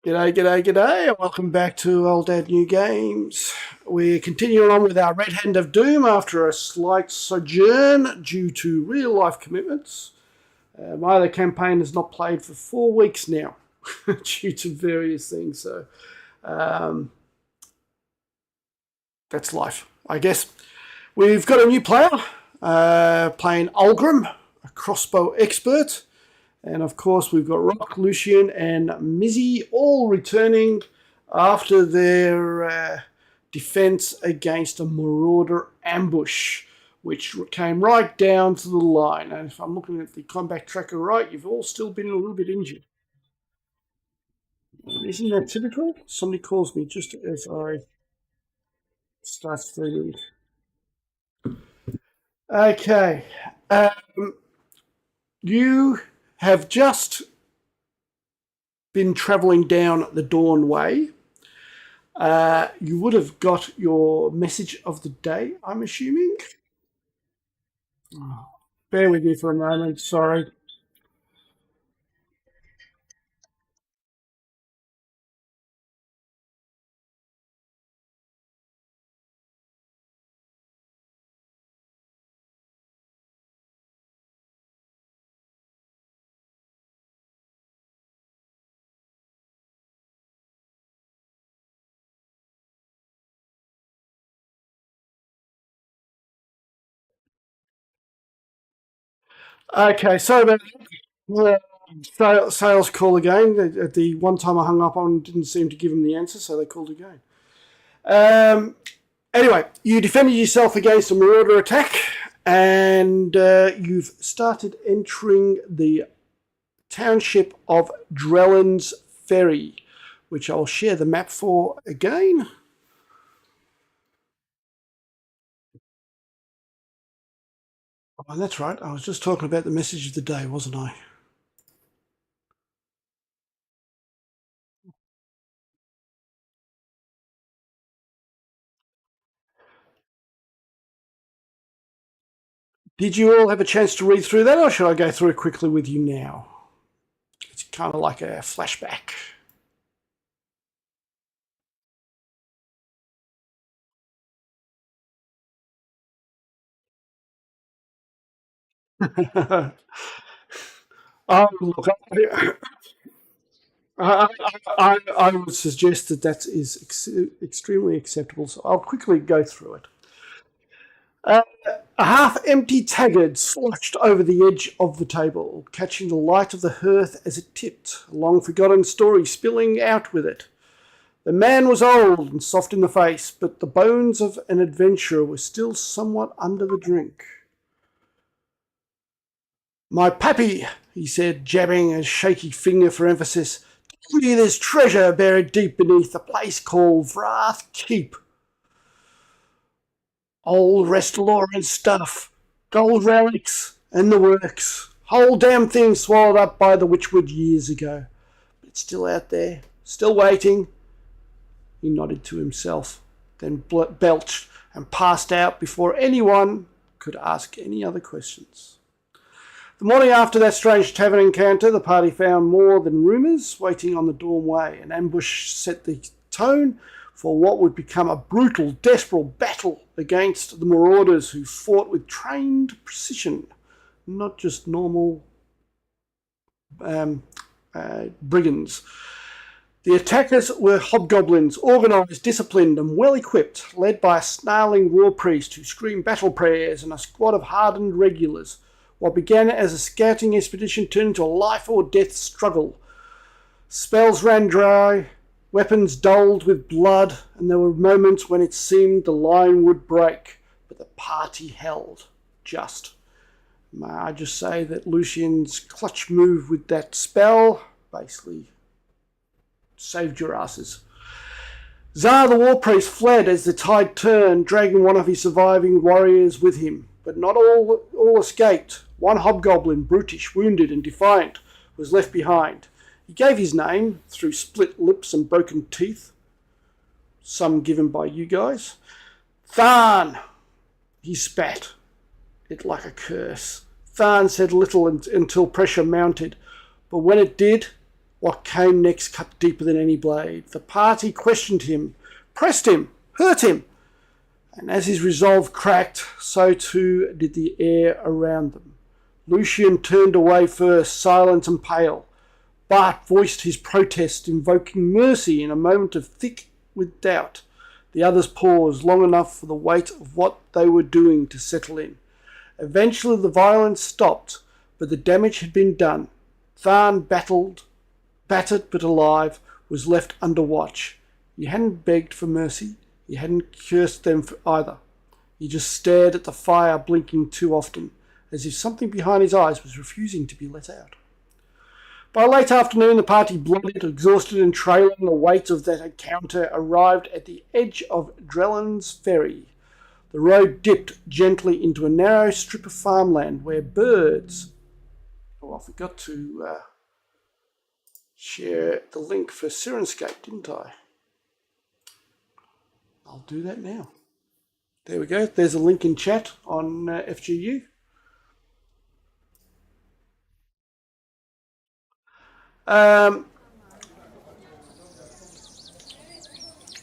G'day, g'day, g'day, and welcome back to Old Dad New Games. We're continuing on with our Red Hand of Doom after a slight sojourn due to real-life commitments. My other campaign has not played for 4 weeks now due to various things, so that's life, I guess. We've got a new player playing Ulgrim, a crossbow expert. And of course, we've got Rock, Lucian, and Mizzy all returning after their defense against a marauder ambush, which came right down to the line. And if I'm looking at the combat tracker right, you've all still been a little bit injured. Isn't that typical? Somebody calls me just as I start streaming. Okay. You have just been travelling down the Dawn Way. You would have got your message of the day, I'm assuming. Oh, bear with me for a moment, sorry. Okay, sorry about sales call again. At the one time I hung up on didn't seem to give them the answer, so they called again. Anyway, you defended yourself against a marauder attack, and you've started entering the township of Drellin's Ferry, which I'll share the map for again. Oh, that's right. I was just talking about the message of the day, wasn't I? Did you all have a chance to read through that, or should I go through it quickly with you now? It's kind of like a flashback. Look, I would suggest that that is extremely acceptable, so I'll quickly go through it. A half-empty taggart slouched over the edge of the table, catching the light of the hearth as it tipped, a long-forgotten story spilling out with it. The man was old and soft in the face, but the bones of an adventurer were still somewhat under the drink. "My pappy," he said, jabbing a shaky finger for emphasis, "told me there's treasure buried deep beneath a place called Vrath Keep. Old Restoran stuff, gold relics, and the works. Whole damn thing swallowed up by the Witchwood years ago. But it's still out there, still waiting." He nodded to himself, then belched and passed out before anyone could ask any other questions. The morning after that strange tavern encounter, the party found more than rumours waiting on the Dawn Way. An ambush set the tone for what would become a brutal, desperate battle against the marauders who fought with trained precision, not just normal brigands. The attackers were hobgoblins, organised, disciplined, and well-equipped, led by a snarling war priest who screamed battle prayers and a squad of hardened regulars. What began as a scouting expedition turned into a life-or-death struggle. Spells ran dry, weapons dulled with blood, and there were moments when it seemed the line would break, but the party held. May I just say that Lucian's clutch move with that spell basically saved your asses. Zar the War Priest fled as the tide turned, dragging one of his surviving warriors with him. But not all escaped. One hobgoblin, brutish, wounded and defiant, was left behind. He gave his name through split lips and broken teeth, some given by you guys. Tharn! He spat it like a curse. Tharn said little until pressure mounted, but when it did, What came next cut deeper than any blade. The party questioned him, pressed him, hurt him, and as his resolve cracked, so too did the air around them. Lucian turned away first, silent and pale. Bart voiced his protest, invoking mercy in a moment of thick with doubt. The others paused long enough for the weight of what they were doing to settle in. Eventually the violence stopped, but the damage had been done. Tharn, battered but alive, was left under watch. He hadn't begged for mercy. He hadn't cursed them for either. He just stared at the fire blinking too often, as if something behind his eyes was refusing to be let out. By late afternoon, the party, bloated, exhausted, and trailing the weight of that encounter, arrived at the edge of Drellin's Ferry. The road dipped gently into a narrow strip of farmland where birds... Oh, I forgot to share the link for Sirenscape, didn't I? I'll do that now. There we go. There's a link in chat on FGU.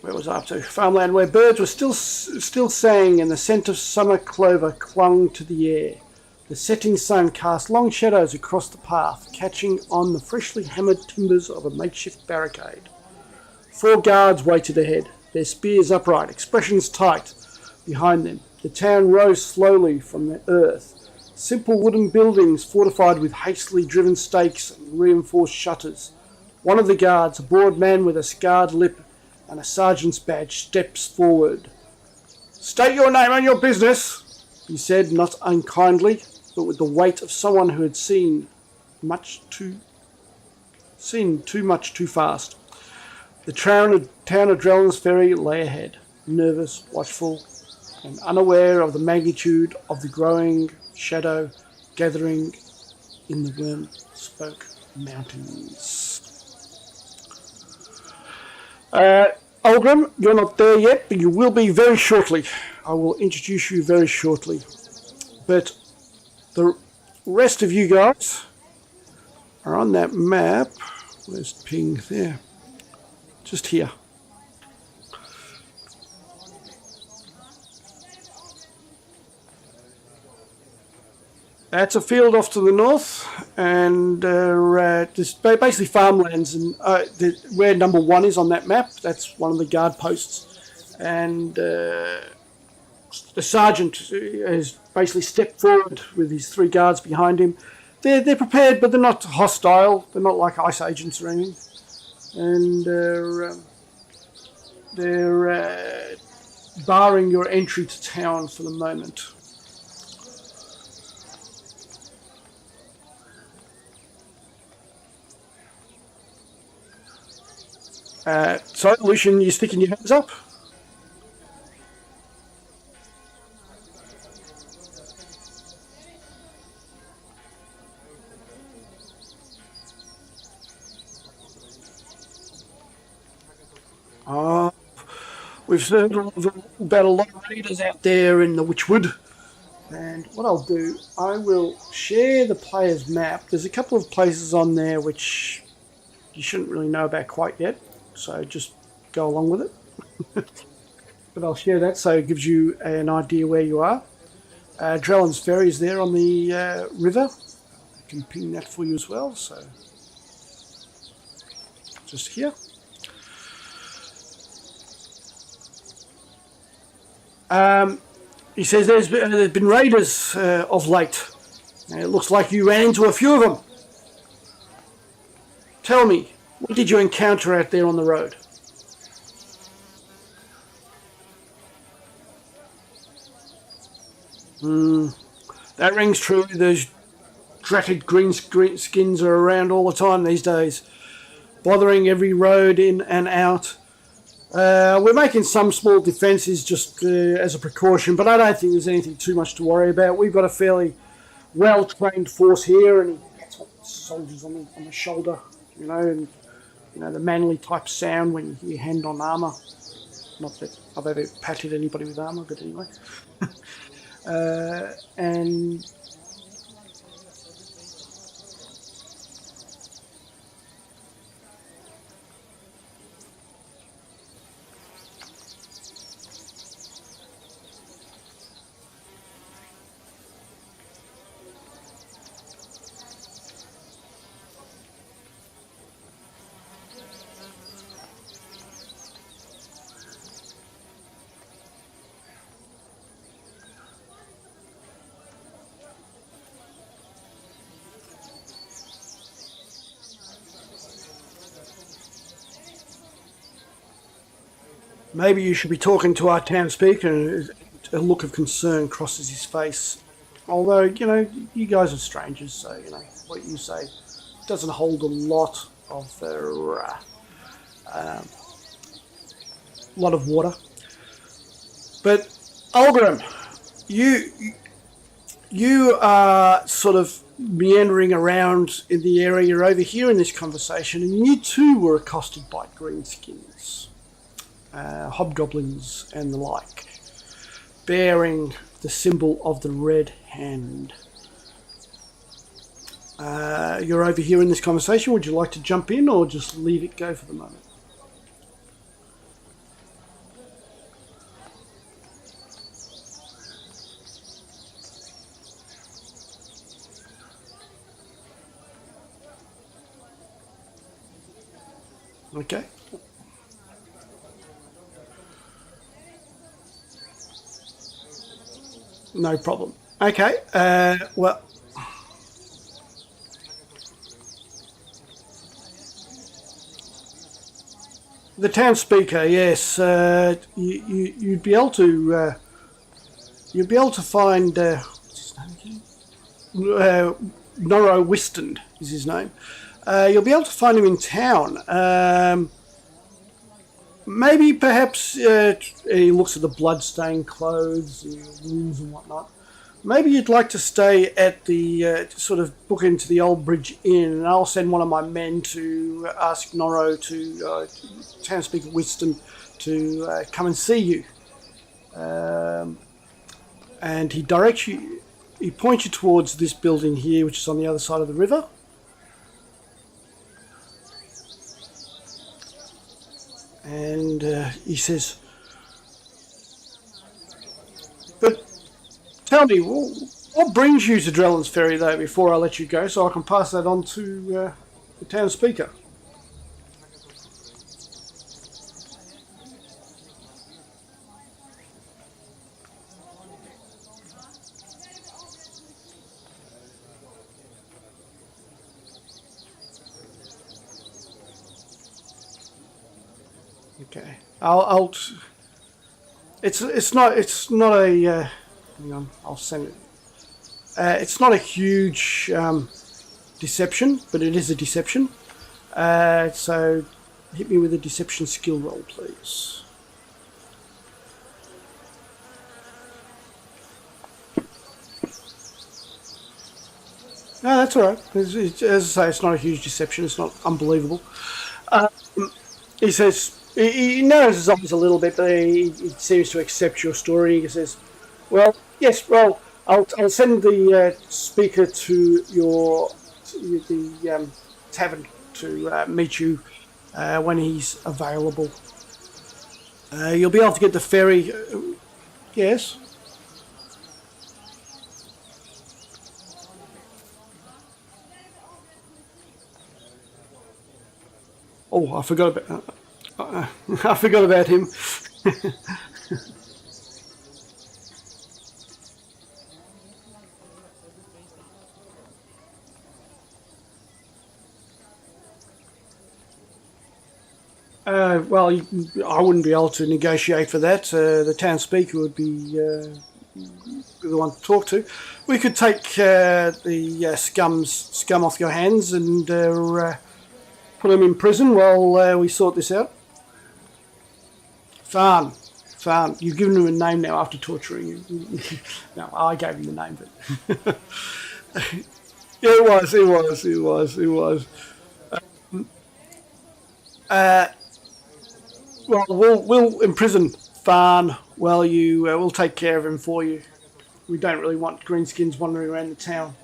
Where was I up to? Farmland where birds were still sang and the scent of summer clover clung to the air. The setting sun cast long shadows across the path, catching on the freshly hammered timbers of a makeshift barricade. 4 guards waited ahead, their spears upright, expressions tight behind them. The town rose slowly from the earth. Simple wooden buildings fortified with hastily driven stakes and reinforced shutters. One of the guards, a broad man with a scarred lip and a sergeant's badge, steps forward. "State your name and your business," he said, not unkindly, but with the weight of someone who had seen too much too fast. The town of Drellin's Ferry lay ahead, nervous, watchful, and unaware of the magnitude of the growing shadow gathering in the worm-spoke mountains. Olgrim, you're not there yet, but you will be very shortly. I will introduce you very shortly. But the rest of you guys are on that map. Where's ping there? Just here. That's a field off to the north, and just basically farmlands. And where number 1 is on that map, that's one of the guard posts. And the sergeant has basically stepped forward with his 3 guards behind him. They're prepared, but they're not hostile. They're not like ice agents or anything. And they're barring your entry to town for the moment. So, Lucian, you're sticking your hands up? We've heard about a lot of raiders out there in the Witchwood. And what I'll do, I will share the player's map. There's a couple of places on there which you shouldn't really know about quite yet. So just go along with it. But I'll share that so it gives you an idea where you are. Drellin's Ferry is there on the river. I can ping that for you as well. So just here. He says there's been raiders of late. And it looks like you ran into a few of them. Tell me, what did you encounter out there on the road? That rings true. Those dratted green skins are around all the time these days, bothering every road in and out. We're making some small defences just as a precaution, but I don't think there's anything too much to worry about. We've got a fairly well-trained force here, and that's what soldiers on the shoulder, and the manly type sound when you hear hand on armour. Not that I've ever patted anybody with armour, but anyway. And Maybe you should be talking to our town speaker. And a look of concern crosses his face. Although, you know, you guys are strangers, so, you know, what you say doesn't hold a lot of lot of water. But Algrim, you are sort of meandering around in the area. You're overhearing this conversation, and you too were accosted by greenskins, hobgoblins, and the like, bearing the symbol of the red hand. You're overhearing this conversation. Would you like to jump in or just leave it go for the moment? Okay. No problem. Okay. Well, the town speaker, yes. You'd be able to. You'd be able to find. What's his name again? Norro Whiston is his name. You'll be able to find him in town. Maybe, perhaps, he looks at the blood-stained clothes, the wounds and whatnot. Maybe you'd like to stay at the, sort of book into the Old Bridge Inn, and I'll send one of my men to ask Norro town speaker Whiston, to come and see you. And he directs you, he points you towards this building here, which is on the other side of the river. And he says, but tell me, what brings you to Drellin's Ferry, though, before I let you go, so I can pass that on to the town speaker? Okay, it's not a. Hang on, I'll send it. It's not a huge deception, but it is a deception. So hit me with a deception skill roll, please. No, that's all right. As I say, it's not a huge deception. It's not unbelievable. He says. He narrows his eyes a little bit, but he seems to accept your story. He says, "Well, yes, well, I'll send the speaker to the tavern to meet you when he's available. You'll be able to get the ferry." Yes. Oh, I forgot about. I forgot about him. Well, I wouldn't be able to negotiate for that. The town speaker would be the one to talk to. We could take the scum off your hands and put them in prison while we sort this out. Farn. You've given him a name now after torturing him. No, I gave him the name, but yeah, it was. Well, we'll imprison Farn while we'll take care of him for you. We don't really want greenskins wandering around the town.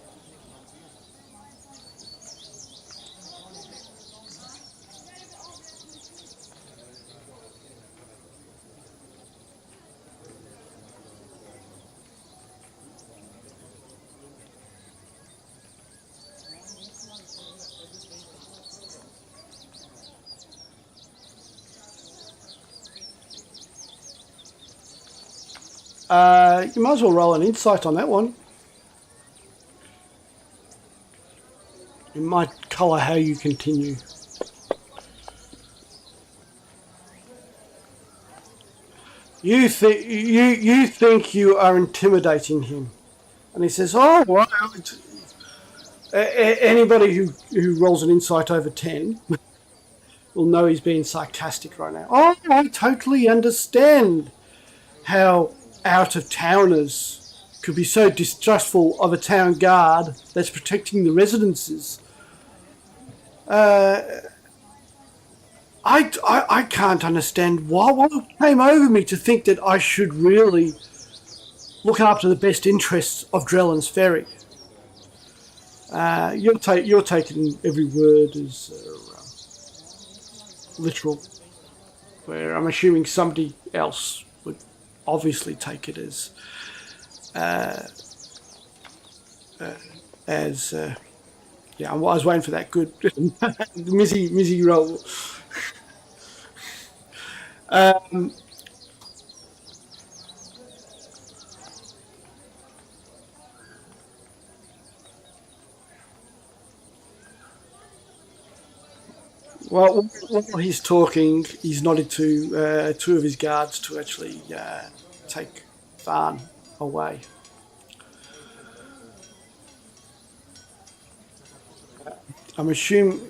You might as well roll an insight on that one. It might colour how you continue. you think you are intimidating him, and he says, "Oh, well, anybody who rolls an insight over 10 will know he's being sarcastic right now. Oh, I totally understand how out of towners could be so distrustful of a town guard that's protecting the residences. I can't understand what came over me to think that I should really look after the best interests of Drellin's Ferry. You're taking every word as literal, where I'm assuming somebody else would obviously take it as yeah. I was waiting for that good Mizzy roll. Well, while he's talking, he's nodded to two of his guards to actually take Farn away. I'm assuming.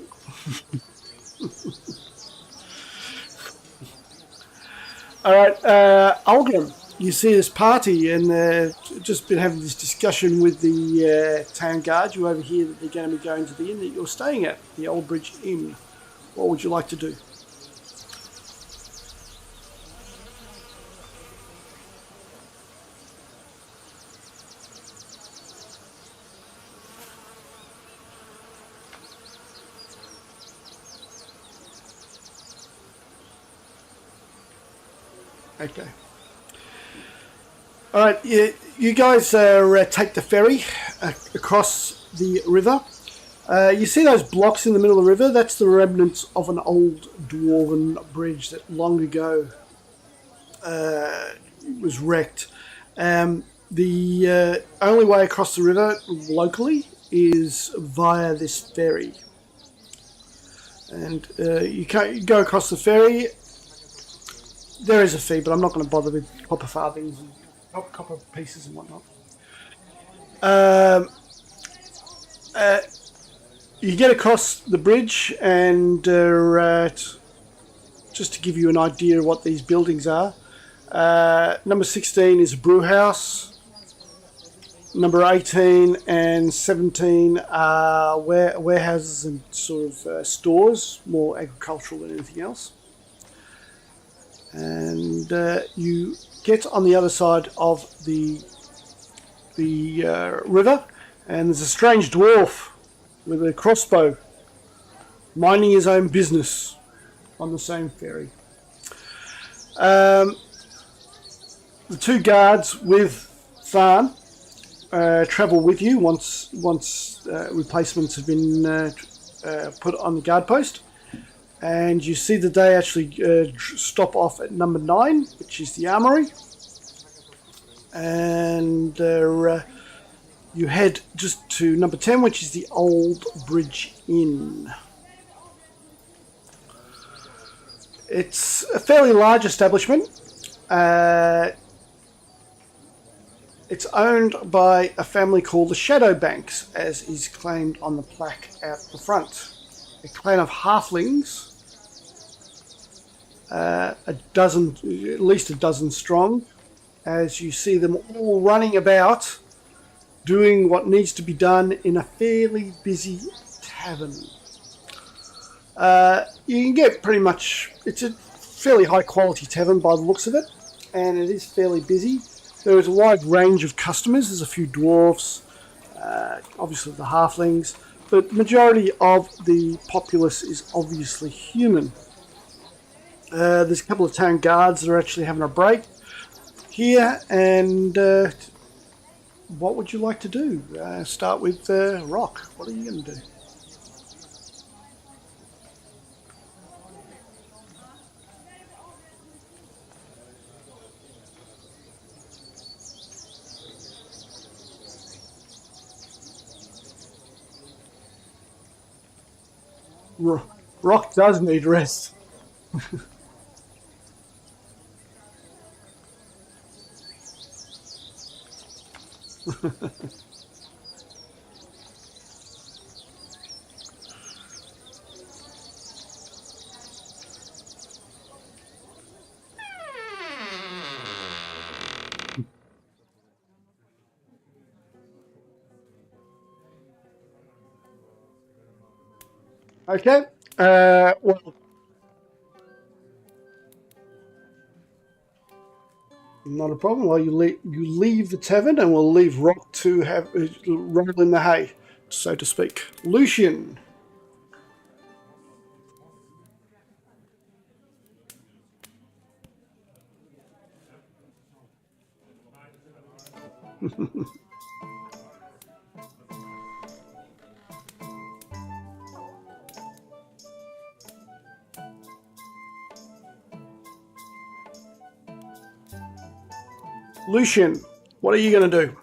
All right, Algrim, you see this party and just been having this discussion with the town guard. You overhear that they're going to be going to the inn that you're staying at, the Old Bridge Inn. What would you like to do? Okay. All right, you guys take the ferry across the river. You see those blocks in the middle of the river? That's the remnants of an old dwarven bridge that long ago was wrecked. The only way across the river locally is via this ferry. And you go across the ferry. There is a fee, but I'm not going to bother with copper farthings and copper pieces and whatnot. You get across the bridge, and just to give you an idea of what these buildings are, number 16 is a brew house. Number 18 and 17 are warehouses and sort of stores, more agricultural than anything else. And you get on the other side of the river, and there's a strange dwarf with a crossbow minding his own business on the same ferry. The two guards with Farn travel with you once replacements have been put on the guard post. And you see that they actually stop off at number 9, which is the armory. And you head just to number 10, which is the Old Bridge Inn. It's a fairly large establishment. It's owned by a family called the Shadowbanks, as is claimed on the plaque out the front. A clan of halflings. At least a dozen strong, as you see them all running about doing what needs to be done in a fairly busy tavern. You can get pretty much, it's a fairly high quality tavern by the looks of it, and it is fairly busy. There is a wide range of customers. There's a few dwarves, obviously the halflings, but the majority of the populace is obviously human. There's a couple of town guards that are actually having a break here, and what would you like to do? Start with Rock. What are you going to do? Rock does need rest. Okay. Well, not a problem. Well, you leave the tavern, and we'll leave Rock to have roll in the hay, so to speak. Lucian. Lucian, what are you going to do?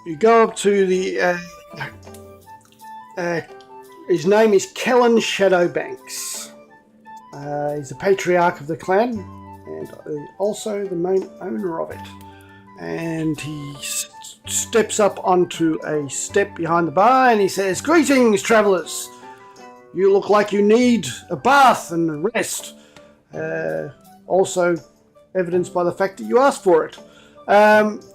You go up to the. His name is Kellen Shadowbanks. He's the patriarch of the clan and also the main owner of it. And he steps up onto a step behind the bar and he says, "Greetings, travellers. You look like you need a bath and a rest. Also evidenced by the fact that you asked for it.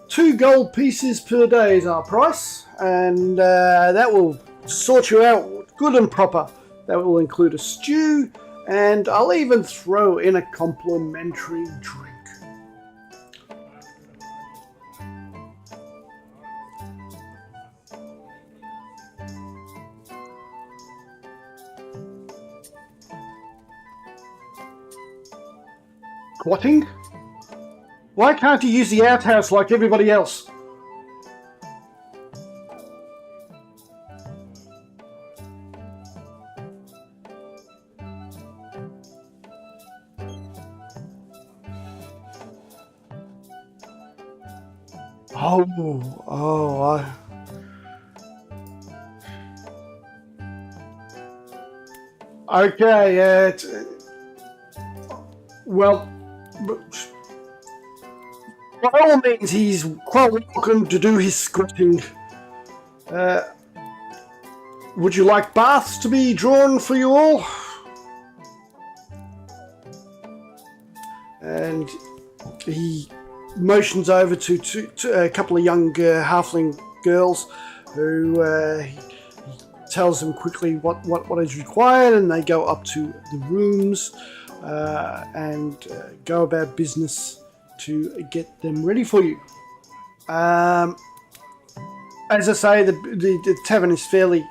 2 gold pieces per day is our price, and that will sort you out good and proper. That will include a stew, and I'll even throw in a complimentary drink." Squatting? Why can't you use the outhouse like everybody else? Okay, well, by all means, he's quite welcome to do his squatting. Would you like baths to be drawn for you all? And he motions over to a couple of young halfling girls who he tells them quickly what is required, and they go up to the rooms and go about business to get them ready for you. As I say, the tavern is fairly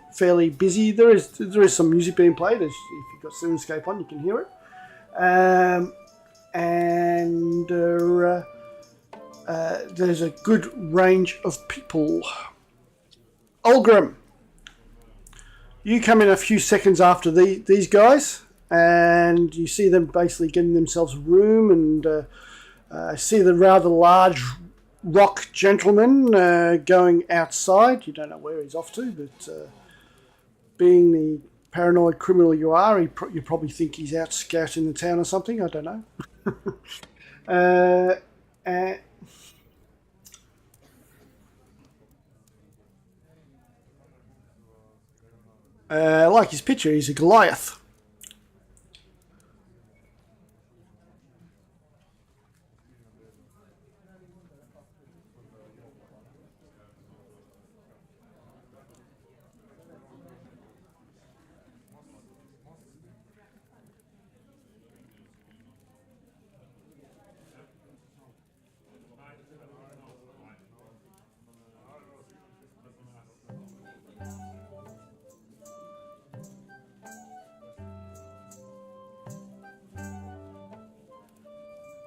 busy. There is some music being played. If you've got Cinescape on, you can hear it. And there's a good range of people. Ulgrim, you come in a few seconds after these guys, and you see them basically getting themselves a room, and see the rather large rock gentleman going outside. You don't know where he's off to, but being the paranoid criminal you are, you probably think he's out scouting the town or something. I don't know. Like his picture, he's a Goliath.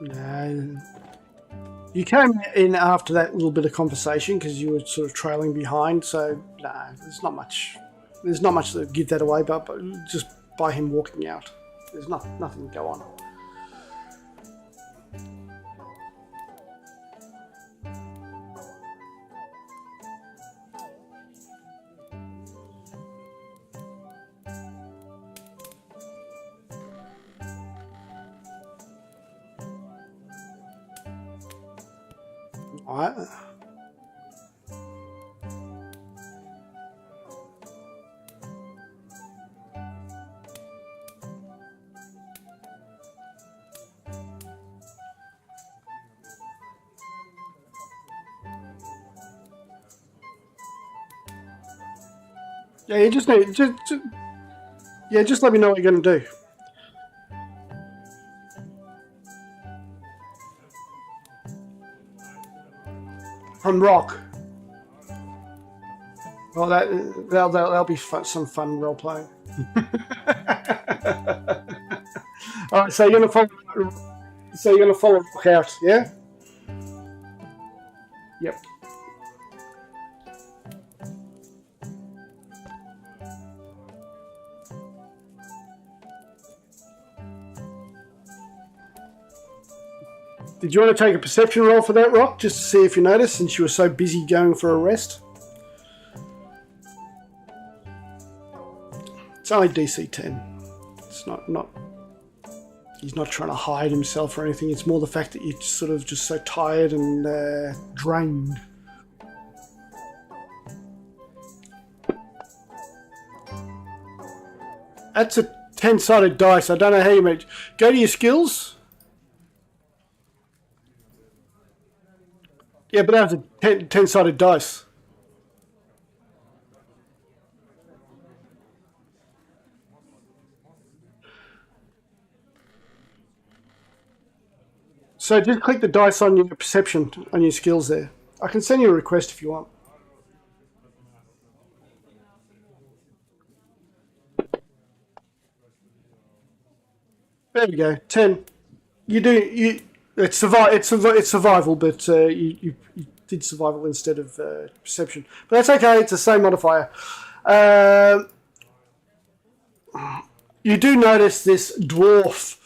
No. You came in after that little bit of conversation because you were sort of trailing behind. So there's not much. There's not much to give that away, but just by him walking out, there's nothing to go on. Alright. Yeah, you just need just let me know what you're going to do. From rock. Well, that'll be fun, some fun role playing. All right, so you're gonna follow. So you're gonna follow rock out, yeah? Yep. Did you want to take a perception roll for that, Rock, just to see if you noticed, since you were so busy going for a rest? It's only DC 10. It's not. He's not trying to hide himself or anything. It's more the fact that you're sort of just so tired and drained. That's a 10-sided dice. I don't know how you make. Go to your skills. Yeah, but that was a 10-sided dice. So just click the dice on your perception, on your skills there. I can send you a request if you want. There we go. 10. It's survival, but you did survival instead of perception. But that's okay. It's the same modifier. You do notice this dwarf,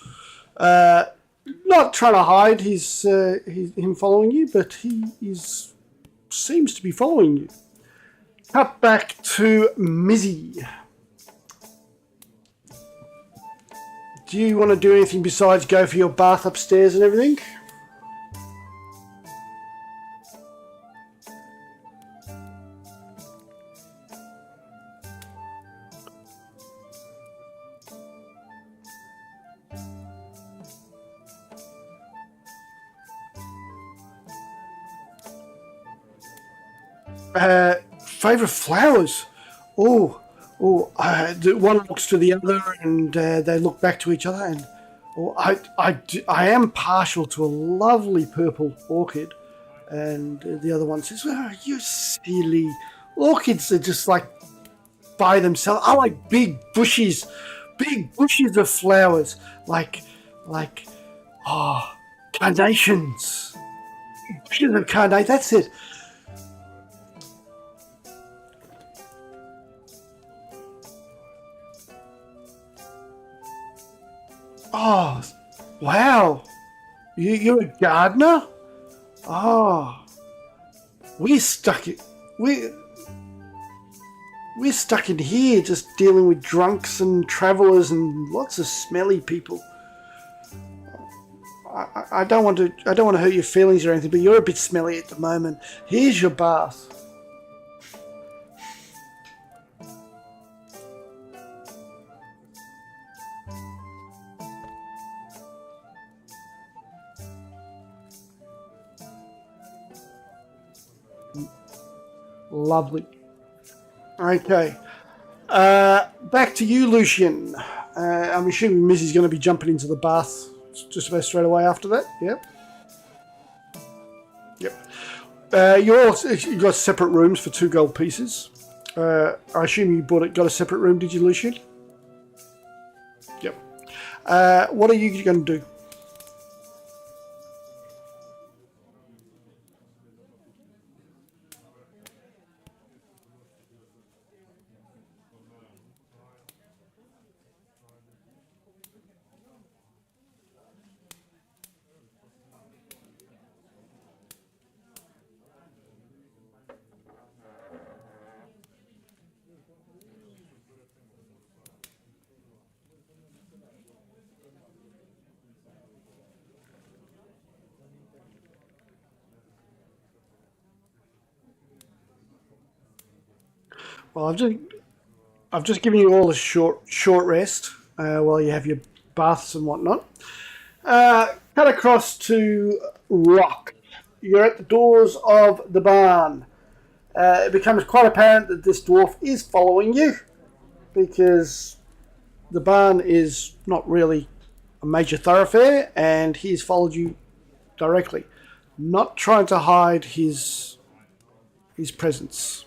not trying to hide him following you, but he seems to be following you. Cut back to Mizzy. Do you want to do anything besides go for your bath upstairs and everything? Favorite flowers? One looks to the other, and they look back to each other. And I am partial to a lovely purple orchid. And the other one says, "Oh, you silly orchids are just like by themselves. I like big bushes of flowers, like carnations, bushes of carnation. That's it." Oh, wow. You're a gardener? Oh. We're stuck in here just dealing with drunks and travellers and lots of smelly people. I don't want to hurt your feelings or anything, but you're a bit smelly at the moment. Here's your bath. Lovely. Okay. Back to you, Lucian. I'm assuming Missy's going to be jumping into the bath just about straight away after that. Yep. Yep. You got separate rooms for 2 gold pieces. I assume you got a separate room, did you, Lucian? Yep. What are you going to do? Well, I've just given you all a short rest while you have your baths and whatnot. Cut across to Rock. You're at the doors of the barn. It becomes quite apparent that this dwarf is following you because the barn is not really a major thoroughfare and he's followed you directly, not trying to hide his presence.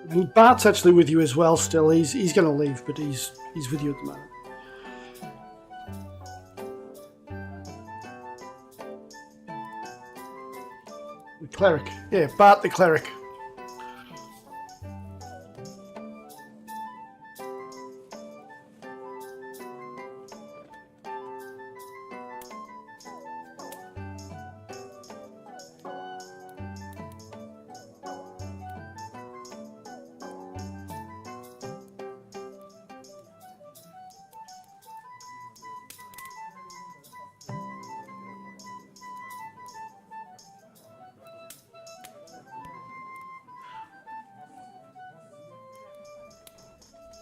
And Bart's actually with you as well. Still, he's going to leave, but he's with you at the moment. The cleric, yeah, Bart the cleric.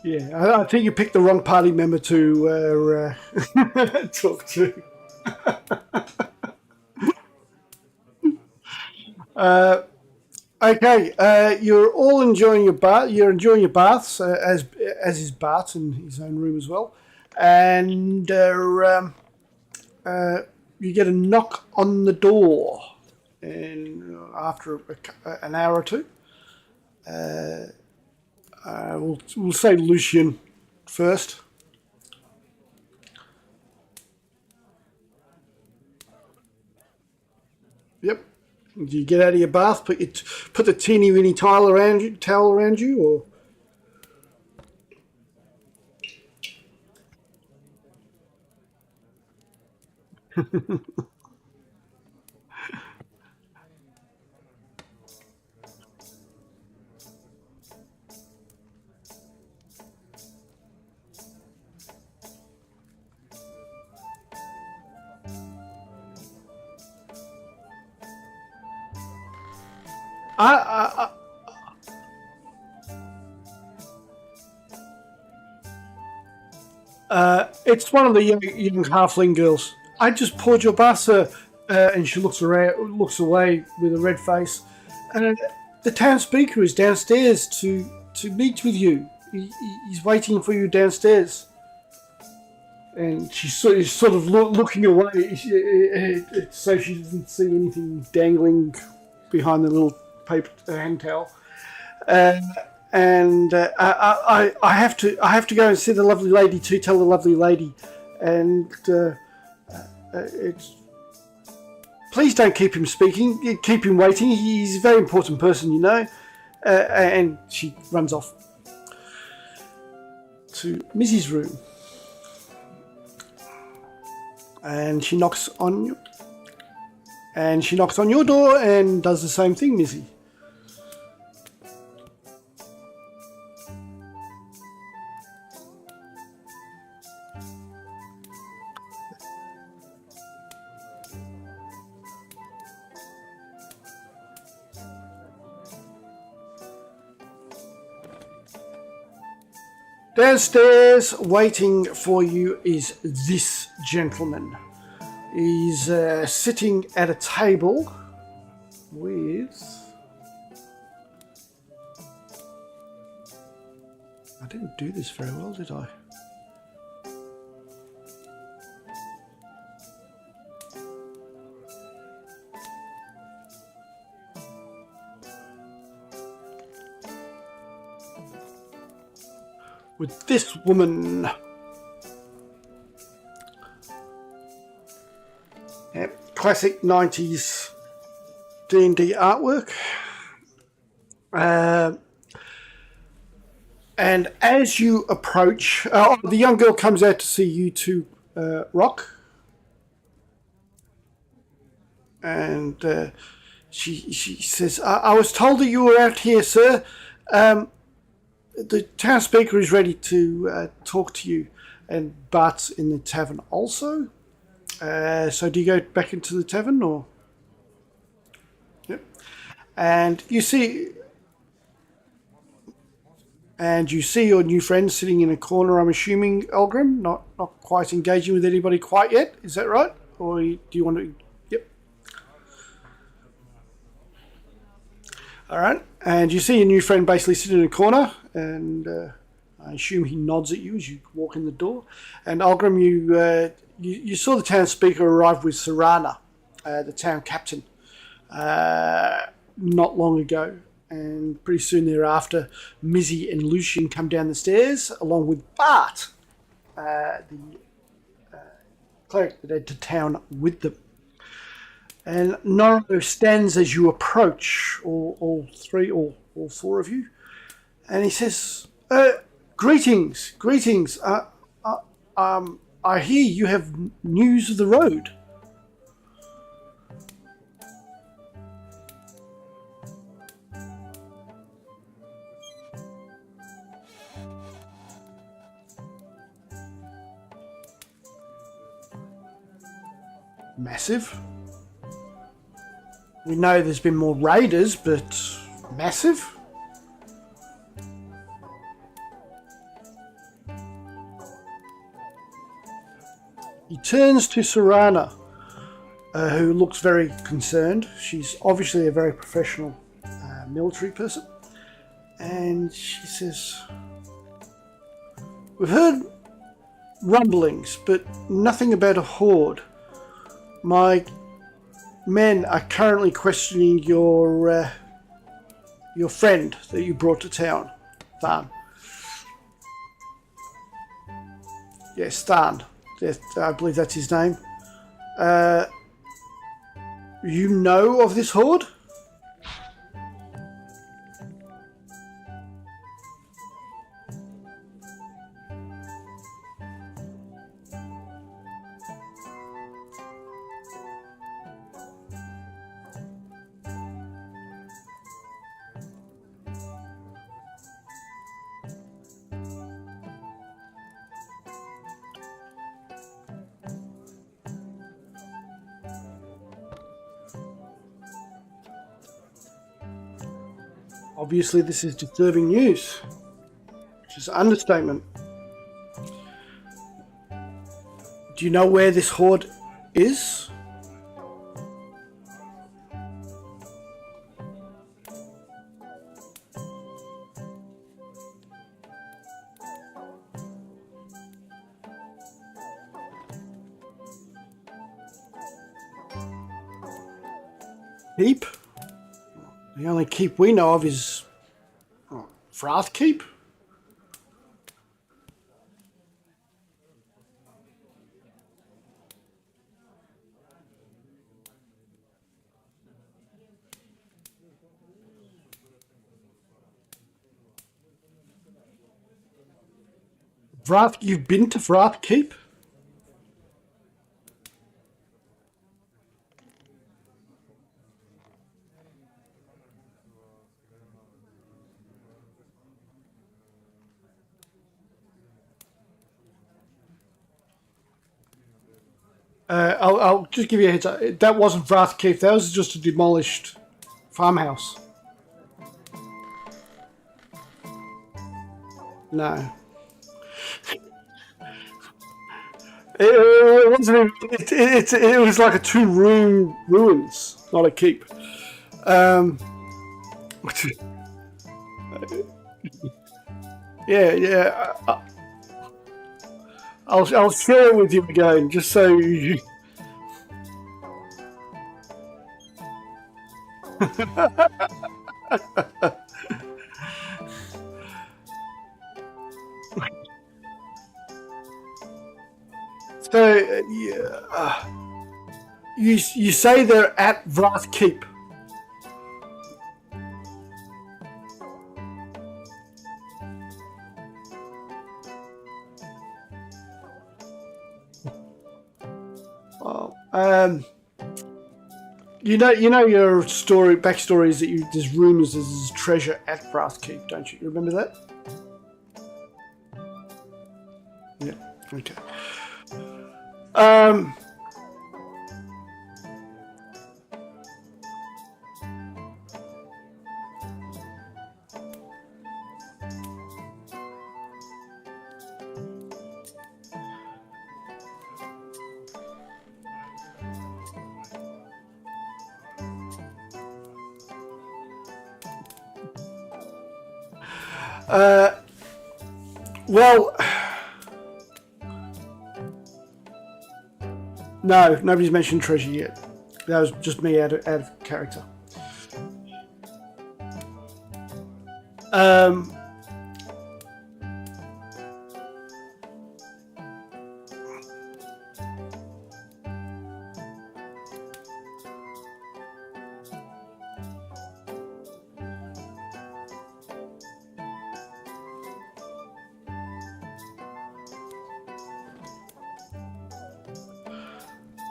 Yeah, I think you picked the wrong party member to talk to. Okay, you're all enjoying your bath. You're enjoying your baths, as is Bart in his own room as well, and you get a knock on the door, and after an hour or two, we'll say Lucian first. Yep. Do you get out of your bath? Put the teeny weeny towel around you, or I, it's one of the young halfling girls. I just poured your bassa, and she looks around, looks away with a red face. And the town speaker is downstairs to meet with you. He's waiting for you downstairs. And she's sort of looking away, so she doesn't see anything dangling behind the little paper hand towel. And I have to go and see the lovely lady to tell the lovely lady, and it's. Please don't keep him speaking. Keep him waiting. He's a very important person, you know. And she runs off to Missy's room, and she knocks on your door and does the same thing, Missy. Downstairs, waiting for you, is this gentleman. He's sitting at a table with... I didn't do this very well, did I? With this woman. Yep, classic 90s D&D artwork. And as you approach, the young girl comes out to see you two rock. And she says, I was told that you were out here, sir. The town speaker is ready to talk to you, and Bart's in the tavern also. So do you go back into the tavern, or? Yep. And you see your new friend sitting in a corner. I'm assuming, Elgrim, not quite engaging with anybody quite yet. Is that right? Or do you want to? Yep. All right. And you see your new friend basically sitting in a corner, and I assume he nods at you as you walk in the door. And Algrim, you saw the town speaker arrive with Sarana, the town captain, not long ago. And pretty soon thereafter, Mizzy and Lucian come down the stairs, along with Bart, the cleric that entered town with them. And Noro stands as you approach, all four of you, and he says, greetings. I hear you have news of the road. Massive. We know there's been more raiders, but massive? He turns to Sarana, who looks very concerned. She's obviously a very professional military person. And she says, we've heard rumblings, but nothing about a horde. My men are currently questioning your friend that you brought to town, Tharn. Yes, Tharn. Yes, I believe that's his name. You know of this horde? Obviously, this is disturbing news, which is an understatement. Do you know where this horde is? Keep? The only keep we know of is Frath Keep? You've been to Frath Keep? I'll just give you a heads up. That wasn't Frath Keep. That was just a demolished farmhouse. No. It wasn't. It was like a two-room ruins, not a keep. Yeah. I'll share it with you again, just so you. So you say they're at Vrath Keep. Well, you know your backstory is that there's rumours there's treasure at Vrath Keep, don't you? You remember that? Yeah. Okay. Well, no, nobody's mentioned treasure yet. That was just me out of character.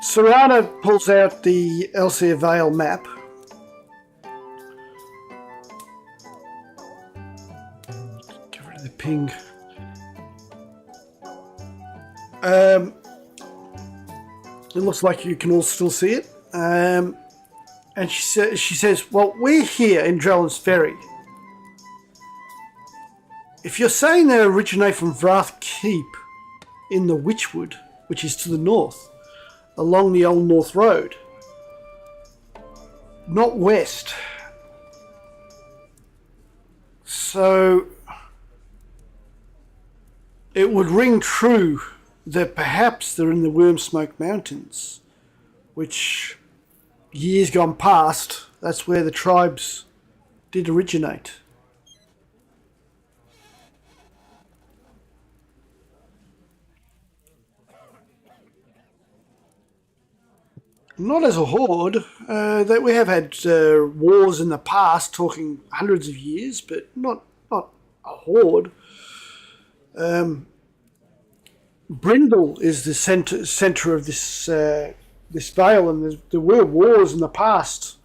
Serrano pulls out the Elsia Vale map. Get rid of the ping. It looks like you can all still see it. And she says, well, we're here in Drellin's Ferry. If you're saying they originate from Vrath Keep in the Witchwood, which is to the north, along the Old North Road, not west. So it would ring true that perhaps they're in the Wormsmoke Mountains, which years gone past, that's where the tribes did originate. Not as a horde. That we have had wars in the past, talking hundreds of years, but not a horde. Brindle is the center of this vale, and there were wars in the past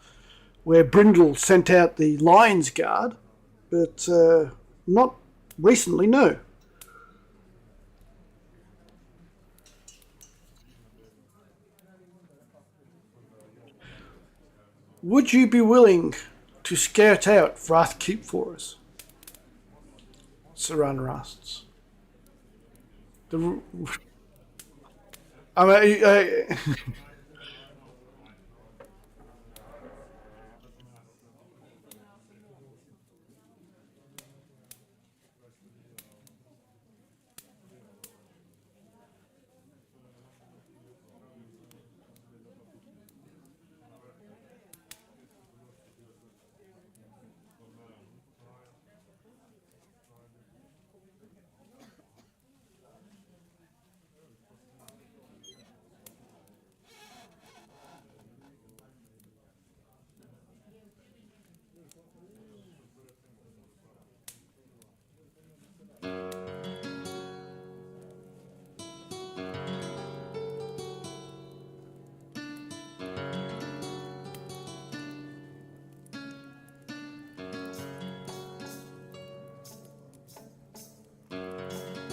where Brindle sent out the Lions Guard, but not recently. No. Would you be willing to scout out Wrath Keep for us? Serana asks.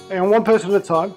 Hang on, one person at a time.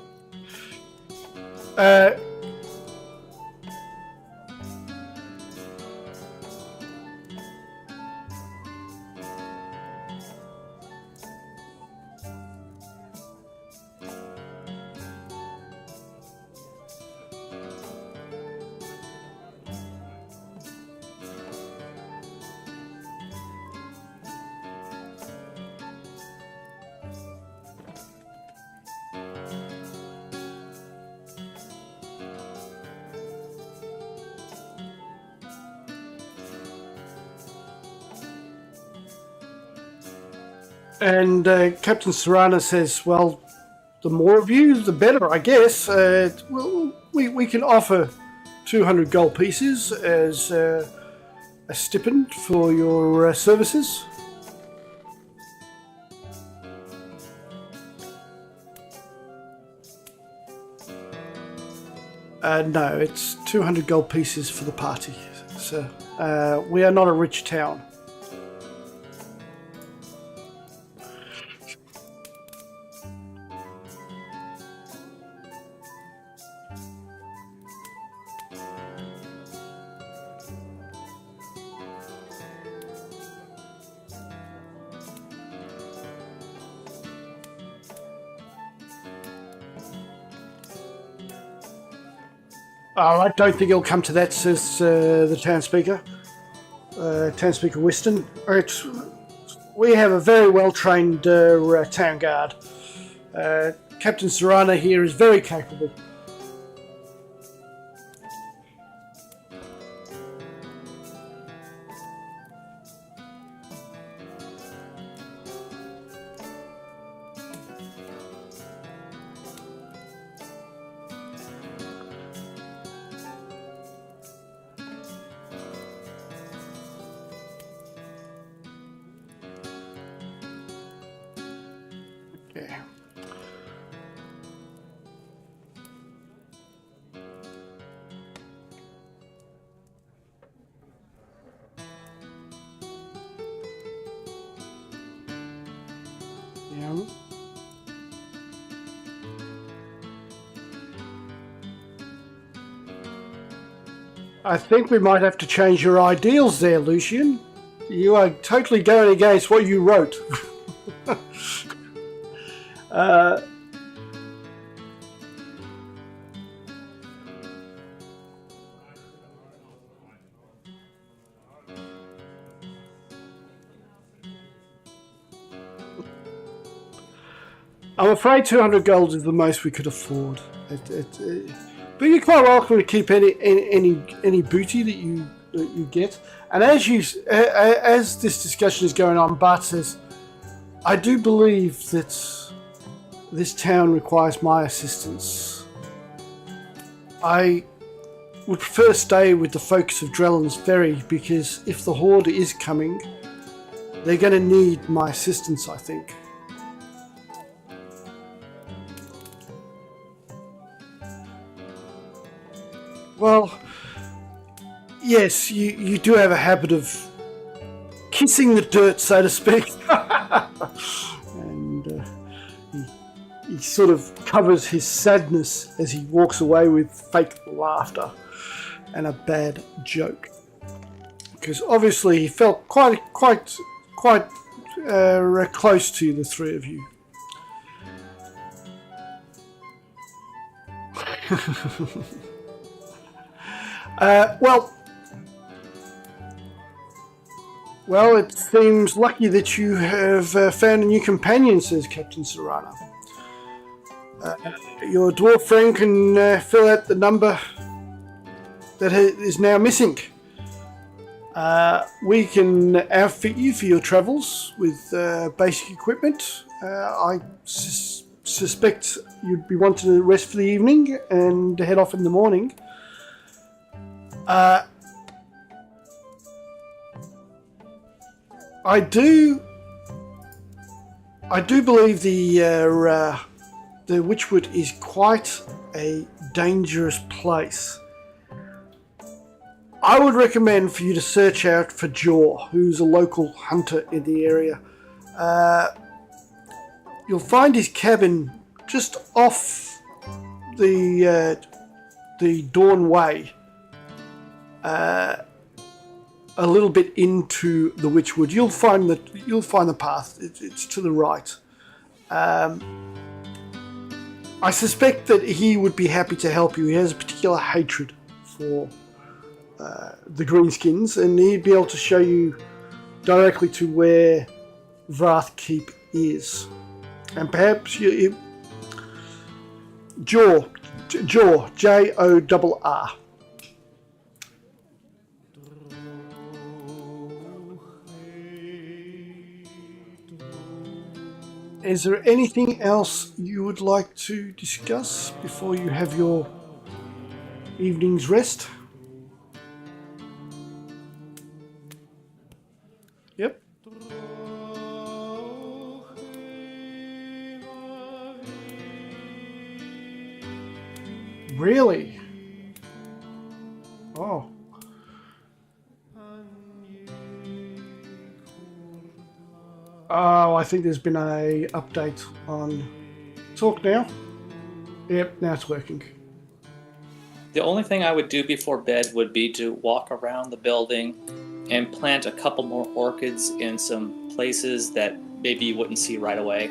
And Captain Serana says, well, the more of you, the better, I guess. We can offer 200 gold pieces as a stipend for your services. No, it's 200 gold pieces for the party. So we are not a rich town. Oh, I don't think it'll come to that, says the town speaker. Town speaker Weston. We have a very well-trained town guard. Captain Serana here is very capable. Yeah. I think we might have to change your ideals there, Lucian. You are totally going against what you wrote. I'm afraid 200 gold is the most we could afford. But you're quite welcome to keep any booty that you get. And as this discussion is going on, Bart says, I do believe that this town requires my assistance. I would prefer to stay with the folks of Drellin's Ferry, because if the Horde is coming, they're going to need my assistance, I think. Well, yes, you do have a habit of kissing the dirt, so to speak. And he sort of covers his sadness as he walks away with fake laughter and a bad joke. because obviously he felt quite close to the three of you. Well, it seems lucky that you have found a new companion, says Captain Serrano. Your dwarf friend can fill out the number that is now missing. We can outfit you for your travels with basic equipment. I suspect you'd be wanting to rest for the evening and head off in the morning. I do believe the Witchwood is quite a dangerous place. I would recommend for you to search out for Jaw, who's a local hunter in the area. You'll find his cabin just off the Dawn Way, a little bit into the Witchwood. You'll find the path. It's to the right. I suspect that he would be happy to help you. He has a particular hatred for the Greenskins, and he'd be able to show you directly to where Wrath Keep is. And perhaps Jaw, Joorr. Is there anything else you would like to discuss before you have your evening's rest? Yep. Really? Oh. Oh, I think there's been a update on Talk now. Yep, now it's working. The only thing I would do before bed would be to walk around the building and plant a couple more orchids in some places that maybe you wouldn't see right away,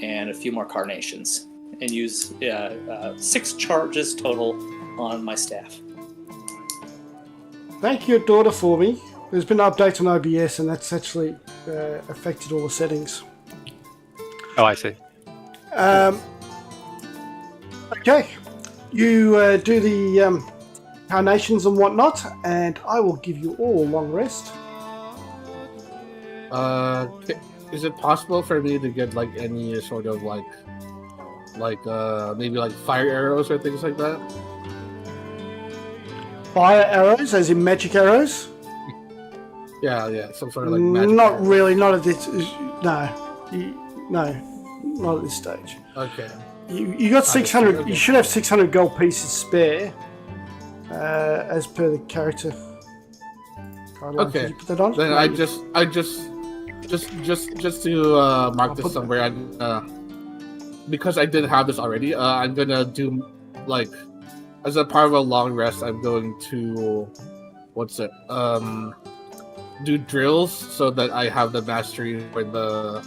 and a few more carnations, and use 6 charges total on my staff. Thank your daughter for me. There's been an update on OBS, and that's actually affected all the settings. Oh, I see. Okay, you do the carnations and whatnot, and I will give you all a long rest. Is it possible for me to get like any sort of like maybe like fire arrows or things like that? Fire arrows, as in magic arrows? Yeah, some sort of like magic Not arrows. really, not at this. No, not at this stage. Okay. You got 600. Okay. You should have 600 gold pieces spare, as per the character guideline. Okay. Did you put that on? Then No, I just to mark this put somewhere, because I did have this already. I'm gonna do like as a part of a long rest. I'm going to do drills so that I have the mastery for the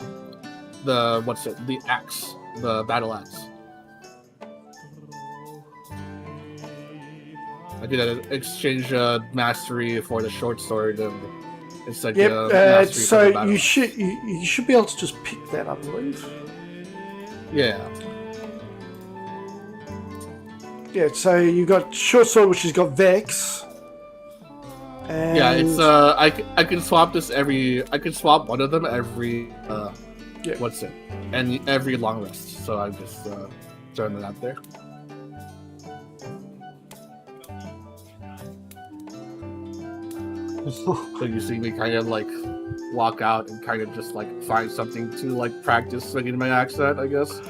axe, the battle axe. I did exchange mastery for the short sword, and it's like Yep. mastery So for the battle. you should be able to just pick that, I believe. Yeah. Yeah. So you got short sword, which has got Vex. And Yeah, it's I can swap this I can swap one of them every and every long rest. So I'm just throwing it out there. So you see me kind of like walk out and kind of just like find something to like practice swinging my axe at, I guess.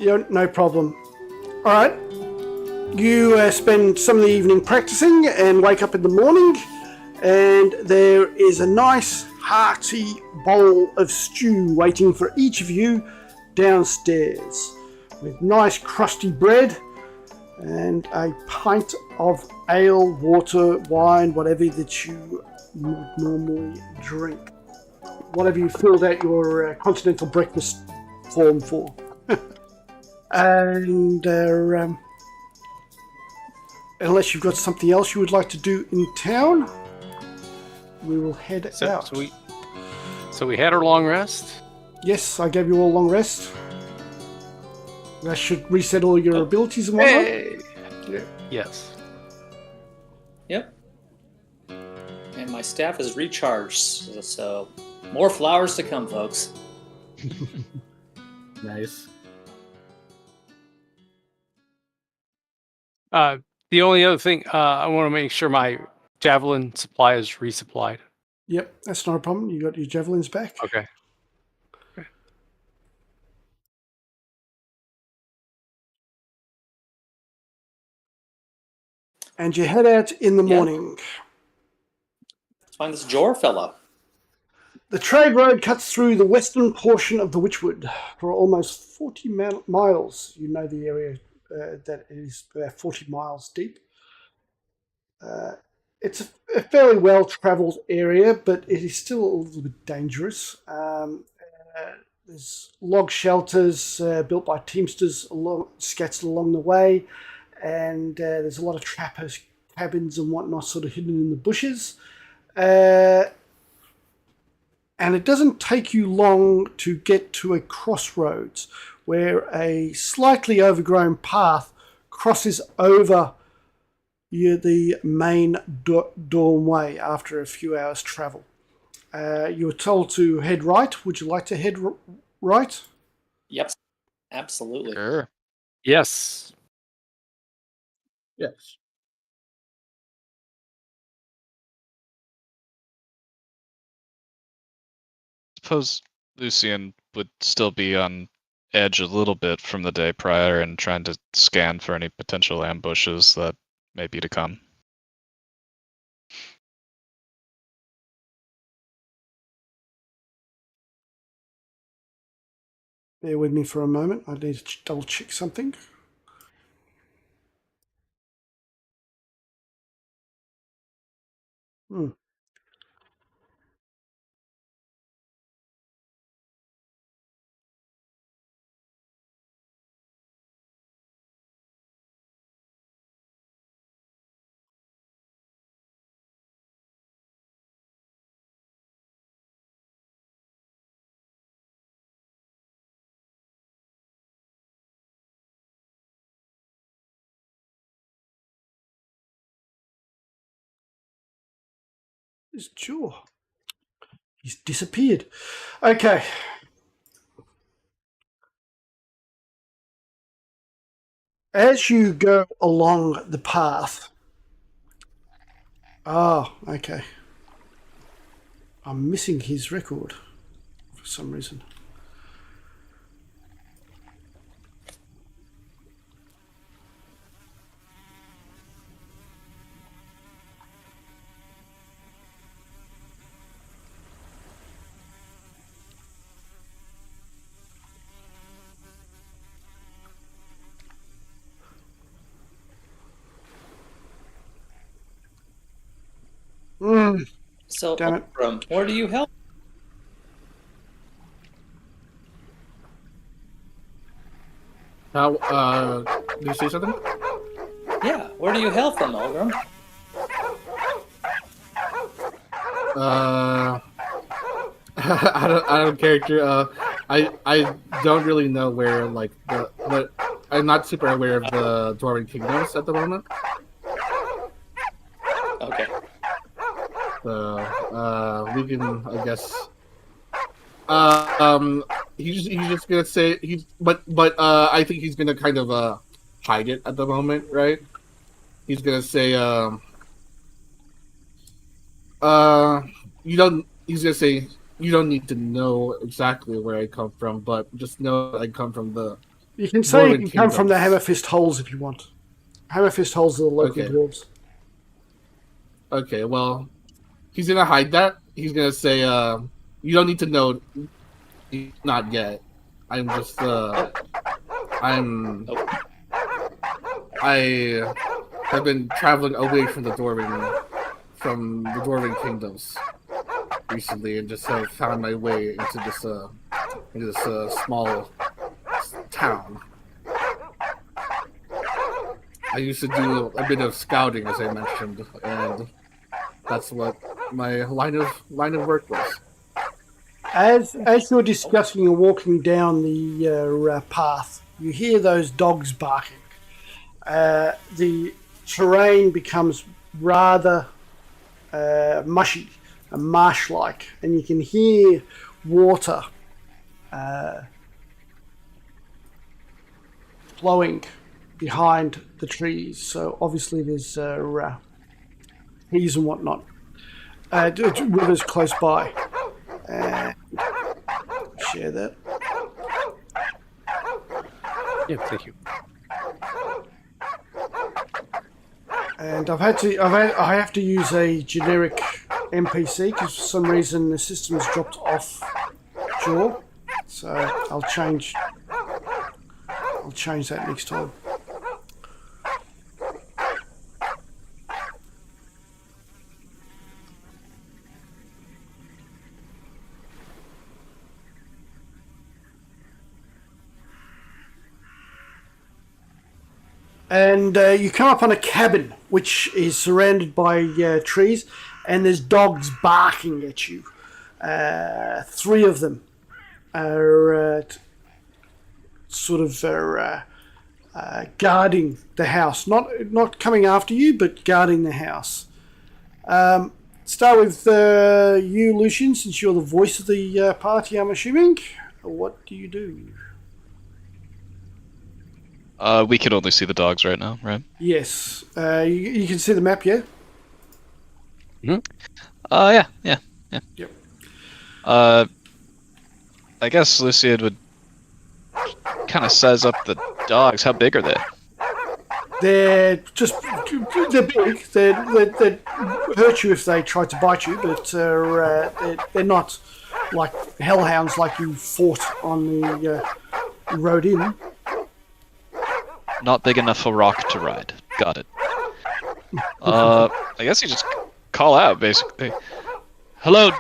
Yeah, no problem. All right. You spend some of the evening practicing and wake up in the morning, and there is a nice hearty bowl of stew waiting for each of you downstairs, with nice crusty bread and a pint of ale, water, wine, whatever that you normally drink. What have you filled out your continental breakfast form for? And unless you've got something else you would like to do in town, we will head out. So we had our long rest. Yes, I gave you all a long rest. That should reset all your abilities and whatnot. Hey. Yeah. Yes. Yep. And my staff is recharged, so more flowers to come, folks. Nice. The only other thing, I want to make sure my javelin supply is resupplied. Yep, that's not a problem. You got your javelins back. Okay. And you head out in the morning. Let's find this Jor fellow. The trade road cuts through the western portion of the Witchwood for almost 40 miles. You know the area that is about 40 miles deep. It's a fairly well-travelled area, but it is still a little bit dangerous. There's log shelters built by teamsters scattered along the way, and there's a lot of trappers' cabins and whatnot sort of hidden in the bushes. And it doesn't take you long to get to a crossroads where a slightly overgrown path crosses over the main doorway after a few hours' travel. You were told to head right. Would you like to head right? Yep, absolutely. Sure. Yes. Yes. Suppose Lucian would still be on edge a little bit from the day prior and trying to scan for any potential ambushes that may be to come. Bear with me for a moment. I need to double check something. Sure. He's disappeared. Okay. As you go along the path... Oh, okay. I'm missing his record for some reason. So, Damn it. where do you help? How, did you say something? Yeah, where do you hail from, Ulgrim? I don't character. I don't really know where, like, but I'm not super aware of the Dwarven Kingdoms at the moment. Okay. So, we can, I guess. He's just gonna say but I think he's gonna kind of hide it at the moment, right? He's gonna say he's gonna say you don't need to know exactly where I come from, but just know that I come from the. You can say you Dwarven can come from the Kingdoms. Hammerfist Holes if you want. Hammerfist Holes are the local Okay. dwarves. Okay, well, he's gonna hide that. He's gonna say, "You don't need to know, not yet. I'm just, I have been traveling away from the Dwarven from the Dwarven Kingdoms recently, and just have found my way into this small town. I used to do a bit of scouting, as I mentioned, and that's what my line of work was. As you're discussing and walking down the path, you hear those dogs barking. The terrain becomes rather mushy and marsh-like, and you can hear water flowing behind the trees. So obviously there's trees and whatnot. Rivers close by. Share that. Yeah, thank you. And I have to use a generic NPC because for some reason the system's dropped off Jaw. So I'll change that next time. And you come up on a cabin which is surrounded by trees, and there's dogs barking at you. 3 of them are guarding the house, not coming after you, but guarding the house. Start with you, Lucian, since you're the voice of the party, I'm assuming. What do you do? We can only see the dogs right now, right? Yes. You can see the map, yeah? Yeah. Yep. I guess Lucian would kind of size up the dogs. How big are they? They're big. They'd hurt you if they tried to bite you, but they're not like hellhounds like you fought on the road in. Not big enough for Rock to ride. Got it. I guess you just call out, basically. Hello,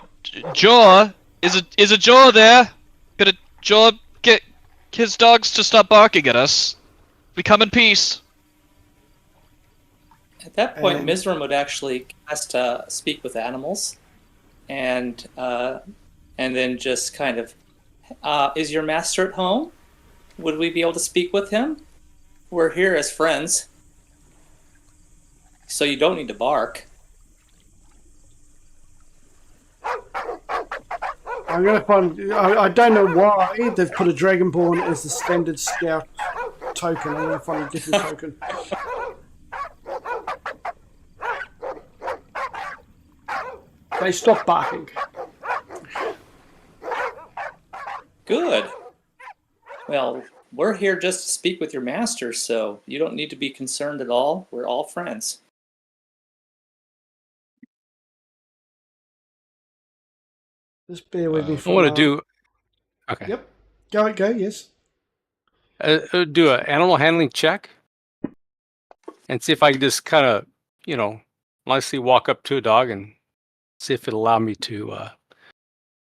Jaw? Is a Jaw there? Could a Jaw get his dogs to stop barking at us? We come in peace. At that point, Mizram would actually cast Speak with Animals, and then just kind of, is your master at home? Would we be able to speak with him? We're here as friends, so you don't need to bark. I'm going to find... I don't know why they've put a Dragonborn as the standard scout token. I'm going to find a different token. They stop barking. Good. Well, we're here just to speak with your master, so you don't need to be concerned at all. We're all friends. Just bear with me I for want to do... Okay. Yep. Go, yes. Do an animal handling check. And see if I can just kind of, nicely walk up to a dog and see if it'll allow me to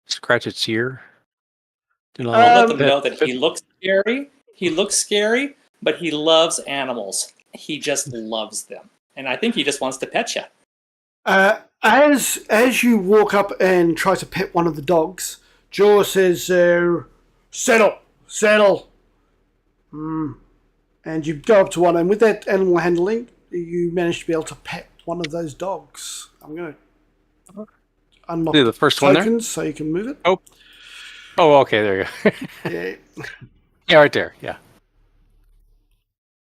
scratch its ear. I'll let them know that he looks scary. He looks scary, but he loves animals. He just loves them. And I think he just wants to pet you. As you walk up and try to pet one of the dogs, Jaw says, settle. And you go up to one, and with that animal handling, you manage to be able to pet one of those dogs. I'm going to unlock the first tokens one there? so you can move it. Oh, okay, there you go. Yeah. Yeah, right there, yeah.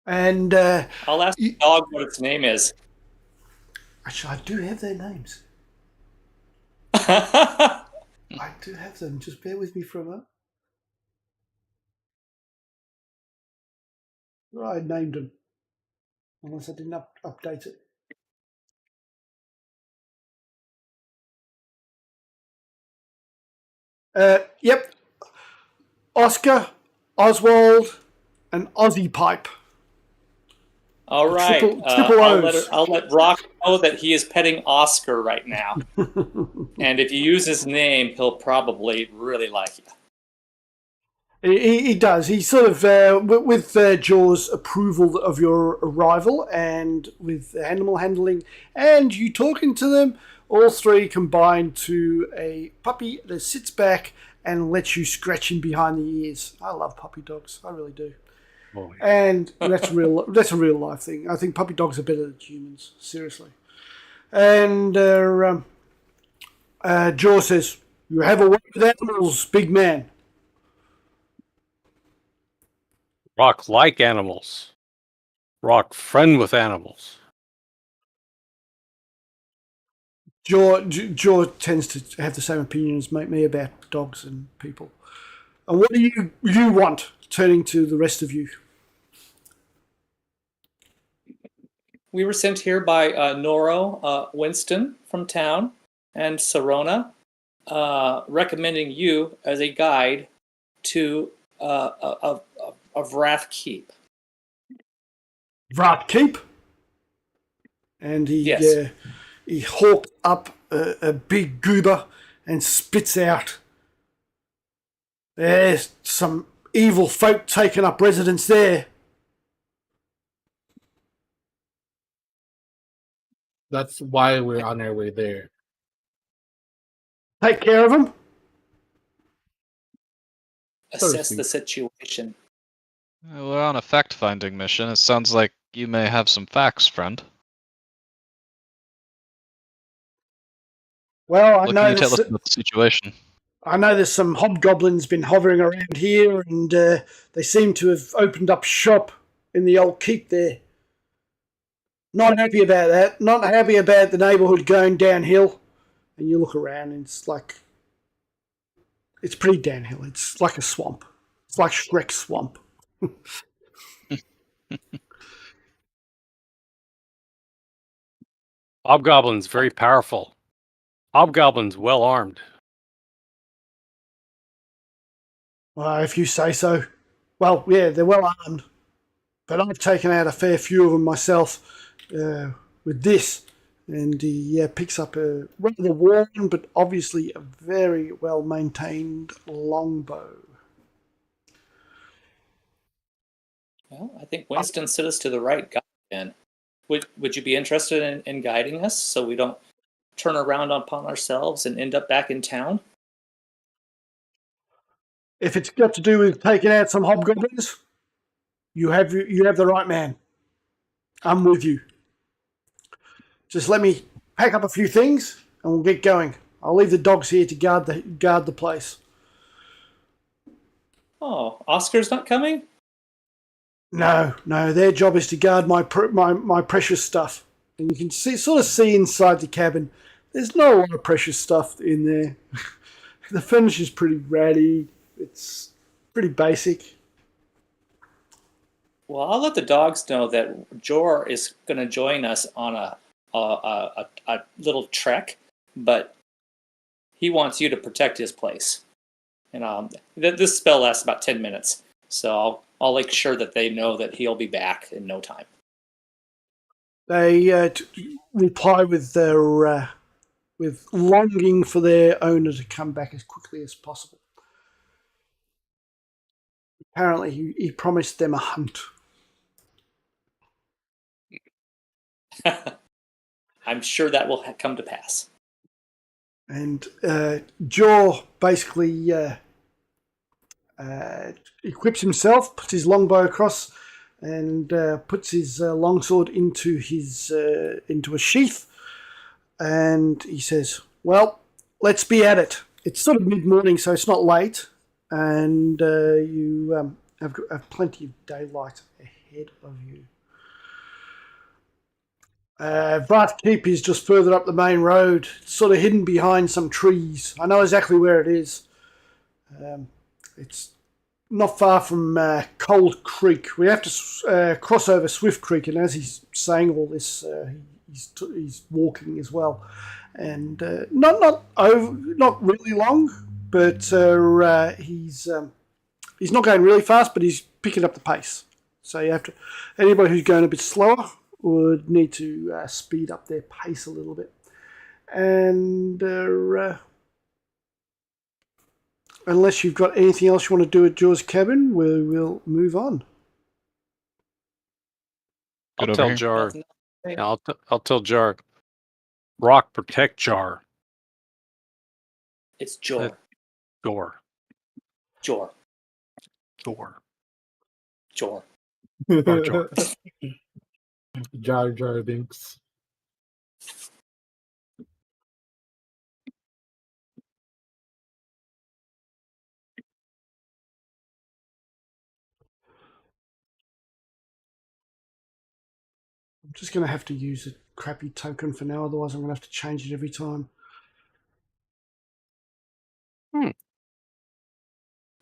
And I'll ask the dog what its name is. actually, I do have their names. I do have them. Just bear with me for a moment. Well, I named them, unless I didn't update it. Yep. Oscar, Oswald, and Aussie Pipe. All right. Triple O's. I'll let Rock know that he is petting Oscar right now. And if you use his name, he'll probably really like you. He does. He sort of, with Jaw's approval of your arrival and with animal handling and you talking to them, all three combine to a puppy that sits back and lets you scratch him behind the ears. I love puppy dogs. I really do. Oh, yeah. And that's a real life thing. I think puppy dogs are better than humans, seriously. And Jaw says, "You have a way with animals, big man." Rock like animals. Rock friend with animals. Jaw tends to have the same opinion as me about dogs and people. And what do you want? Turning to the rest of you. We were sent here by Noro, Winston from town, and Sarona, recommending you as a guide to of Wrath Keep. Wrath Keep? And he hawked up a big goober and spits out. There's some evil folk taking up residence there. That's why we're on our way there. Take care of them. Assess the situation. We're on a fact-finding mission. It sounds like you may have some facts, friend. Well, What can you tell us about the situation? I know there's some hobgoblins been hovering around here, and they seem to have opened up shop in the old keep there. Not happy about that. Not happy about the neighbourhood going downhill. And you look around, and it's pretty downhill. It's like a swamp. It's like Shrek's swamp. Hobgoblins very powerful. Hobgoblins well armed. Well, if you say so. Well, yeah, they're well armed. But I've taken out a fair few of them myself with this. And he picks up a rather worn, but obviously a very well-maintained longbow. Well, I think Winston set us to the right guy then. Would you be interested in guiding us so we don't turn around upon ourselves and end up back in town? If it's got to do with taking out some hobgoblins, you have the right man. I'm with you. Just let me pack up a few things and we'll get going. I'll leave the dogs here to guard the place. Oh, Oscar's not coming? No, their job is to guard my precious stuff. And you can sort of see inside the cabin. There's not a lot of precious stuff in there. The furniture's pretty ratty. It's pretty basic. Well, I'll let the dogs know that Jor is going to join us on a little trek, but he wants you to protect his place. And this spell lasts about 10 minutes, so I'll make sure that they know that he'll be back in no time. They reply with longing for their owner to come back as quickly as possible. Apparently, he promised them a hunt. I'm sure that will come to pass. And Jaw basically equips himself, puts his longbow across, and puts his longsword into a sheath. And he says, "Well, let's be at it. It's sort of mid-morning, so it's not late, and you have plenty of daylight ahead of you." Wrath Keep is just further up the main road. It's sort of hidden behind some trees. I know exactly where it is. It's not far from Cold Creek. We have to cross over Swift Creek, and as he's saying all this, he's walking as well, and not really long, but he's not going really fast, but he's picking up the pace. So you have to. Anybody who's going a bit slower would need to speed up their pace a little bit. And unless you've got anything else you want to do at Jaws' cabin, we will move on. I'll Good over tell here. Jar. Nothing else. Yeah, I'll tell Jar. Rock protect Jar. It's Jor. Door. Jor. Door. Jor. Jar Jar. Jar Jar Binks. I'm just going to have to use a crappy token for now, otherwise I'm going to have to change it every time.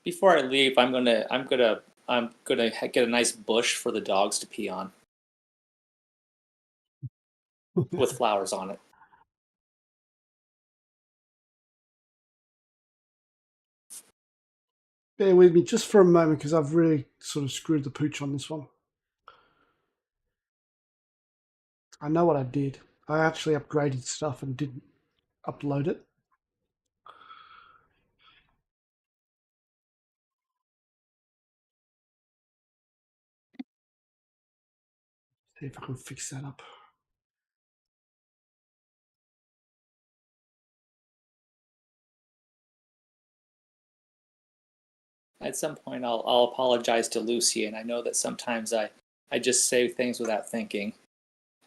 Before I leave, I'm gonna get a nice bush for the dogs to pee on with flowers on it. Bear with me just for a moment because I've really sort of screwed the pooch on this one. I know what I did. I actually upgraded stuff and didn't upload it. See if I can fix that up. At some point, I'll apologize to Lucy, and I know that sometimes I just say things without thinking.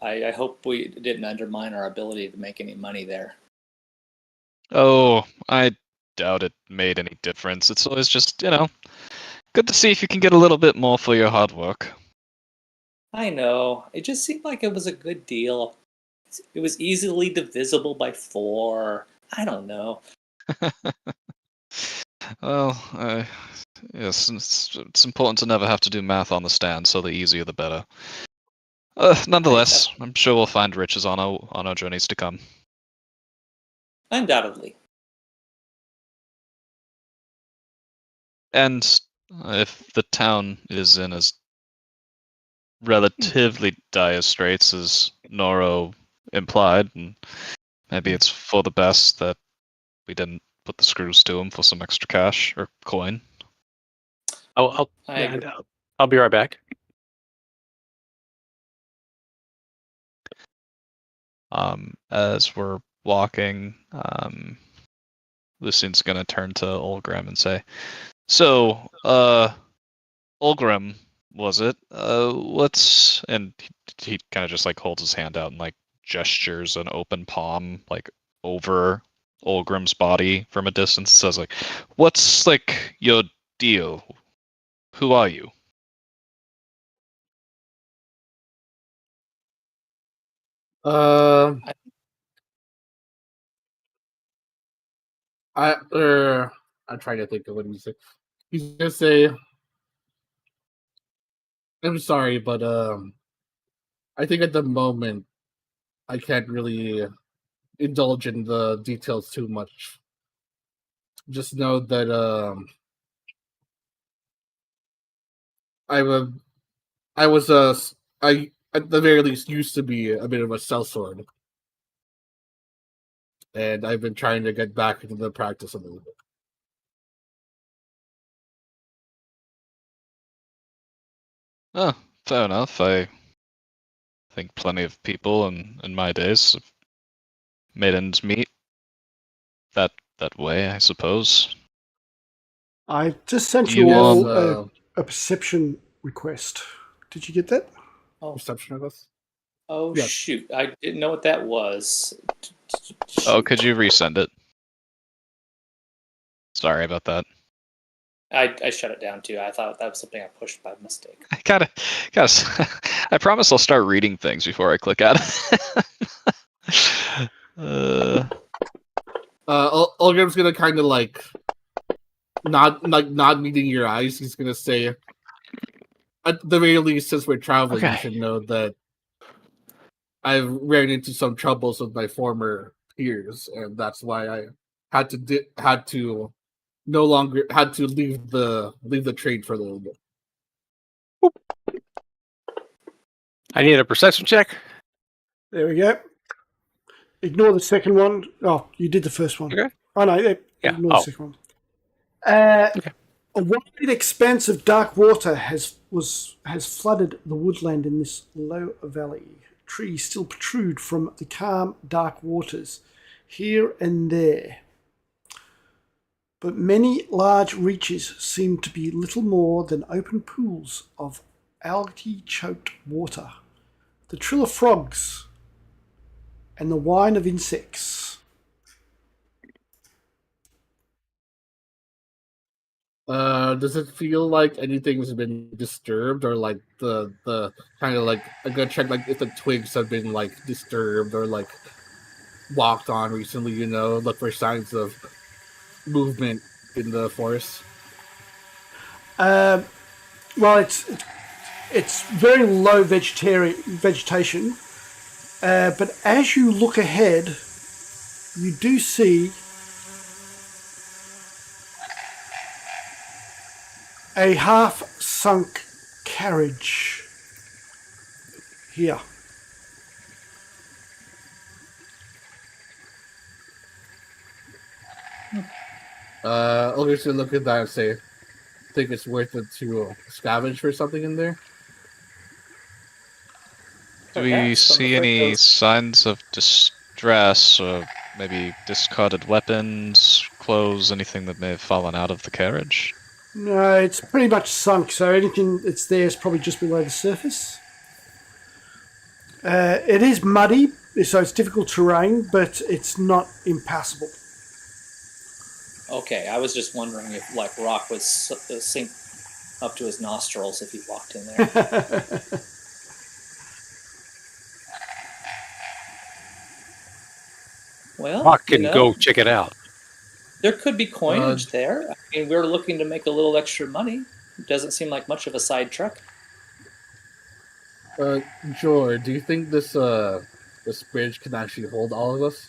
I hope we didn't undermine our ability to make any money there. Oh, I doubt it made any difference. It's always just, good to see if you can get a little bit more for your hard work. I know. It just seemed like it was a good deal. It was easily divisible by 4. I don't know. Well, yes, it's important to never have to do math on the stand, so the easier the better. Nonetheless, I'm sure we'll find riches on our journeys to come. Undoubtedly. And if the town is in as relatively dire straits as Noro implied, and maybe it's for the best that we didn't put the screws to him for some extra cash or coin. I'll be right back. As we're walking, Lucian's gonna turn to Olgrim and say, "So, Olgrim, was it? What's..." And he kind of just like holds his hand out and like gestures an open palm like over Olgrim's body from a distance. Says like, "What's like your deal? Who are you?" I'm trying to think of what he's saying. He's gonna say, "I'm sorry, but I think at the moment I can't really indulge in the details too much. Just know that I at the very least used to be a bit of a sellsword, and I've been trying to get back into the practice a little bit." Oh, fair enough. I think plenty of people in my days have made ends meet that way, I suppose. I just sent Do you you all want a perception request. Did you get that? Oh, Perception of us? oh Yes. shoot. I didn't know what that was. Oh, could you resend it? Sorry about that. I shut it down too. I thought that was something I pushed by mistake. I gotta. I promise I'll start reading things before I click at it. Olgrim's gonna kind of like not meeting your eyes. He's gonna say, at the very least, since we're traveling, Okay. you should know that I've ran into some troubles with my former peers, and that's why I had to leave the trade for a little bit. I need a perception check. There we go. Ignore the second one. Oh, you did the first one. Okay. Oh, no. Yeah. Ignore the second one. A wide expanse of dark water has flooded the woodland in this low valley. Trees still protrude from the calm, dark waters here and there. But many large reaches seem to be little more than open pools of algae-choked water. The trill of frogs and the whine of insects. Does it feel like anything's been disturbed, or like the kind of like a good check, like if the twigs have been like disturbed or like walked on recently? Look for signs of movement in the forest. Well, it's very low vegetation, but as you look ahead, you do see a half-sunk carriage here. I'll just look at that and say, think it's worth it to scavenge for something in there. Do we see any signs of distress, or maybe discarded weapons, clothes, anything that may have fallen out of the carriage? No, it's pretty much sunk, so anything that's there is probably just below the surface. It is muddy, so it's difficult terrain, but it's not impassable. Okay, I was just wondering if like rock would sink up to his nostrils if he walked in there. Well, Rock can go check it out. There could be coinage there. I mean, we're looking to make a little extra money. It doesn't seem like much of a side trek. Jor, do you think this bridge can actually hold all of us?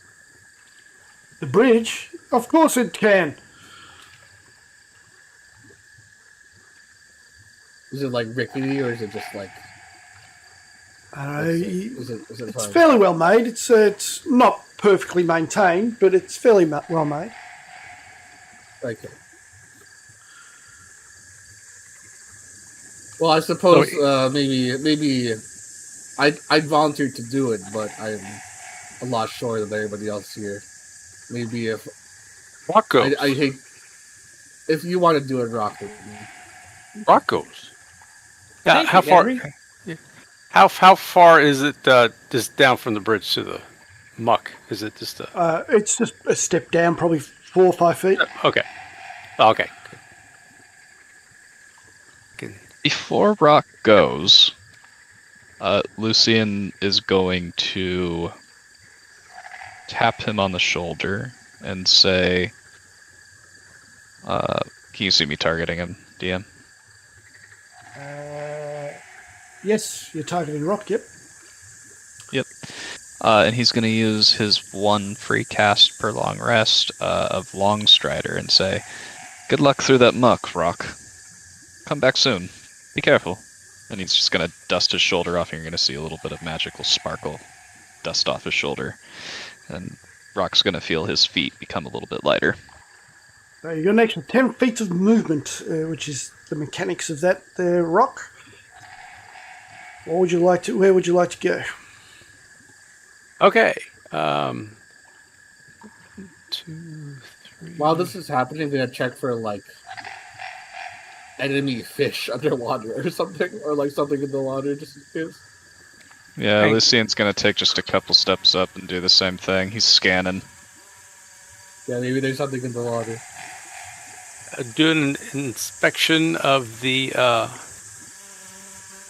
The bridge? Of course it can. Is it like rickety, or is it just like? I don't know. Is it It's fine? fairly well made. It's not perfectly maintained, but it's fairly well made. Okay. Well, I suppose maybe I'd volunteer to do it, but I'm a lot shorter than everybody else here. Maybe if Rock goes. I hate if you want to do it, rock with me. Rock goes. Yeah. Thank How you, far? Henry. How far is it just down from the bridge to the muck? Is it just a? It's just a step down, probably 4 or 5 feet. Okay. Okay. Good. Before Rock goes, Lucian is going to tap him on the shoulder and say, can you see me targeting him, DM? Yes, you're targeting Rock, yep. Yep. And he's going to use his 1 free cast per long rest of Longstrider and say, good luck through that muck, Rock. Come back soon. Be careful. And he's just going to dust his shoulder off, and you're going to see a little bit of magical sparkle dust off his shoulder. And Rock's going to feel his feet become a little bit lighter. So you got an extra 10 feet of movement, which is the mechanics of that there, Rock. Where would you like to go? Okay. 2, 3. While this is happening, I'm gonna check for like enemy fish underwater or something, or like something in the water, just in case. Yeah, Thanks. Lucian's going to take just a couple steps up and do the same thing. He's scanning. Yeah, maybe there's something in the water. Do an inspection of the.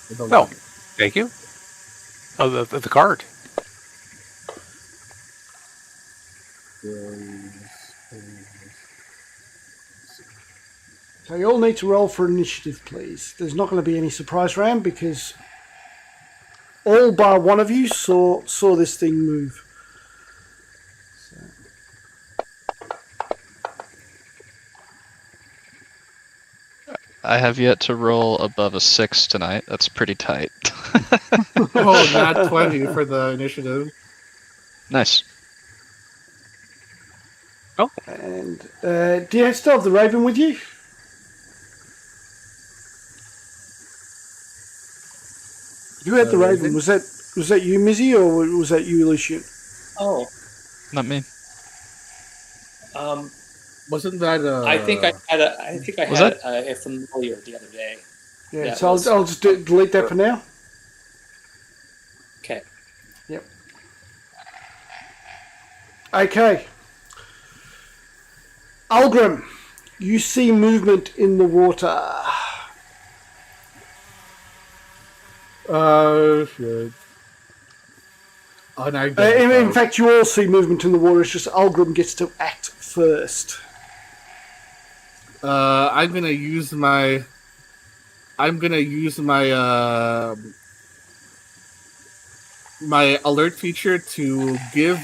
In the Oh, water. thank you. Oh, the card. So you all need to roll for initiative, please. There's not going to be any surprise round because all bar one of you saw this thing move. I have yet to roll above a 6 tonight. That's pretty tight. Oh, not 20 for the initiative. Nice. And do you still have the raven with you? You had the raven. Was that you, Mizzy, or was that you, Lucian? Oh, Not me. Wasn't that I think I had a familiar the other day. Yeah. Yeah, So it was- I'll just delete that for now. Okay. Yep. Okay. Algrim, you see movement in the water. Shit. In fact, you all see movement in the water. It's just Algrim gets to act first. I'm gonna use my my alert feature to give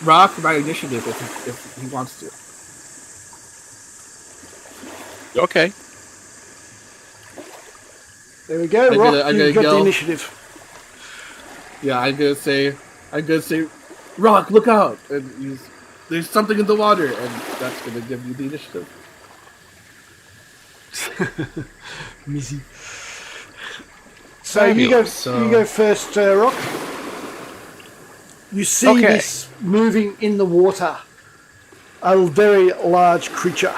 Rock my initiative if he wants to. Okay. There we go, I'm Rock. gonna You've got the yell. initiative. Yeah, I'm gonna say, Rock, look out! And there's something in the water, and that's gonna give you the initiative. Mizzy. So you go first, Rock. You see this moving in the water. A very large creature.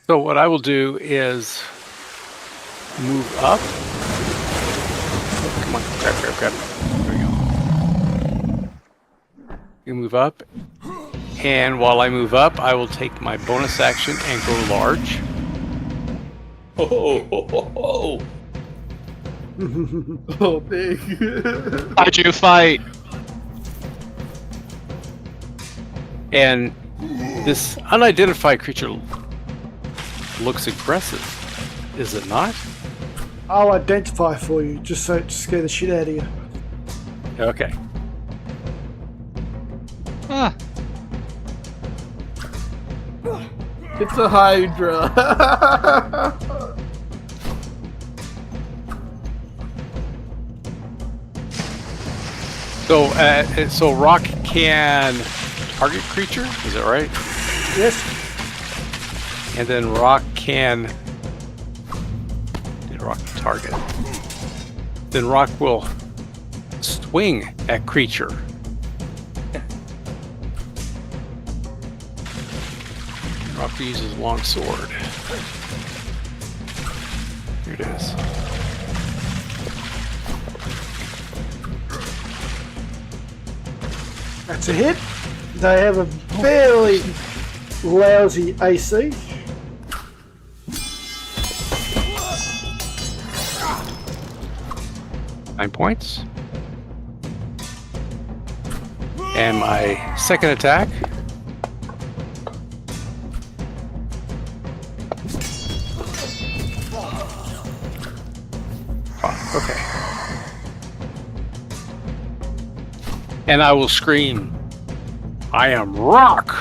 So what I will do is move up. Come on, grab. There we go. You move up. And while I move up, I will take my bonus action and go large. Oh. Oh, big. How'd you fight? And this unidentified creature looks aggressive, is it not? I'll identify for you, just so to scare the shit out of you. Okay. Ah, It's a Hydra. So Rock can target creature, is that right? Yes. And then Rock can target. Then Rock will swing at creature. Rock uses long sword. Here it is. That's a hit. They have a fairly lousy AC. Nine points. And my second attack. Okay. And I will scream, I am Rock!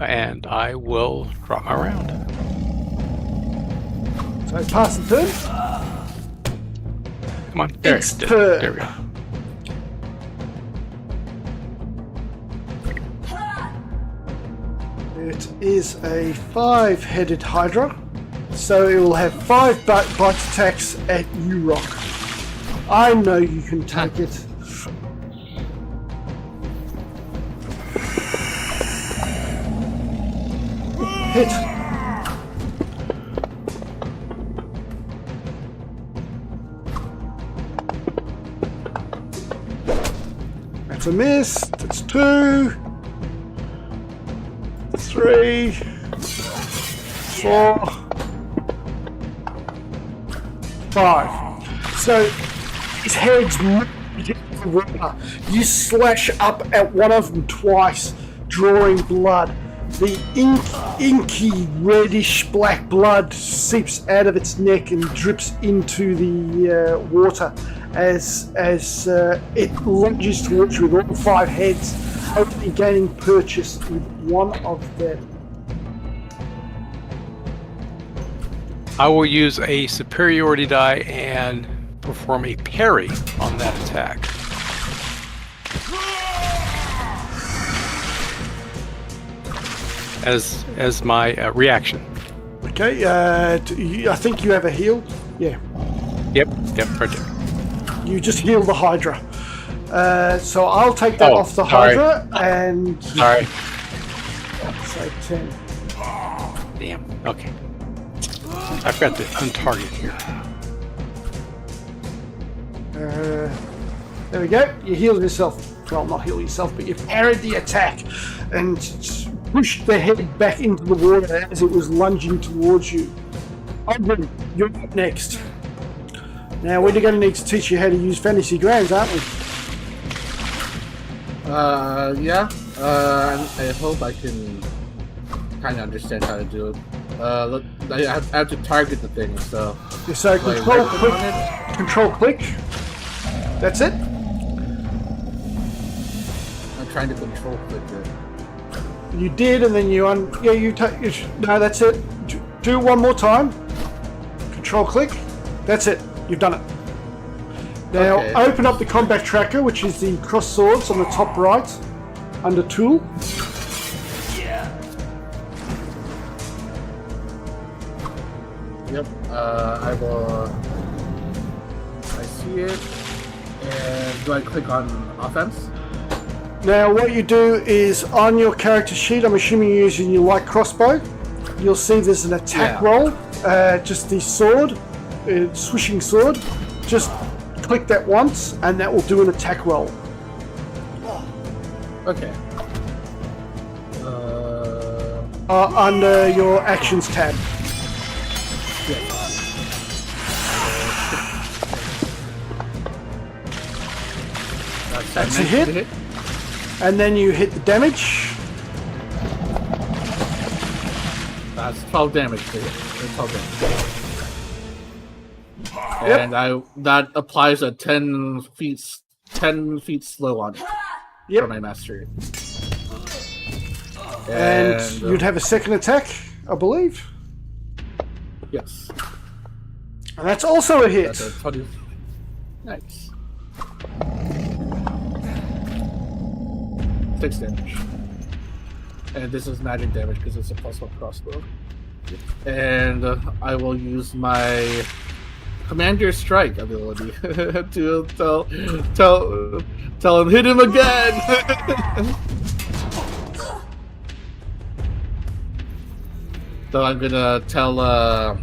And I will drop my round. So pass the turn. Come on, there, It's there, turn. there we go. It is a 5-headed Hydra, so it will have 5 bite attacks at you, Rock. I know you can take it. Hit. That's a miss. That's 2. 3, 4, 5. So his head's moved into the water. You slash up at one of them twice, drawing blood. The inky reddish black blood seeps out of its neck and drips into the water as it lunges towards you with all 5 heads. totally gaining purchase with one of them. I will use a superiority die and perform a parry on that attack. As my reaction. Okay, I think you have a heal. Yeah. Yep, right there. You just heal the Hydra. So I'll take that off the sorry. Hydra and Sorry. say 10. Damn. Okay. I forgot to untarget here. There we go. You healed yourself. Well, not heal yourself, but you parried the attack and pushed the head back into the water as it was lunging towards you. Ogren, you're up next. Now, we're going to need to teach you how to use fantasy grounds, aren't we? Yeah. I hope I can kind of understand how to do it. Look, I have to target the thing, so. So control click. That's it. I'm trying to control click it. You did, and then no, that's it. Do one more time. Control click. That's it. You've done it. Now Okay. open up the combat tracker, which is the cross swords on the top right, under tool. Yep. I will. I see it. And do I click on offense? Now what you do is on your character sheet, I'm assuming you're using your light crossbow, you'll see there's an attack roll, just the sword, swishing sword. Just click that once and that will do an attack roll. Okay. Under your actions tab. That's a hit. And then you hit the damage. That's 12 damage. 12 damage. Yep. And that applies a 10 feet slow on it for my mastery. And you'd have a second attack, I believe. Yes. And that's also a hit. That's a 20. Nice. 6 damage. And this is magic damage because it's a +1 crossbow. And I will use my Commander Strike ability to tell him, hit him again! So I'm gonna tell, let's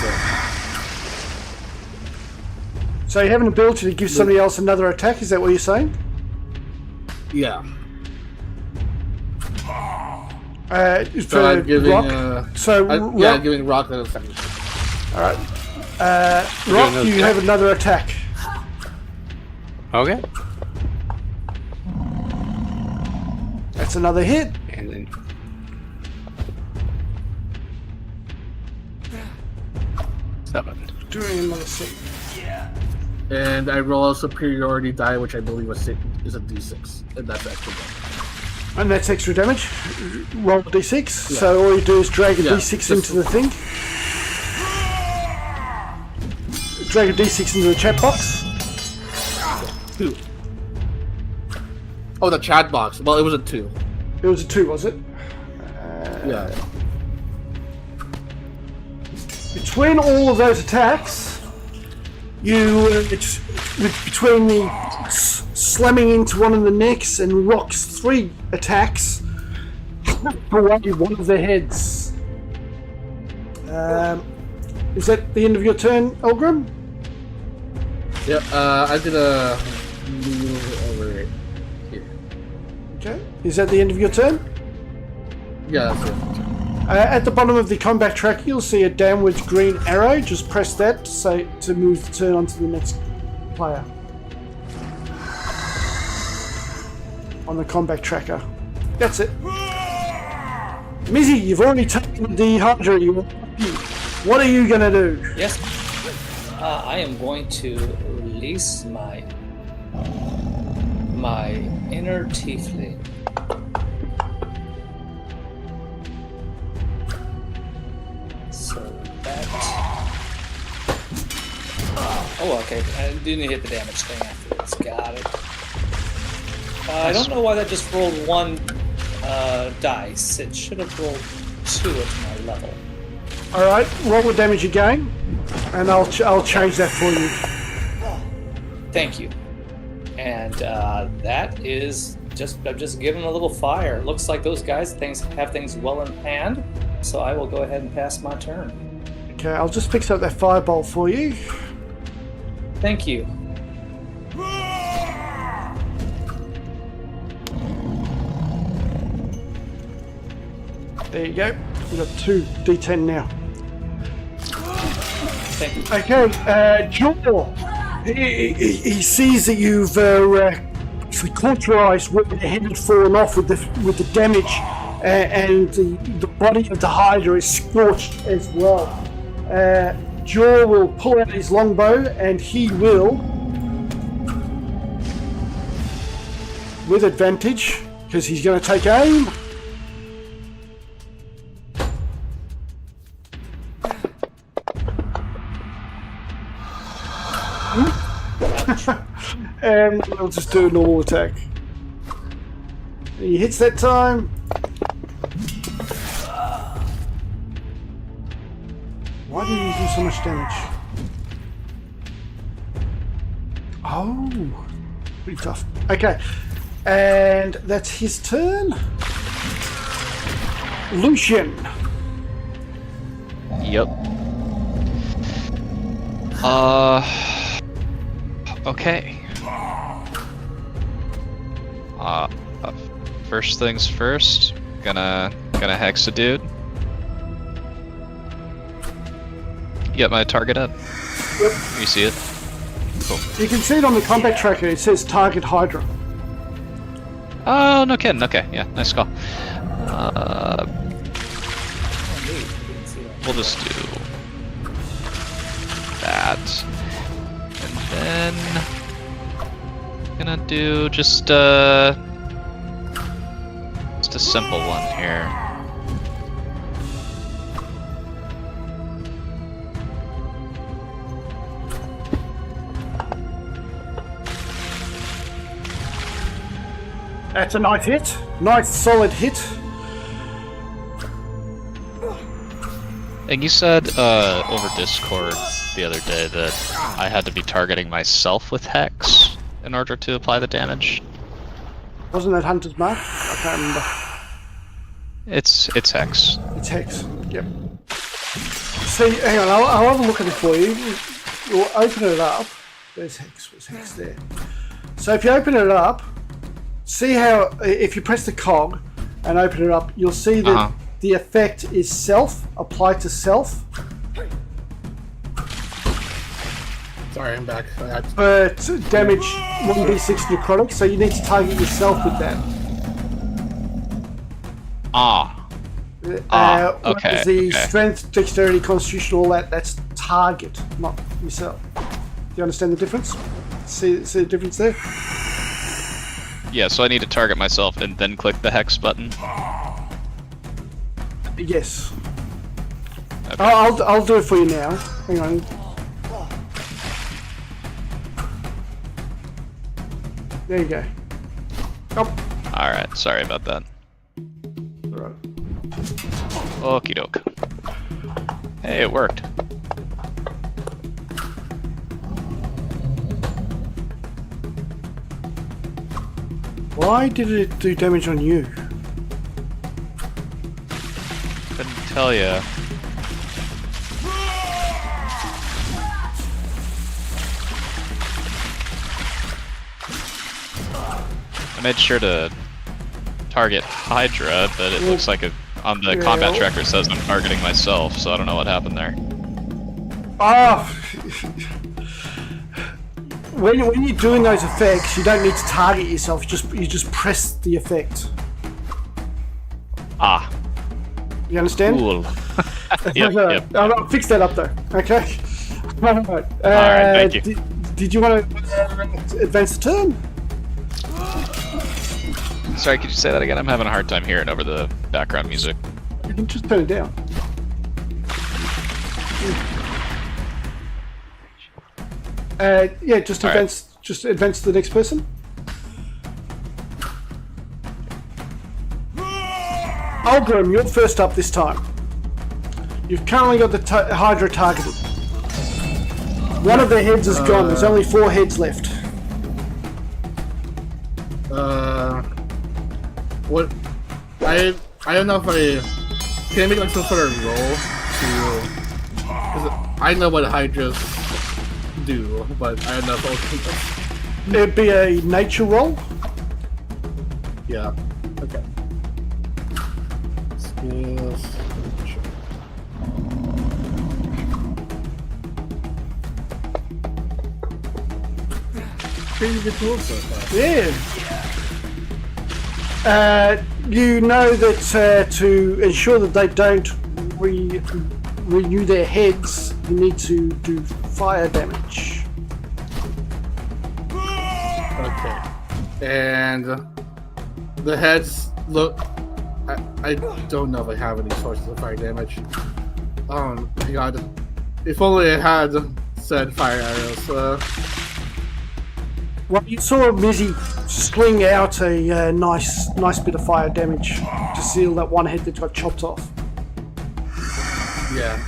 see. So you have an ability to give somebody else another attack, is that what you're saying? Yeah. For I'm giving, Rock? I'm giving Rock a second. Alright. Rock, you have another attack. Okay. That's another hit. And then seven. Doing another save. And I roll a superiority die, which I believe is a d6. And that's extra damage. And that's extra damage. Roll a d6. Yeah. So all you do is drag a d6 into the thing. Drag a d6 into the chat box. 2. Oh, the chat box. Well, it was a 2. It was a 2, was it? Yeah. Between all of those attacks, you between the slamming into one of the necks and Rock's 3 attacks, away one of their heads. Is that the end of your turn, Elgrim? Yep. I'm gonna move over here. Okay. Is that the end of your turn? Yeah, that's it. At the bottom of the combat track, you'll see a downwards green arrow. Just press that to move the turn onto the next player on the combat tracker. That's it. Mizzy, you've already taken the Hydra. What are you gonna do? Yes. I am going to release my Inner tiefling. So that. Oh, okay. I didn't hit the damage thing afterwards. Got it. I don't know why that just rolled 1 dice. It should have rolled 2 at my level. All right, roll the damage again, and I'll change that for you. Thank you. And that is I'm just giving a little fire. It looks like those guys have things well in hand, so I will go ahead and pass my turn. Okay, I'll just fix up that fireball for you. Thank you. There you go. We've got 2 D10 now. Thank you. Okay, Joel. He sees that you've actually cauterized where the head had fallen off with the damage, and the body of the Hydra is scorched as well. Joel will pull out his longbow, and he will, with advantage, because he's going to take aim. And I'll just do a normal attack. He hits that time. Why did he do so much damage? Oh, pretty tough. Okay, and that's his turn. Lucian. Yep. Okay. First things first. Gonna hex a dude. Get my target up. Yep. You see it? Cool. You can see it on the combat tracker. It says target Hydra. Oh, no kidding. Okay, yeah, nice call. We'll just do that. And then gonna do just a simple one here. That's a nice hit. Nice solid hit. And you said over Discord the other day that I had to be targeting myself with Hex in order to apply the damage. Wasn't that Hunter's Mark? I can't remember. It's Hex. It's Hex. Yep. See, hang on. I'll have a look at it for you. We'll open it up. There's Hex. Where's Hex there? So if you open it up, see how if you press the cog and open it up, you'll see that the effect is self, applied to self. Sorry, I'm back. But damage 1d6 necrotic, so you need to target yourself with that. Okay. The strength, dexterity, constitution, all that's target, not yourself. Do you understand the difference? See the difference there? Yeah, so I need to target myself and then click the Hex button. Yes. Okay. I'll do it for you now. Hang on. There you go. Oh. Alright, sorry about that. Alright. Okie doke. Hey, it worked. Why did it do damage on you? Couldn't tell ya. I made sure to target Hydra, but it looks like on the combat tracker it says I'm targeting myself, so I don't know what happened there. When you're doing those effects, you don't need to target yourself. You just press the effect. You understand? Cool. Yep. I'll fix that up though. Okay. Alright, thank you. Did you want to advance the turn? Sorry, could you say that again? I'm having a hard time hearing over the background music. You can just turn it down. Yeah, just advance. Just advance to the next person. Algrim, you're first up this time. You've currently got the Hydra targeted. One of their heads is gone. There's only 4 heads left. What? I don't know if can I make like some sort of roll to? Cause I know what Hydras do, but I don't know if I'll. It'd be a nature roll. Yeah. Okay. Skills. Pretty good tools so far. Yeah. You know that to ensure that they don't renew their heads, you need to do fire damage. Okay. And the heads look. I don't know if I have any sources of fire damage. Oh my god. If only I had said fire arrows. Well, you saw Mizzy sling out a nice bit of fire damage to seal that one head that got chopped off. Yeah.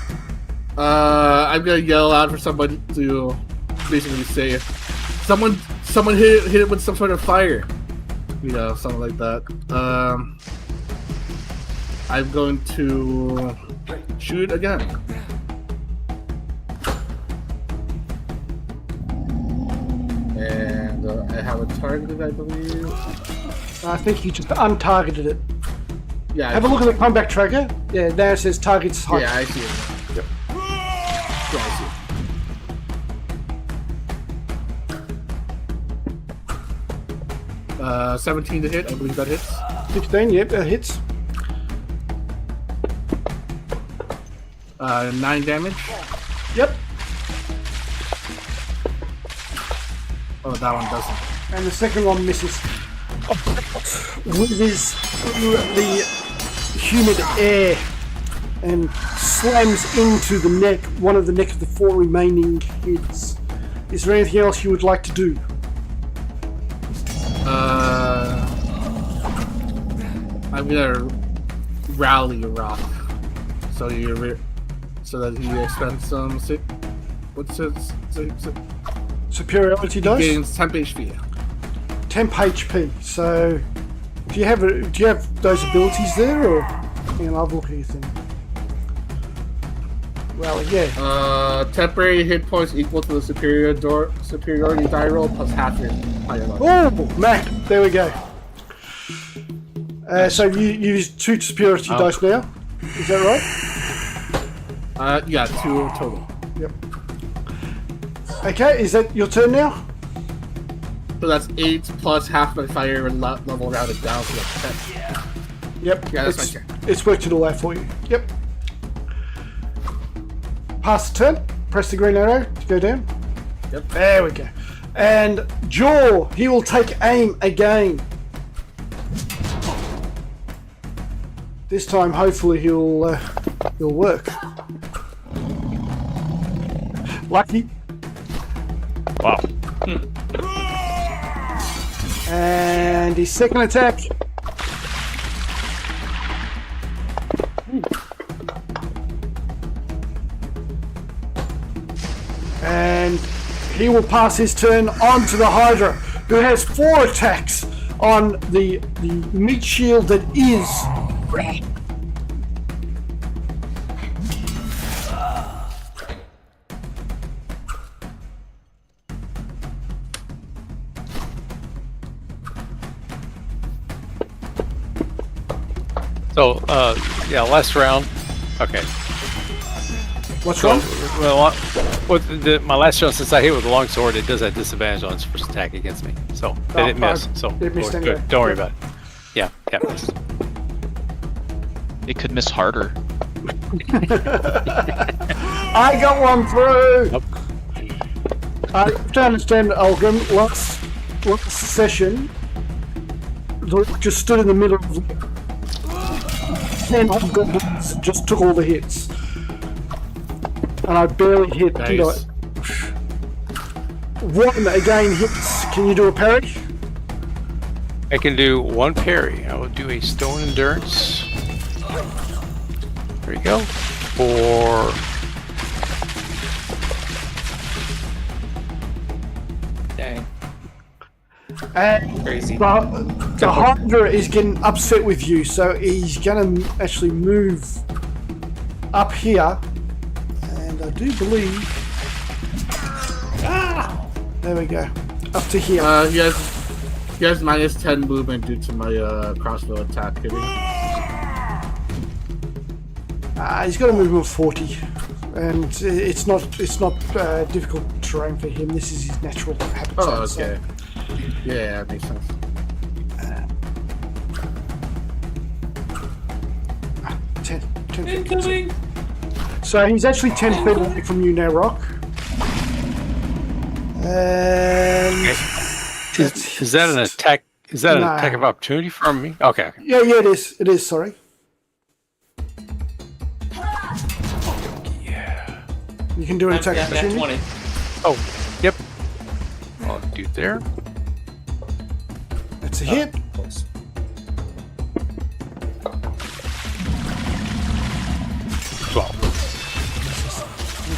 I'm gonna yell out for somebody to basically say, someone hit it with some sort of fire. You know, something like that. I'm going to shoot again. And I have it targeted, I believe. I think you just untargeted it. Yeah. Have a look at the combat tracker. Yeah, there it says targets high. Yeah, I see it. Yep. Yeah, I see it. 17 to hit, I believe that hits. 16, yep, that hits. 9 damage. Yep. Oh, that one doesn't. And the second one misses. Whizzes through the humid air and slams into the neck, one of the neck of the 4 remaining heads. Is there anything else you would like to do? I'm gonna rally Rock, so that he expends some. What's it? Superiority He dice? gains 10 HP. 10 HP. So, do you have those abilities there, or hang on, I'll look at your thing. Well, yeah. Temporary hit points equal to the superiority die roll plus half your higher level. Oh, Mac, there we go. So you use 2 superiority dice now. Is that right? Yeah, 2 total. Yep. Okay, is that your turn now? So that's 8 plus half my fire level rounded down, so that's 10. Yep. Yeah, that's my turn. It's worked it all out for you. Yep. Pass the turn. Press the green arrow to go down. Yep. There we go. And Jaw, he will take aim again. This time, hopefully, he'll work. Lucky. Wow. And his second attack. And he will pass his turn on to the Hydra, who has 4 attacks on the meat shield that is Brink. So, yeah, last round. Okay. What's So, wrong? well, my last round, since I hit with the longsword, it does have disadvantage on its first attack against me. So, it didn't miss. So, it missed good. anyway. Don't worry about it. Yeah, missed. It could miss harder. I got one through. Nope. I have to understand, Algrim, last session, the orc just stood in the middle of 10 hobgoblins and just took all the hits. And I barely hit, did I? Nice. One again hits. Can you do a parry? I can do one parry. I will do a stone endurance. There you go. For Dang. And Crazy. the Hydra is getting upset with you, so he's going to actually move up here. And I do believe... There we go. Up to here. He has minus 10 movement due to my crossbow attack hitting. He's got a movement of 40. And it's not difficult terrain for him. This is his natural habitat. Oh, okay. So. Yeah, that makes sense. 10 feet. Incoming! So he's actually 10 feet away from you now, Rock. And is that an attack? Is that an No. attack of opportunity from me? Okay. yeah, it is. It is. Sorry. Yeah. You can do an attack Yeah, nat opportunity. 20. Oh, yep. I'll do there. That's a hit. Close.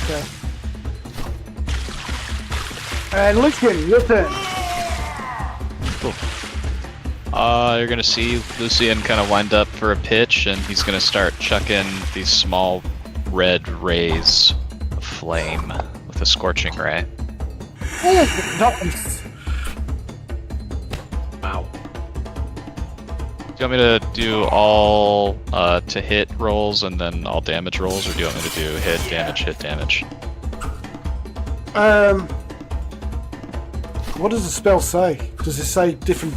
Okay. And Lucian, your turn. You're gonna see Lucian kind of wind up for a pitch, and he's gonna start chucking these small red rays of flame with a scorching ray. Nice. Wow. Do you want me to do all to hit rolls and then all damage rolls, or do you want me to do hit damage? What does the spell say? Does it say different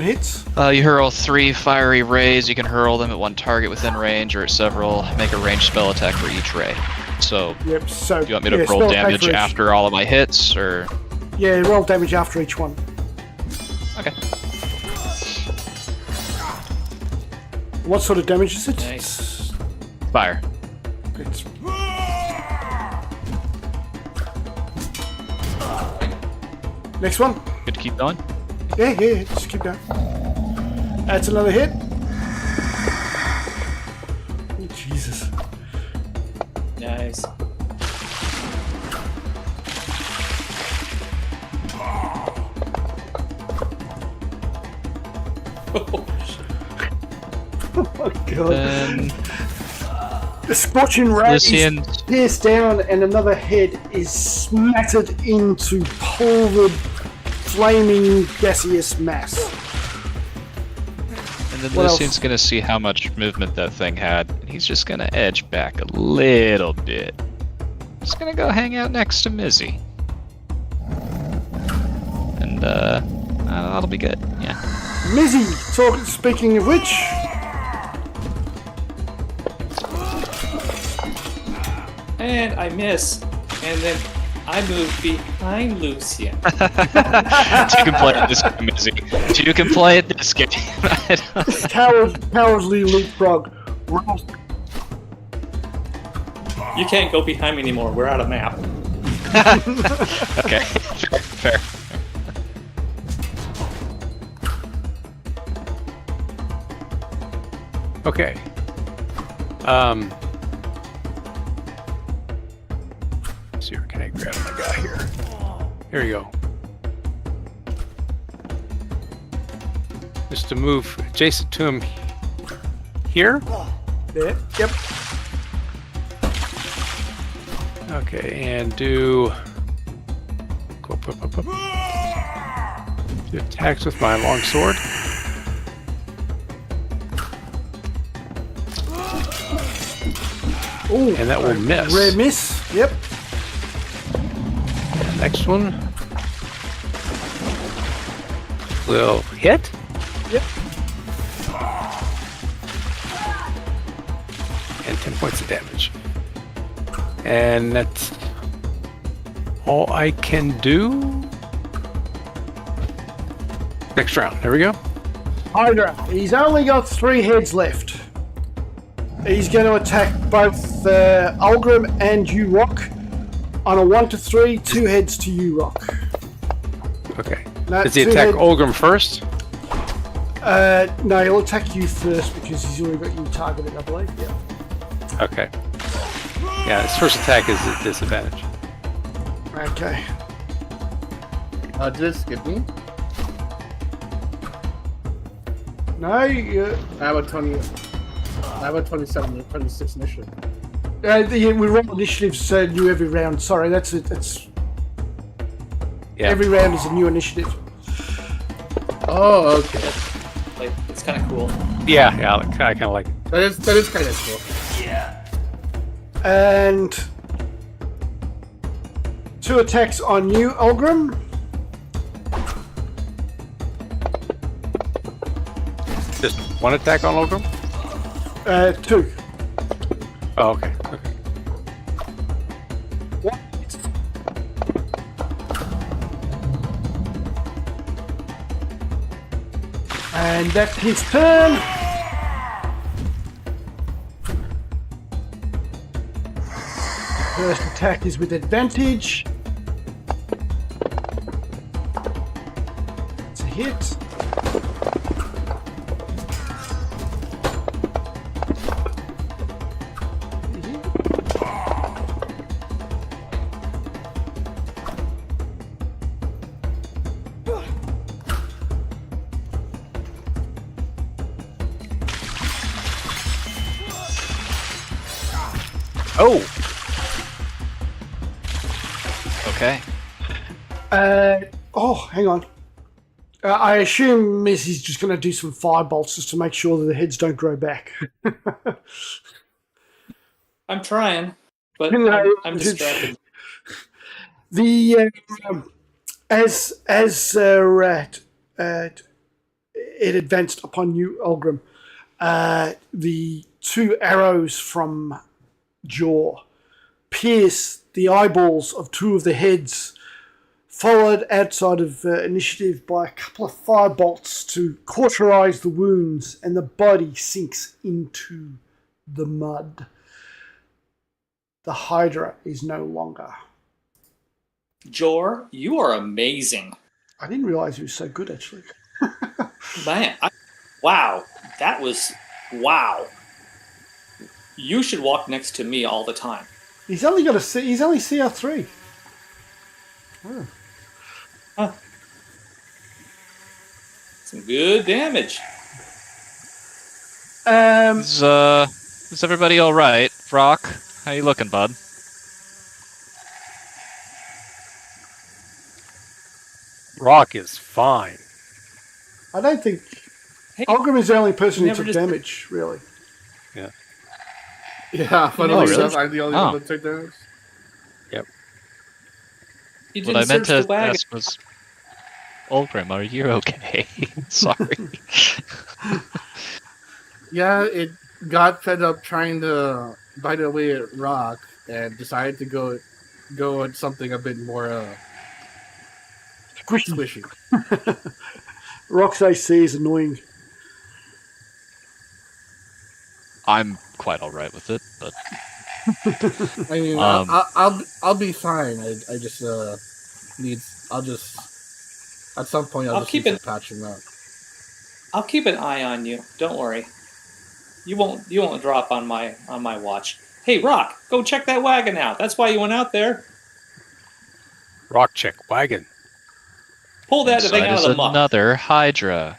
hits? You hurl 3 fiery rays. You can hurl them at one target within range or at several. Make a ranged spell attack for each ray. So, Yep. So do you want me to roll spell attack damage for each- after all of my hits, or? Yeah, roll damage after each one. Okay. What sort of damage is it? Nice. Fire. It's... Next one. Good to keep going. Yeah, just keep going. That's another hit. Oh, Jesus. Nice. Oh my god. Then The scorching ray Lucian. is pierced down and another head is smattered into pulvered, flaming, gaseous mass. And then What Lucian's else? gonna see how much movement that thing had, and he's just gonna edge back a little bit. Just gonna go hang out next to Mizzy. And that'll be good. Yeah. Mizzy, speaking of which, And I miss. And then I move behind Lucian. Two can play at this game, Mizzy. Two can play at this game. cowardly leapfrog. Rolls. You can't go behind me anymore. We're out of map. Okay. Fair. Okay. Let's see, where can I grab my guy here? Here we go. Just to move adjacent to him here. There. Yep. Okay, and do do attacks with my long sword. Ooh, And that will miss. Rare miss. Yep. And next one will hit. Yep. And 10 points of damage. And that's all I can do. Next round. There we go. Hydra. He's only got 3 heads left. He's going to attack both Ulgrim and you, Rock. On a 1 to 3, 2 heads to you, Rock. Okay. No, Does he 2 attack head- Olgrim first? No, he'll attack you first because he's already got you targeted, I believe. Yeah. Okay. Yeah, his first attack is a disadvantage. Okay. Did it skip me? No, you... I have a 20. I have a 27, 26 initiative. we roll initiatives new every round. Sorry, that's it. That's Yeah. every round is a new initiative. Oh, okay. Like, it's kind of cool. Yeah, I kind of like it. That is kind of cool. And 2 attacks on you, Ulgrim. Just 1 attack on Olgrim? 2. Oh, okay. Okay. What? And that's his turn. First attack is with advantage. It's a hit. Oh! Okay. Hang on. I assume Missy's just going to do some firebolts just to make sure that the heads don't grow back. I'm trying, but No, I'm distracted. The as it advanced upon you, Ulgrim, the 2 arrows from Jaw pierce the eyeballs of 2 of the heads, followed outside of initiative by a couple of firebolts to cauterize the wounds, and the body sinks into the mud. The Hydra is no longer. Jor, you are amazing. I didn't realize he was so good, actually. Man, wow. That was... Wow. You should walk next to me all the time. He's only got he's only CR3. Oh. Huh. Some good damage. Is everybody all right? Rock, how you looking, bud? Rock is fine. I don't think Hey, Ulgrim is the only person who never took just- damage, really. Yeah, funnily really? enough, I'm the only Oh. one that took damage. you What didn't I meant search to the wagon. ask was, Olgrim, are you okay? Sorry. Yeah, it got fed up trying to bite away at Rock and decided to go at something a bit more Squishy. squishy. Rock's AC is annoying. I'm quite all right with it, but I mean, I'll be fine. I just at some point I'll I'll just keep need it- to patch him up. I'll keep an eye on you. Don't worry. You won't drop on my watch. Hey, Rock, go check that wagon out. That's why you went out there. Rock check wagon. Pull that thing inside out is of the muck. another Hydra.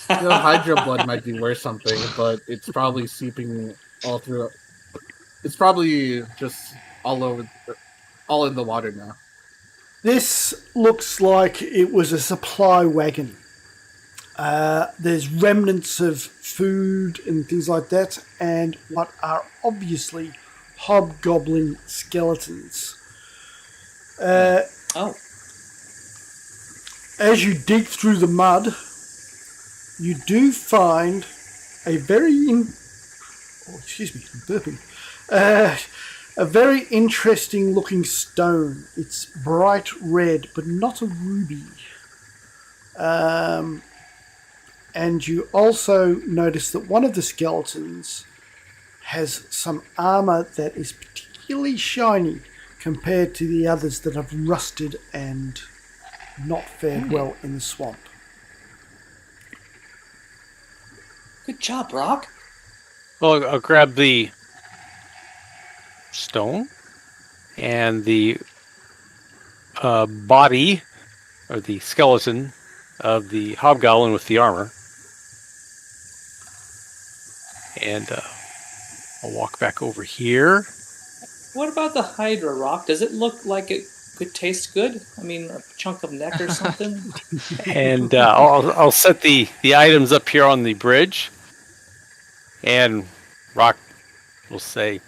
You know, Hydra blood might be worth something, but it's probably seeping all through. It's probably just all over, all in the water now. This looks like it was a supply wagon. There's remnants of food and things like that, and what are obviously hobgoblin skeletons. Oh, As you dig through the mud, you do find a very excuse me, I'm burping. A very interesting looking stone. It's bright red, but not a ruby. And you also notice that one of the skeletons has some armor that is particularly shiny compared to the others that have rusted and not fared well in the swamp. Good job, Rock. Well, I'll grab the stone and the body or the skeleton of the hobgoblin with the armor, and I'll walk back over here. What about the Hydra, Rock? Does it look like it could taste good? I mean, a chunk of neck or something? And I'll set the items up here on the bridge, and Rock will say,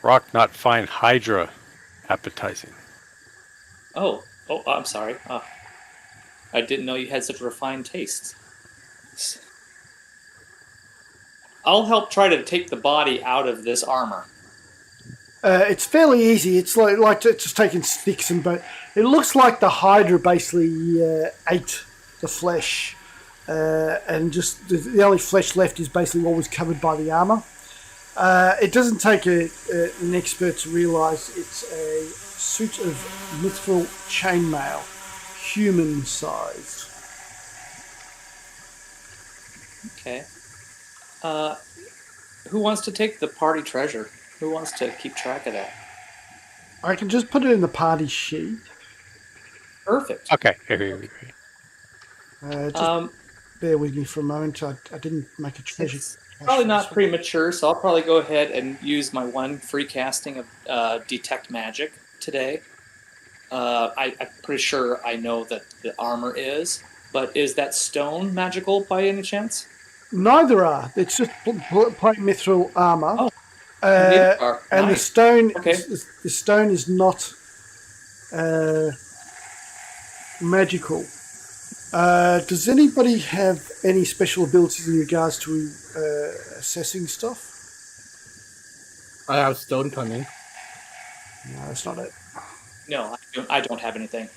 "Rock not find Hydra appetizing." Oh, I'm sorry. I didn't know you had such refined tastes. I'll help try to take the body out of this armor. It's fairly easy. It's like just taking sticks and it looks like the Hydra basically ate the flesh, and just the only flesh left is basically what was covered by the armor. It doesn't take an expert to realise it's a suit of mithril chainmail, human-sized. Okay. Who wants to take the party treasure? Who wants to keep track of that? I can just put it in the party sheet. Perfect. Okay. Just bear with me for a moment. I didn't make a treasure. It's probably not premature, so I'll probably go ahead and use my one free casting of Detect Magic today. I'm pretty sure I know that the armor is, but is that stone magical by any chance? Neither are. It's just plain mithril armor. Oh. And Nice. the stone is not magical. Does anybody have any special abilities in regards to assessing stuff? I have stone cunning. No, that's not it. No, I don't have anything.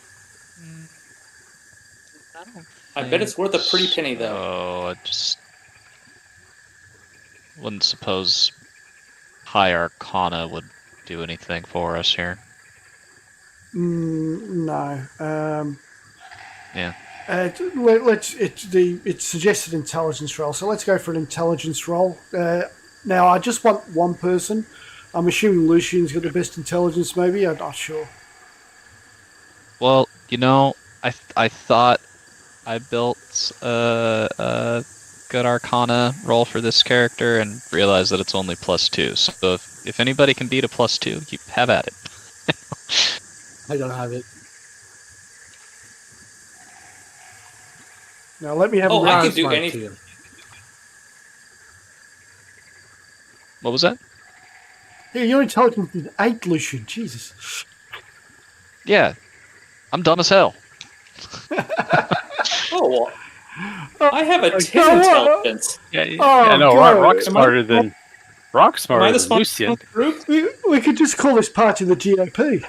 I bet it's worth a pretty penny, though. Oh, I just wouldn't suppose High Arcana would do anything for us here. No. Yeah. It's suggested intelligence roll, so let's go for an intelligence roll. Now, I just want one person. I'm assuming Lucian's got the best intelligence, maybe? I'm not sure. Well, I thought I built a good Arcana roll for this character and realized that it's only +2. So if anybody can beat a +2, you have at it. I don't have it. Now, let me have Oh, a I look. can do anything. What was that? Yeah, your intelligence is 8, Lucian. Jesus. Yeah, I'm dumb as hell. Oh, well, I have a 10 God. intelligence. God. Rock's smarter than Am I the smartest Lucian. one in the group? We could just call this party the GOP.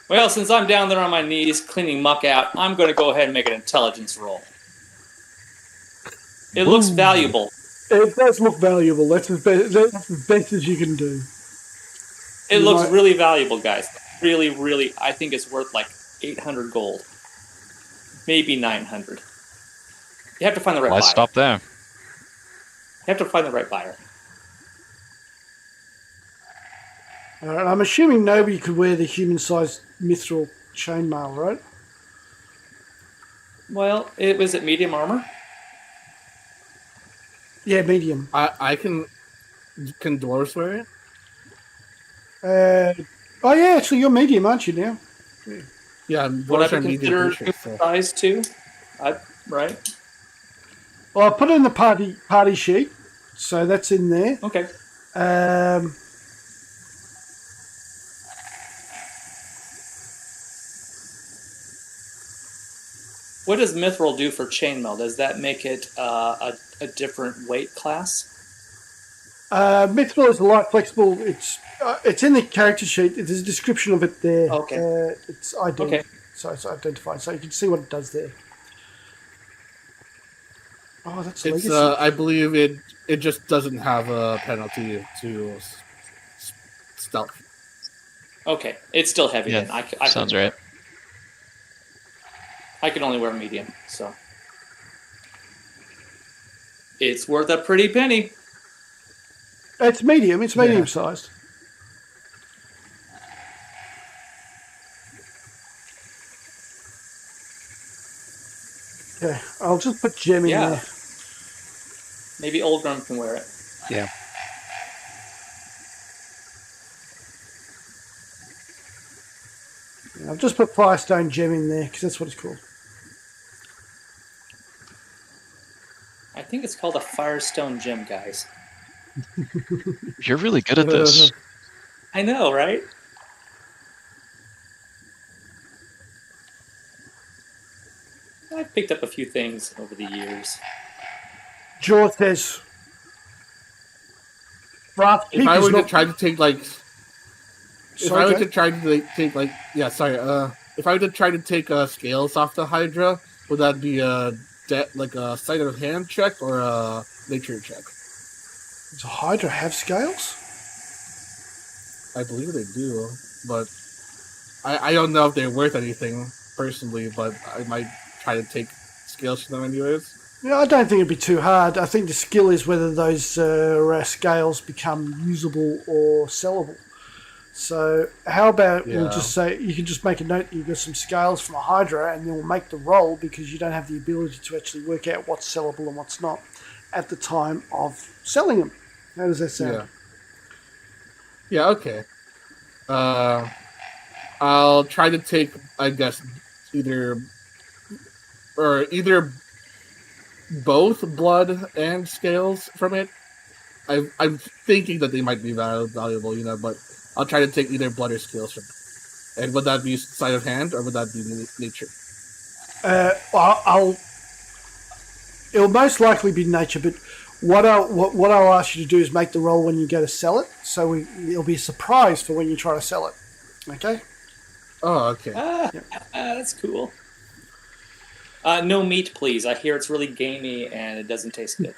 Well, since I'm down there on my knees cleaning muck out, I'm going to go ahead and make an intelligence roll. It looks valuable. It does look valuable. That's as best as you can do. It looks really valuable, guys. Really, really, I think it's worth like 800 gold. Maybe 900. You have to find the right Why buyer. stop there? You have to find the right buyer. I'm assuming nobody could wear the human-sized mithril chainmail, right? Well, was it medium armor? Yeah, medium. I can dwarves wear it? Oh, yeah, actually, you're medium, aren't you, now? Yeah, Would dwarves I are be medium considered creatures, so. size 2? Right? Well, I put it in the party sheet, so that's in there. Okay. What does mithril do for chainmail? Does that make it a different weight class? Mithril is light flexible. It's in the character sheet. There's a description of it there. Okay. It's ID. Okay. So it's identified. So you can see what it does there. Oh, that's It's legacy. I believe it just doesn't have a penalty to stealth. Okay, it's still heavy Yeah, then. I sounds can, right. I can only wear medium, so it's worth a pretty penny. It's medium. It's medium sized. Okay, I'll just put gem in Yeah. there. Maybe Old Grum can wear it. Yeah. I've just put Firestone gem in there because that's what it's called. I think it's called a Firestone gem, guys. You're really good at this. I know, right? I've picked up a few things over the years. George says, Wrath If I is were to not... try to take like, if Sorry, I were Jay? to try to take like, yeah, sorry. If I were to try to take scales off the Hydra, would that be like a sleight of hand check or a nature check? Does a Hydra have scales? I believe they do, but I don't know if they're worth anything personally. But I might try to take scales from them anyways. Yeah, I don't think it'd be too hard. I think the skill is whether those scales become usable or sellable. So how about we'll just say you can just make a note that you've got some scales from a Hydra and you'll make the roll because you don't have the ability to actually work out what's sellable and what's not at the time of selling them. How does that sound? Yeah, okay. I'll try to take, I guess, either both blood and scales from it. I'm thinking that they might be valuable, but I'll try to take either blood or scales from it. And would that be sleight of hand or would that be nature? It'll most likely be nature, but what I'll ask you to do is make the roll when you go to sell it, so it'll be a surprise for when you try to sell it. Okay? Oh, okay. That's cool. No meat, please. I hear it's really gamey and it doesn't taste good.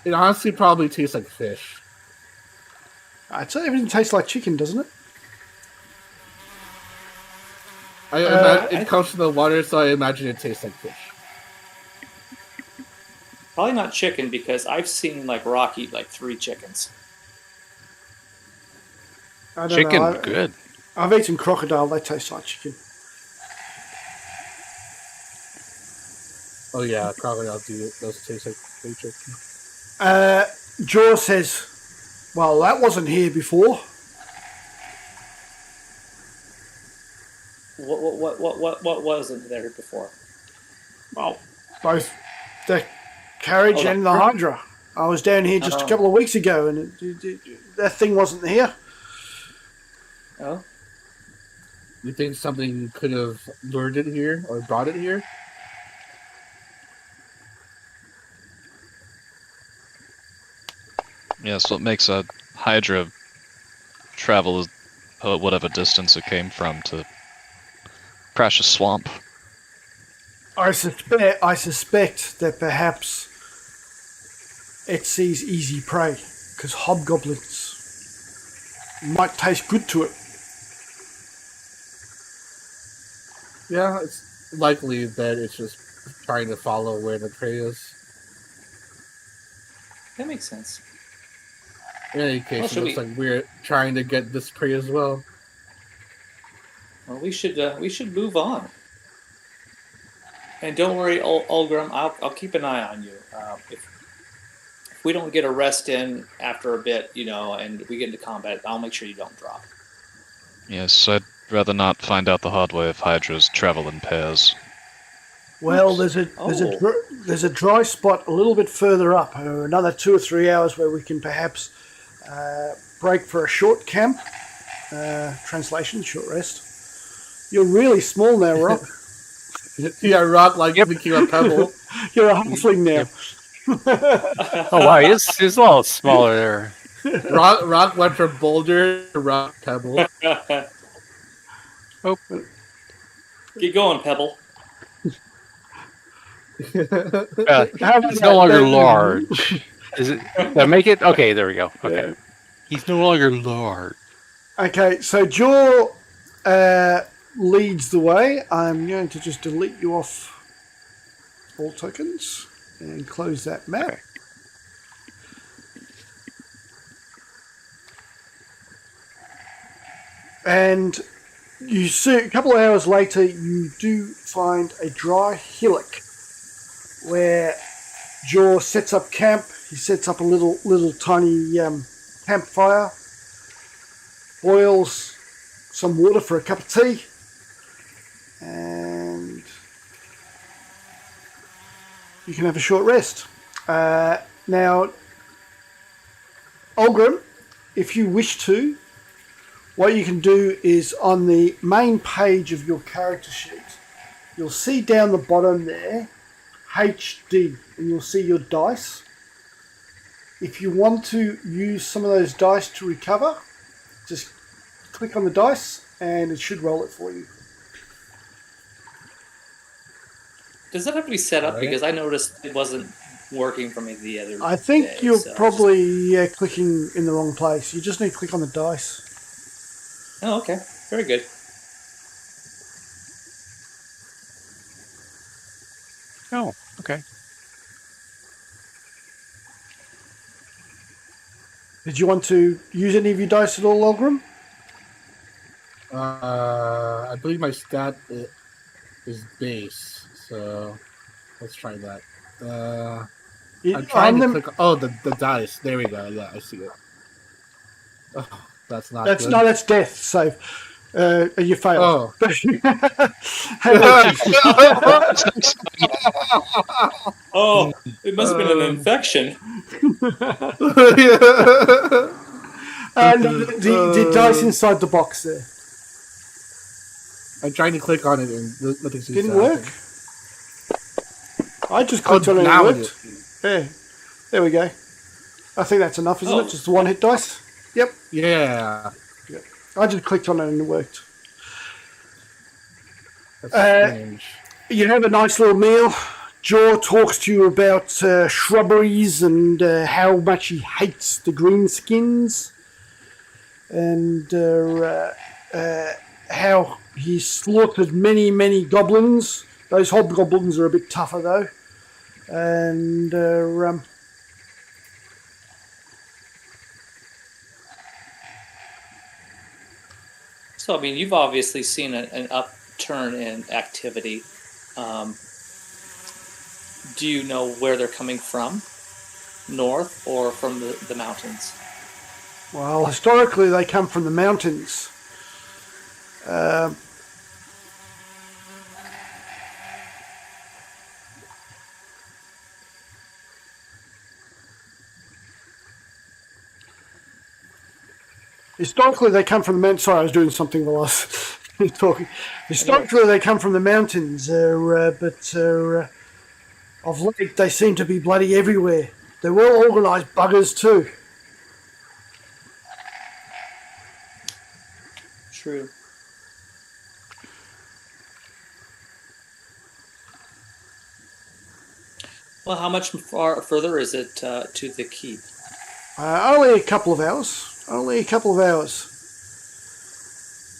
It honestly probably tastes like fish. I'd say everything tastes like chicken, doesn't it? It comes from the water, so I imagine it tastes like fish. Probably not chicken because I've seen Rock eat 3 chickens. I don't Chicken, know. good. I've eaten crocodile. They taste like chicken. Oh yeah, crocodile those taste like chicken. Jaw says, well, that wasn't here before. What wasn't there before? Well, both the carriage and the Hydra. I was down here just a couple of weeks ago and that thing wasn't here. Oh? You think something could have lured it here or brought it here? Yeah, so it makes a Hydra travel whatever distance it came from to crash a swamp. I suspect that perhaps it sees easy prey because hobgoblins might taste good to it. Yeah, it's likely that it's just trying to follow where the prey is. That makes sense. In any case, it looks like we're trying to get this prey as well. Well, we should move on. And don't worry, Olgrim, I'll keep an eye on you. If we don't get a rest in after a bit, and we get into combat, I'll make sure you don't drop. Yes, I'd rather not find out the hard way if Hydras travel in pairs. Well, there's a dry spot a little bit further up, another 2 or 3 hours where we can perhaps break for a short camp. Translation, short rest. You're really small now, Rock. Yeah, Rock became a pebble. You're a halfling now. Oh wow, he's a little smaller there. Rock went from boulder to rock pebble. Oh, Keep going, Pebble. he's no longer large. Is it? Did I make it? Okay, there we go. Okay, Yeah. he's no longer large. Okay, so Jaw leads the way. I'm going to just delete you off all tokens and close that map. Okay. And you see, a couple of hours later, you do find a dry hillock where Jaw sets up camp. He sets up a little tiny campfire, boils some water for a cup of tea, and you can have a short rest. Now, Olgrim, if you wish to, what you can do is on the main page of your character sheet, you'll see down the bottom there, HD, and you'll see your dice. If you want to use some of those dice to recover, just click on the dice and it should roll it for you. Does that have to be set up? Alright. Because I noticed it wasn't working for me the other I think day, you're so probably clicking in the wrong place. You just need to click on the dice. Oh, okay. Very good. Oh, okay. Did you want to use any of your dice at all, Olgrim? I believe my stat is base, so let's try that. I'm trying to click. Oh, the dice. There we go. Yeah, I see it. Oh, that's not. That's good. no, that's death save. You failed. Oh. Oh, it must have been an infection. And the dice inside the box there. I'm trying to click on it and nothing seems Didn't to work. happen. I just clicked on it and now it it worked. is. There we go. I think that's enough, isn't it? Just the one hit dice. Yep. Yeah. I just clicked on it and it worked. That's Uh, strange. You have a nice little meal. Jaw talks to you about shrubberies and how much he hates the greenskins, and how he slaughtered many goblins. Those hobgoblins are a bit tougher though, and So, I mean, you've obviously seen an upturn in activity. Do you know where they're coming from? North or from the mountains? well, historically they come from the mountains. Historically, they come from the mountains. Sorry, I was doing something while I was talking. Historically, they come from the mountains, but of late they seem to be bloody everywhere. They're well organised buggers too. True. Well, how much further is it to the keep? Only a couple of hours. Only a couple of hours.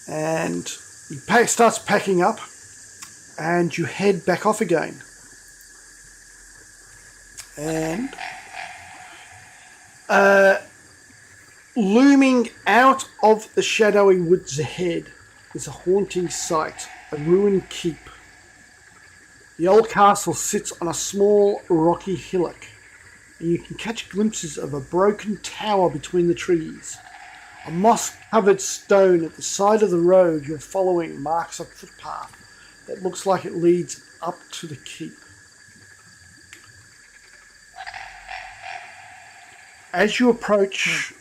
And he starts packing up, and you head back off again. And looming out of the shadowy woods ahead is a haunting sight, a ruined keep. The old castle sits on a small rocky hillock, and you can catch glimpses of a broken tower between the trees. A moss-covered stone at the side of the road you're following marks a footpath that looks like it leads up to the keep. As you approach,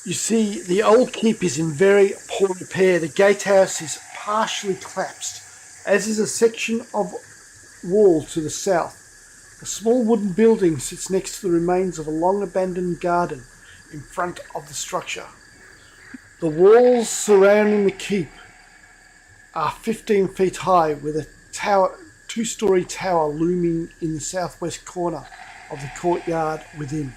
you see the old keep is in very poor repair. The gatehouse is partially collapsed as is a section of wall to the south. A small wooden building sits next to the remains of a long-abandoned garden in front of the structure. The walls surrounding the keep are 15 feet high, with a two-story tower looming in the southwest corner of the courtyard within.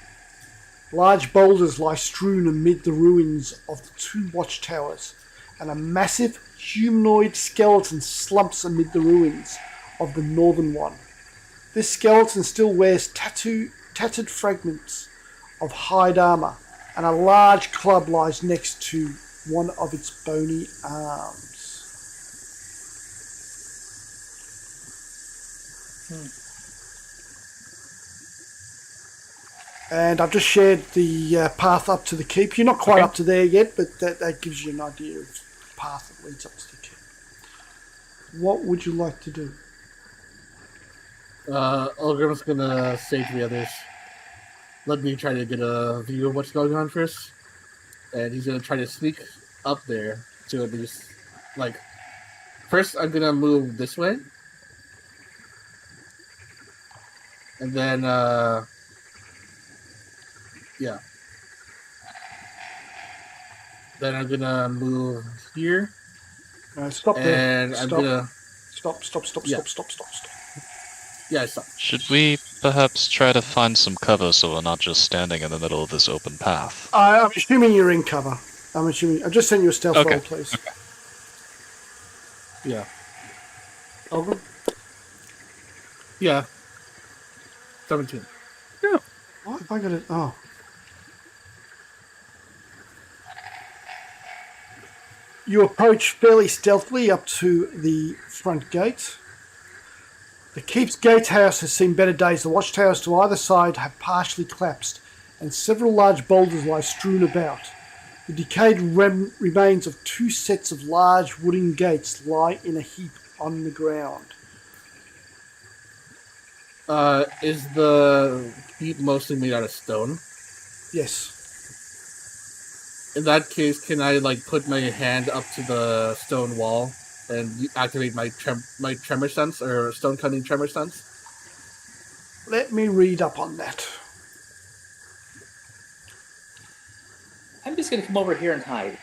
Large boulders lie strewn amid the ruins of the two watchtowers, and a massive humanoid skeleton slumps amid the ruins of the northern one. This skeleton still wears tattered fragments of hide armour, and a large club lies next to one of its bony arms. And I've just shared the path up to the keep. You're not quite up to there yet, but that gives you an idea of the path that leads up to the keep. What would you like to do? Ulgrim's gonna say to the others, let me try to get a view of what's going on first. And he's gonna try to sneak up there to at least, like, first I'm gonna move this way. And then, yeah. Then I'm gonna move here. Stop there. And I'm gonna... Stop. Yeah, stop. Should we perhaps try to find some cover so we're not just standing in the middle of this open path? I'm assuming you're in cover. I've just sent you a stealth roll, please. Okay. Yeah. Over. Yeah. 17. Yeah. What have I got it? Oh. You approach fairly stealthily up to the front gate. The keep's gatehouse has seen better days. The watchtowers to either side have partially collapsed, and several large boulders lie strewn about. The decayed remains of two sets of large wooden gates lie in a heap on the ground. Is the keep mostly made out of stone? Yes. In that case, can I put my hand up to the stone wall and activate my tremor sense or stone cutting tremor sense? Let me read up on that. I'm just going to come over here and hide.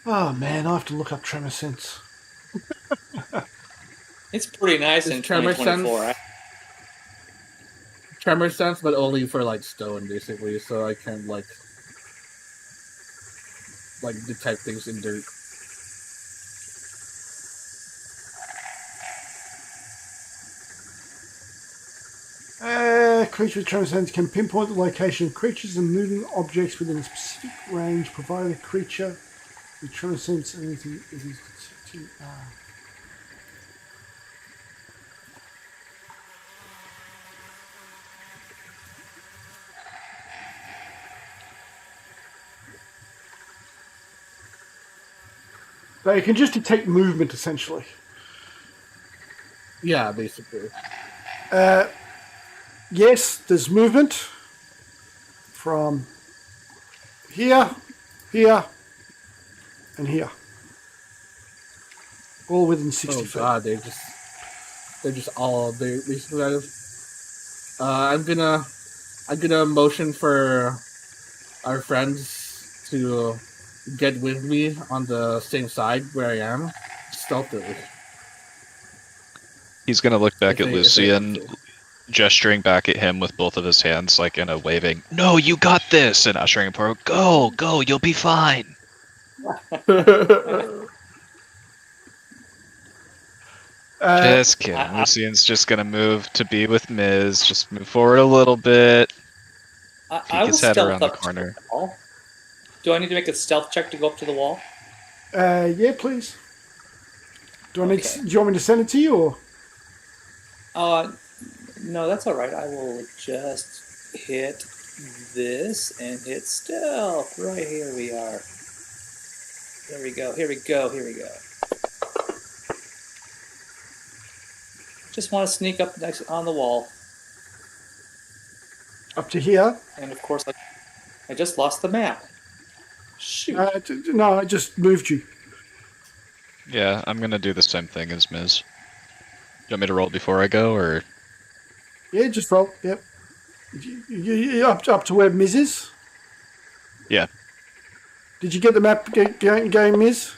Oh man, I have to look up tremor sense. It's pretty nice in tremor 2024. Tremor sense, but only for stone, basically. So I can detect things in dirt. Creature with tremor sense can pinpoint the location of creatures and moving objects within a specific range, provided the creature with tremor sense and anything it is detecting. So you can just detect movement, essentially. Yeah, basically. Yes, there's movement from here, here, and here. All within 60 feet. Oh god, they're just all basically. I'm gonna motion for our friends to get with me on the same side where I am, stealthily. He's gonna look back at Lucian, gesturing back at him with both of his hands, in a waving, "No, you got this!" and ushering him forward. Go, you'll be fine. Just kidding. Lucian's just gonna move to be with Miz. Just move forward a little bit. I will his head stealth around the up to corner. the wall. Do I need to make a stealth check to go up to the wall? Yeah, please. Do you want me to send it to you, or? No, that's all right. I will just hit this and hit stealth. Right, here we are. Here we go. Just want to sneak up next on the wall. Up to here. And of course, I just lost the map. Shoot. No, I just moved you. Yeah, I'm gonna do the same thing as Miz. You want me to roll before I go, or? Yeah, just roll. Yep. You up to where Miz is? Yeah. Did you get the map going, Miz?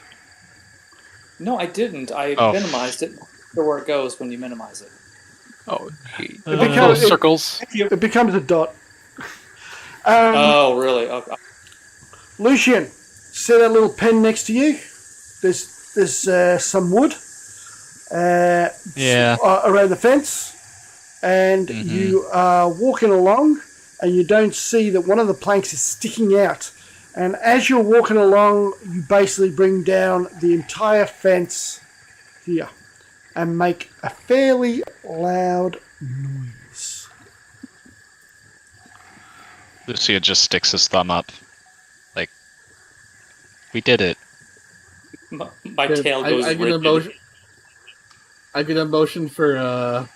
No, I didn't. I minimized it for where it goes when you minimize it. Oh, becomes- circles. It becomes a dot. Oh, really? Okay. Lucian, see that little pen next to you? There's some wood Yeah. around the fence, and you are walking along, and you don't see that one of the planks is sticking out. And as you're walking along, you basically bring down the entire fence here and make a fairly loud noise. Lucia just sticks his thumb up. Like, we did it. My tail goes I get a rigid. motion. I get a motion for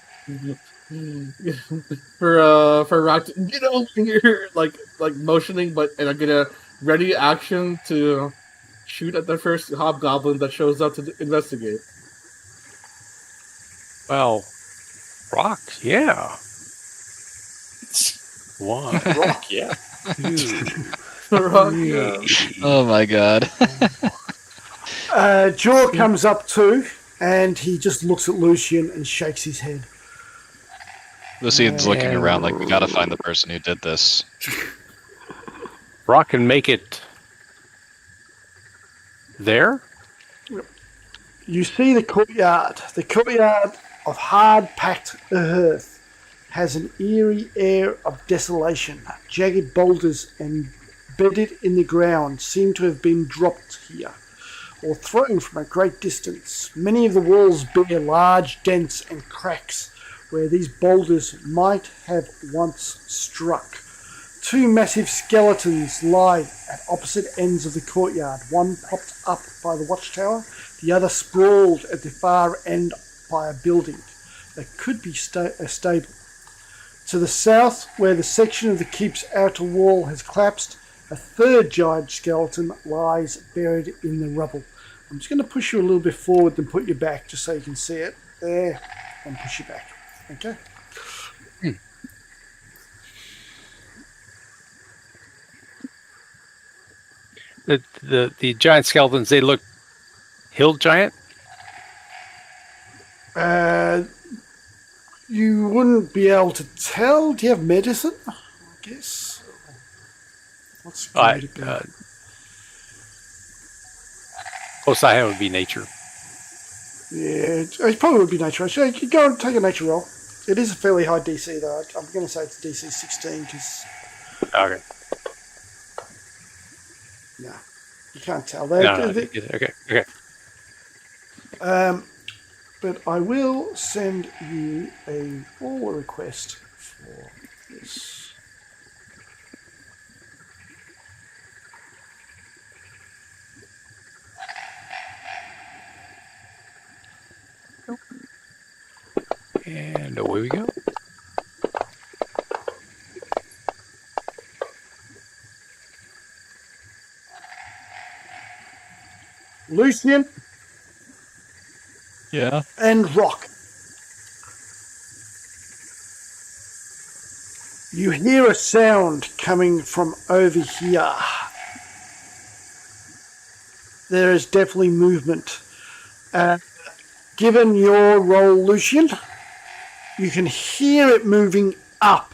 for Rock to get over here, like motioning, and I get a ready action to shoot at the first hobgoblin that shows up to investigate. Well, rock, yeah. One, Rock, yeah. two, Rock, three. Oh my god. Jaw comes up too, and he just looks at Lucian and shakes his head. Lucian's looking around like, we gotta find the person who did this. Rock can make it there. You see the courtyard. The courtyard of hard-packed earth has an eerie air of desolation. Jagged boulders embedded in the ground seem to have been dropped here, or thrown from a great distance. Many of the walls bear large dents and cracks where these boulders might have once struck. Two massive skeletons lie at opposite ends of the courtyard, one propped up by the watchtower, the other sprawled at the far end by a building that could be a stable. To the south, where the section of the keep's outer wall has collapsed, a third giant skeleton lies buried in the rubble. I'm just going to push you a little bit forward and put you back just so you can see it. There, and push you back. Okay? The giant skeletons, they look hill giant. You wouldn't be able to tell. Do you have medicine? I guess. What's going to be? Close I have would be nature. Yeah, it probably would be nature. Actually, you go and take a nature roll. It is a fairly high DC though. I'm going to say it's DC 16 because Okay. no, you can't tell. Okay. But I will send you a roll request for this. And away we go. Lucian Yeah. and Rock. You hear a sound coming from over here. There is definitely movement. Given your roll, Lucian, you can hear it moving up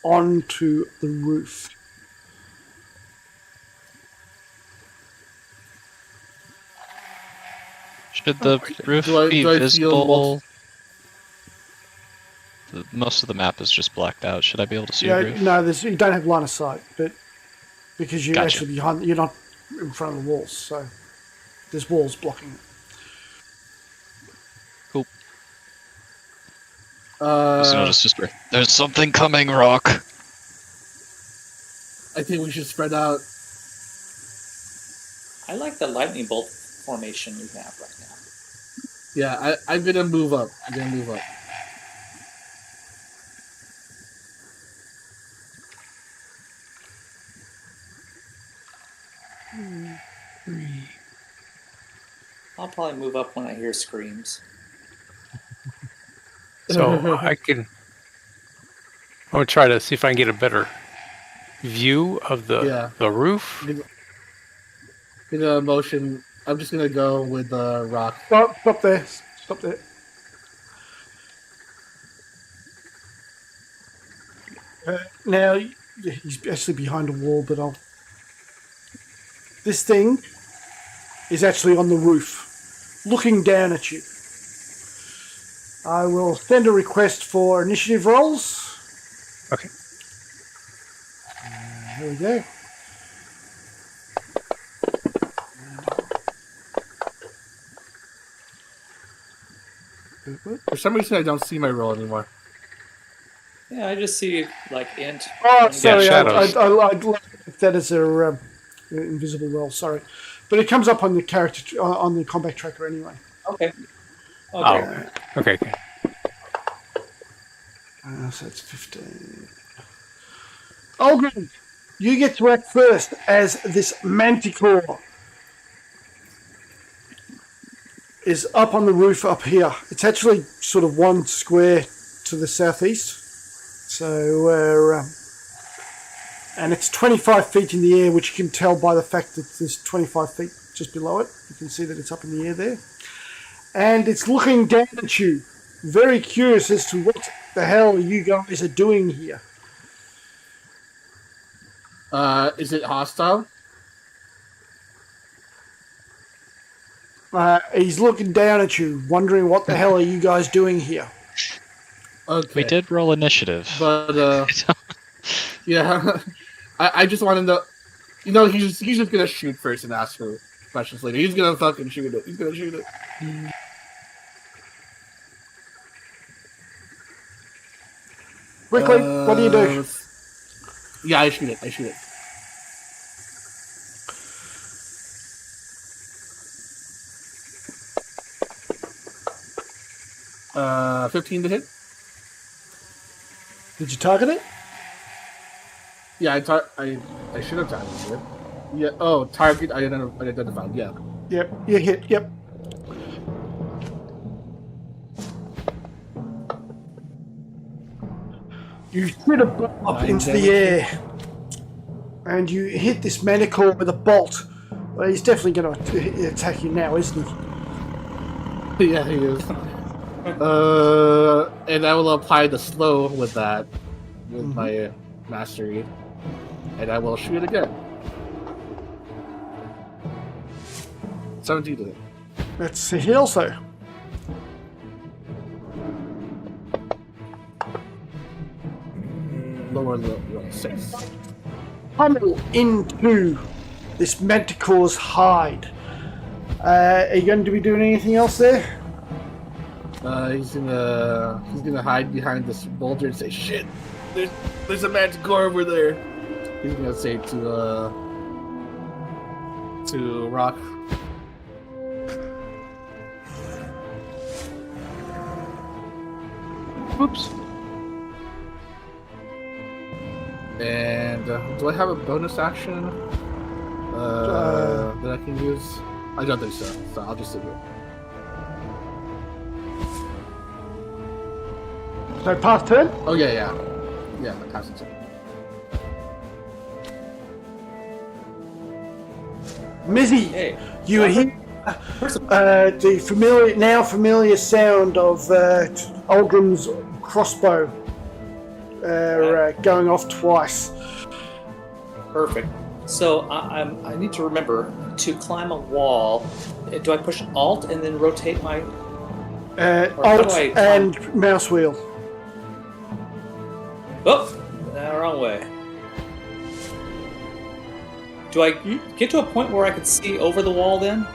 onto the roof. Should the roof Do I be feel visible? Most of the map is just blacked out. Should I be able to see the roof? No, you don't have line of sight, but because you're Gotcha. actually behind, you're not in front of the walls, so there's walls blocking it. Cool. So just whisper, there's something coming, Rock. I think we should spread out. I like the lightning bolt formation you have right now. Yeah, I'm gonna move up. I'll probably move up when I hear screams. So I'm gonna try to see if I can get a better view of the roof. In a motion, I'm just gonna go with the rock. Stop there. Stop there. Now, he's actually behind a wall, but this thing is actually on the roof, looking down at you. I will send a request for initiative rolls. Okay. Here we go. For some reason, I don't see my roll anymore. Yeah, I just see like int. Oh, sorry, shadows. I like that as a invisible roll. Sorry, but it comes up on the character on the combat tracker anyway. Okay. Oh, okay. So it's 15. Aldrin, you get to act first as this manticore is up on the roof up here. It's actually sort of one square to the southeast. So, and it's 25 feet in the air, which you can tell by the fact that there's 25 feet just below it. You can see that it's up in the air there. And it's looking down at you, very curious as to what the hell you guys are doing here. Is it hostile? He's looking down at you, wondering what the hell are you guys doing here. Okay. We did roll initiative. But, yeah. I just want to know... You know, he's just going to shoot first and ask for questions later. He's going to fucking shoot it. He's going to shoot it. Quickly, what do you do? Yeah, I shoot it. 15 to hit. Did you target it? Yeah, I should have targeted it. Yeah. Oh, target identified. Yeah. Yep. You hit. Yep. You shoot a bolt up into the air, and you hit this manticore with a bolt. Well, he's definitely going to attack you now, isn't he? Yeah, he is. And I will apply the slow with that, with my mastery, and I will shoot again. 17 to hit. That's a hit also. Lower the 6. Pummel into this manticore's hide. Are you going to be doing anything else there? He's gonna hide behind this boulder and say, "Shit, there's a manticore over there." He's gonna say to Rock. Oops. And do I have a bonus action that I can use? I don't think so. So I'll just sit here. So pass turn? Oh yeah. Pass it. Mizzy, Hey. you hear the familiar sound of Aldrin's crossbow going off twice. Perfect. So I need to remember to climb a wall. Do I push Alt and then rotate my Alt and mouse wheel. Oh, wrong way. Do I get to a point where I can see over the wall then?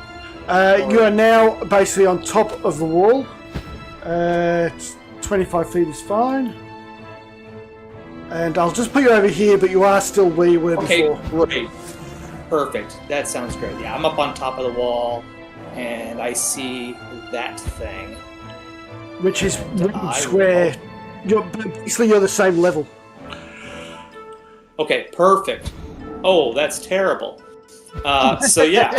You are now basically on top of the wall. 25 feet is fine. And I'll just put you over here, but you are still where you were before. Great. Perfect. That sounds great. Yeah, I'm up on top of the wall, and I see that thing. Which is square. You're the same level. Okay, perfect. Oh, that's terrible. So yeah.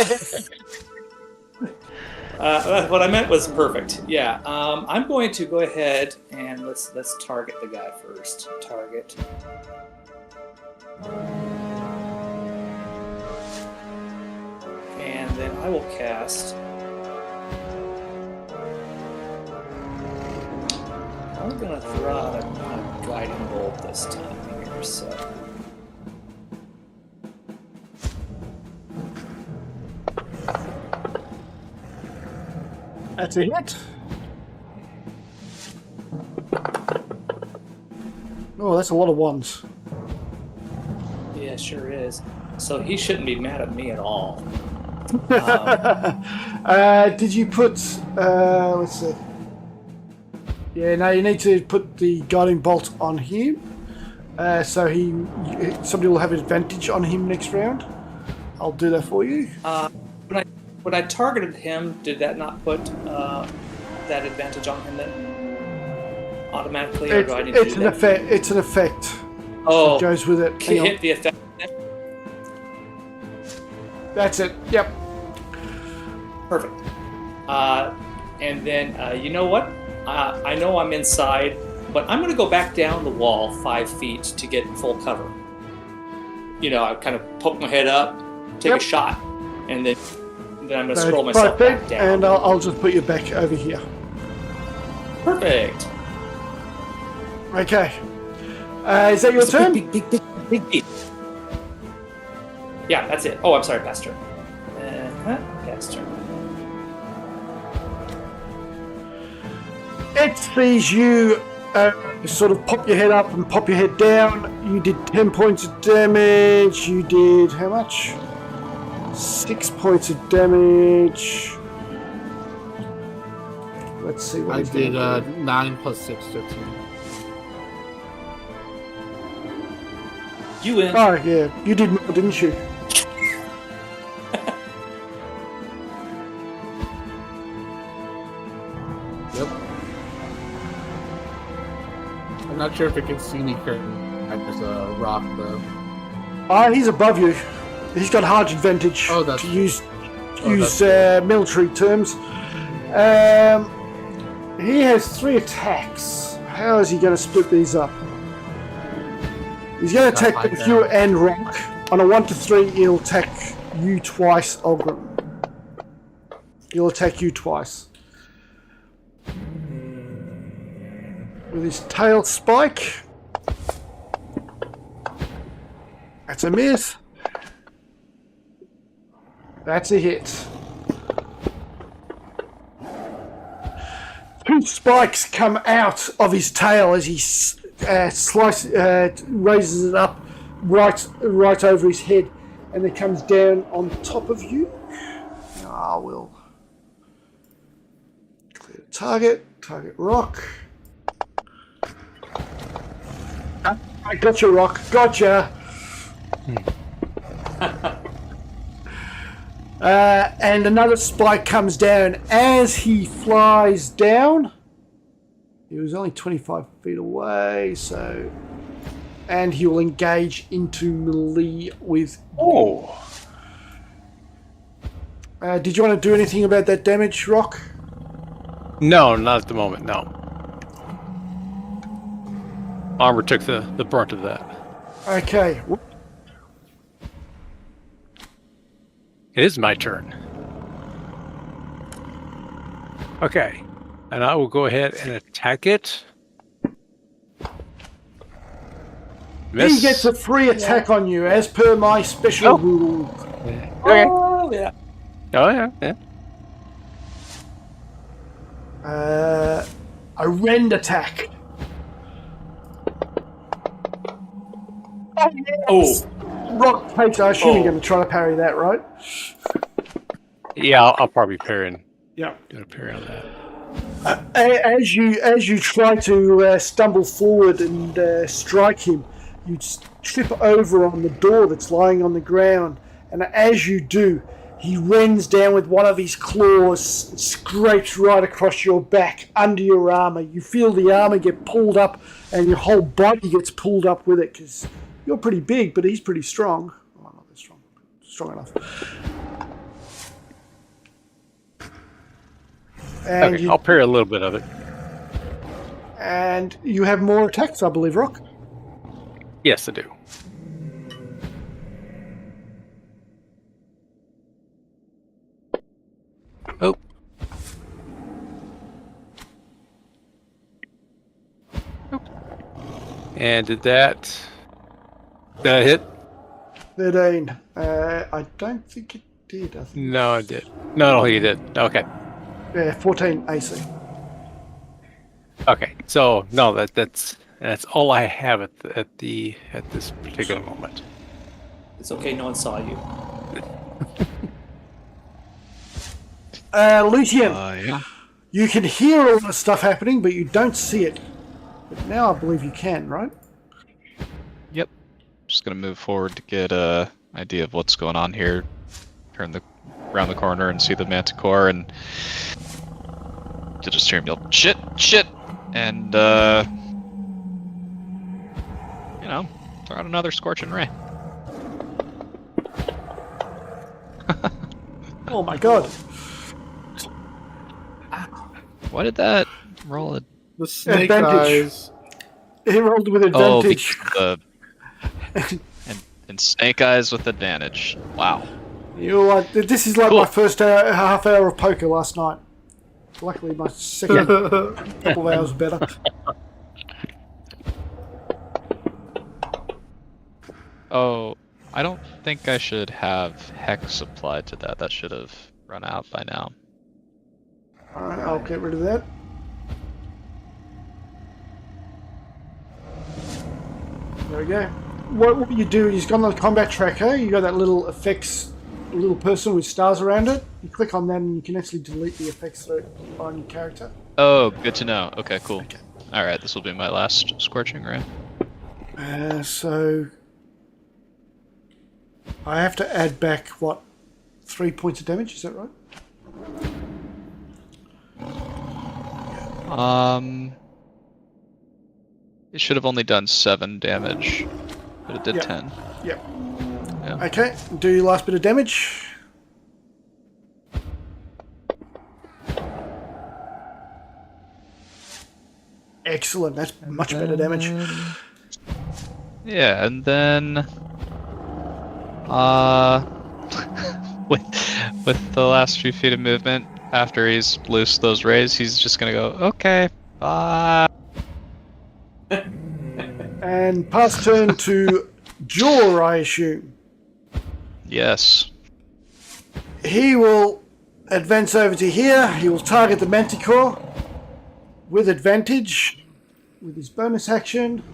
What I meant was perfect. Yeah. I'm going to go ahead and let's target the guy first. Target. And then I will cast. I'm gonna throw out a guiding bolt this time here. So. That's a hit. Oh, that's a lot of ones. Yeah, sure is. So he shouldn't be mad at me at all. Did you put? Let's see. Yeah, no, you need to put the guiding bolt on him, so somebody will have an advantage on him next round. I'll do that for you. When I targeted him, did that not put that advantage on him then? Automatically, or do I need to do that? It's an effect. Oh, It goes with it. Hang on. hit the effect. That's it. Yep. Perfect. And then you know what? I know I'm inside, but I'm going to go back down the wall 5 feet to get full cover. You know, I kind of poke my head up, take a shot, and then I'm going to scroll myself back down. And I'll just put you back over here. Perfect. Okay. Is that your turn? Big. Yeah, that's it. Oh, I'm sorry, Pastor. Pastor. It sees you sort of pop your head up and pop your head down. You did 10 points of damage. You did how much? 6 points of damage. Let's see what I he's did gonna do. 9 plus 6, 13. You win. Oh, yeah. You did more, didn't you? Yep. I'm not sure if it can see me currently. There's a rock though. He's above you. He's got hard advantage Oh, that's to good. use that's military terms. He has 3 attacks. How is he going to split these up? He's going to attack both you and Rock. On a 1 to 3, he'll attack you twice, Ogren. He'll attack you twice. With his tail spike. That's a miss. That's a hit. 2 spikes come out of his tail as he raises it up right over his head, and it comes down on top of you. I will clear the target Rock. I gotcha, Rock. Gotcha. And another spike comes down as he flies down. He was only 25 feet away, so... And he will engage into melee with... Oh! Did you want to do anything about that damage, Rock? No, not at the moment, no. Armor took the brunt of that. Okay. It is my turn. Okay. And I will go ahead and attack it. Miss. He gets a free attack on you, as per my special rule. Okay. Oh, yeah. Oh, yeah. A rend attack. Oh. Rock takes. I assume you're going to try to parry that, right? Yeah, I'll probably parry Yeah. do a parry on that. As you try to stumble forward and strike him, you trip over on the door that's lying on the ground, and as you do, he rends down with one of his claws, and scrapes right across your back, under your armor. You feel the armor get pulled up, and your whole body gets pulled up with it, because you're pretty big, but he's pretty strong. Oh, not that strong. strong enough. And Okay, I'll parry a little bit of it. And you have more attacks, I believe, Rock. Yes, I do. Oh. And did that hit? 13. I don't think it did. I think No, it did. No, he did. Okay. yeah, 14 AC. Okay. So no, that's all I have at this particular moment. It's okay, no one saw you. Lucian, Yeah. you can hear all the stuff happening, but you don't see it. But now I believe you can, right? Yep. Just gonna move forward to get a idea of what's going on here. Turn around the corner and see the manticore, and to just hear him yell, "Shit! Shit!" And throw out another scorching ray. Oh my god. Why did that roll? The snake Advantage. eyes. He rolled with Oh, advantage. because and snake eyes with advantage. Wow. You're like, this is like Cool. my first half hour of poker last night. Luckily, my second couple of hours better. Oh, I don't think I should have hex applied to that. That should have run out by now. Alright, I'll get rid of that. There we go. What you do is go on the combat tracker, you got that little effects, little person with stars around it. You click on that and you can actually delete the effects that are on your character. Oh, good to know. Okay, cool. Okay. Alright, this will be my last scorching ray. So I have to add back, 3 points of damage, is that right? It should have only done 7 damage, but it did Yep. 10. Yep. Yeah. Okay, do your last bit of damage. Excellent, that's much better damage. Yeah, and then with the last few feet of movement, after he's loosed those rays, he's just gonna go, okay, bye. And pass turn to Jaw, I assume. Yes. He will advance over to here. He will target the Manticore with advantage with his bonus action.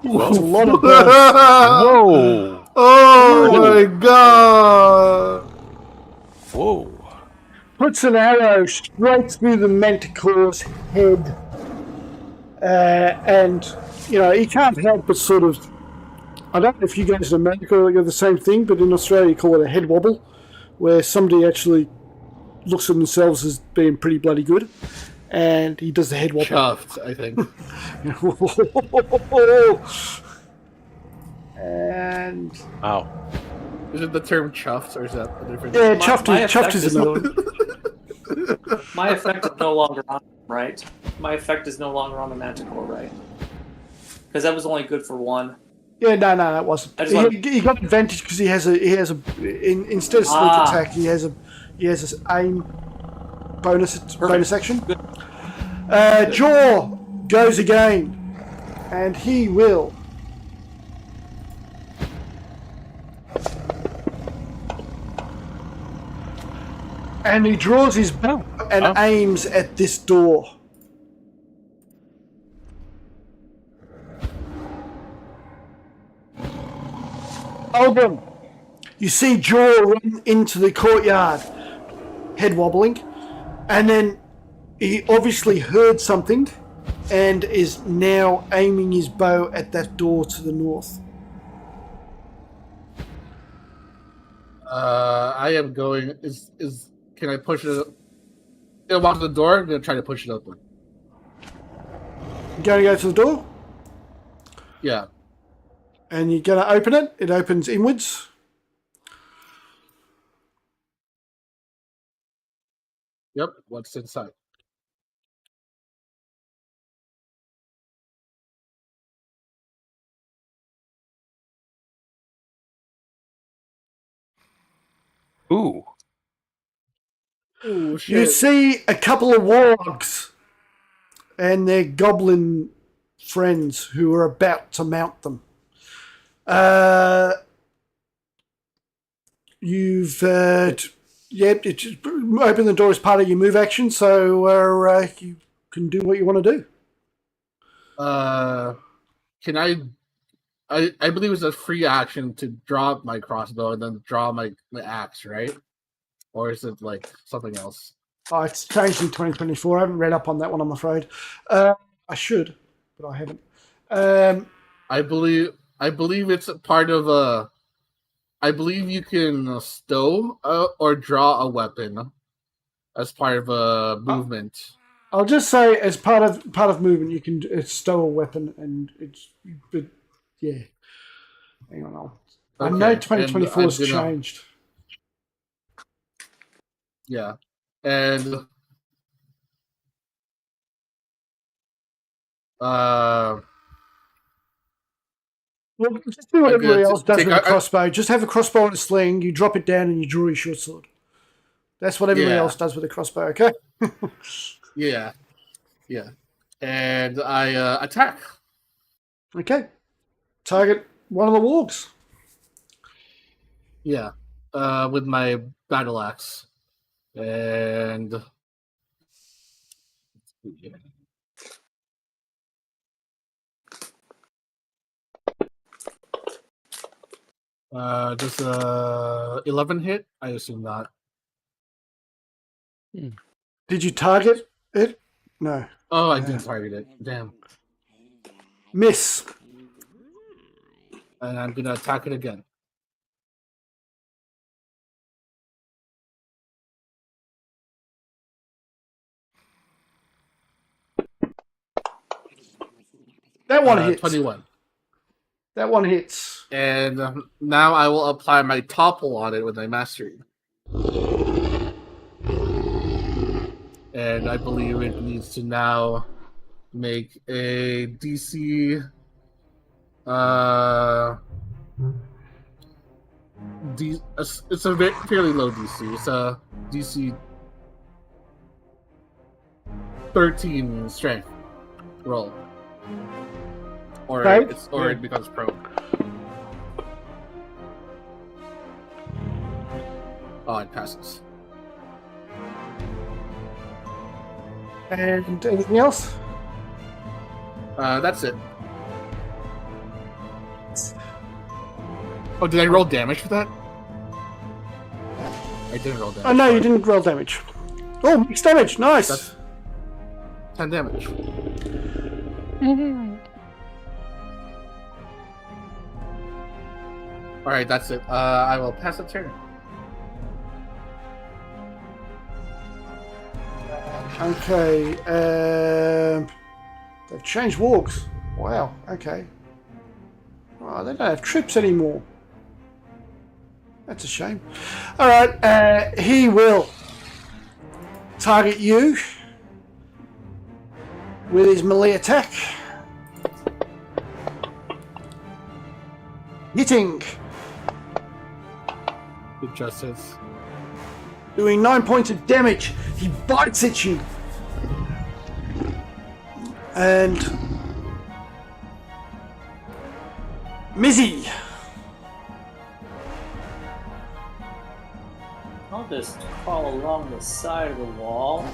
That's a lot of burn. Whoa! Oh my god! Whoa! Puts an arrow straight through the Manticore's head. And, he can't help but sort of... I don't know if you guys in America go the same thing, but in Australia you call it a head wobble, where somebody actually looks at themselves as being pretty bloody good, and he does the head wobble. Chuffed, I think. And... Wow! Is it the term chuffed, or is that a different? Yeah, My chuffed is another one. My effect is no longer on, right? My effect is no longer on the Manticore, right? Because that was only good for one. Yeah, no, it wasn't. I just He got advantage because he has a instead of sneak attack, he has this aim bonus action. Good. Jaw goes again, and he will. And he draws his bow and aims at this door. Album, you see Jaw run into the courtyard, head wobbling, and then he obviously heard something and is now aiming his bow at that door to the north. I am going. Can I push it? Gonna walk to the door. I'm gonna try to push it open. You're going to go to the door, Yeah. and you're going to open it. It opens inwards. Yep. What's inside? Ooh. Oh You see a couple of warlogs and their goblin friends who are about to mount them. You've open the door as part of your move action, so you can do what you want to do. Can I believe it's a free action to draw my crossbow and then draw my axe, right? Or is it like something else? Oh, it's changed in 2024. I haven't read up on that one, I'm afraid. I should, but I haven't. I believe it's a part of a. I believe you can stow or draw a weapon as part of a movement. I'll just say, as part of movement, you can stow a weapon, and but yeah. Hang on, I know 2024 has changed. Yeah, and well, just do what everybody else does with a crossbow. Just have a crossbow and a sling. You drop it down and you draw your short sword. That's what everybody else does with a crossbow. Okay. Yeah. And I attack. Okay. Target one of the wargs. Yeah. With my battle axe. And does 11 hit? I assume not. Did you target it? No. Oh, I didn't target it. Damn. Miss. And I'm gonna attack it again. That one hits. 21. That one hits. And now I will apply my topple on it with my mastery. And I believe it needs to now make a DC. It's a fairly low DC. It's a DC 13 strength roll. Or it becomes prone. Oh, it passes. And anything else? That's it. Oh, did I roll damage for that? I didn't roll damage. Oh, no, you didn't roll damage. Oh, mixed damage. Nice. That's 10 damage. Alright, that's it. I will pass a turn. Okay. They've changed wargs. Wow. Okay. Oh, they don't have trips anymore. That's a shame. All right. He will target you with his melee attack. Hitting. It just says. Doing 9 points of damage. He bites at you. And Mizzy. I'll just crawl along the side of the wall.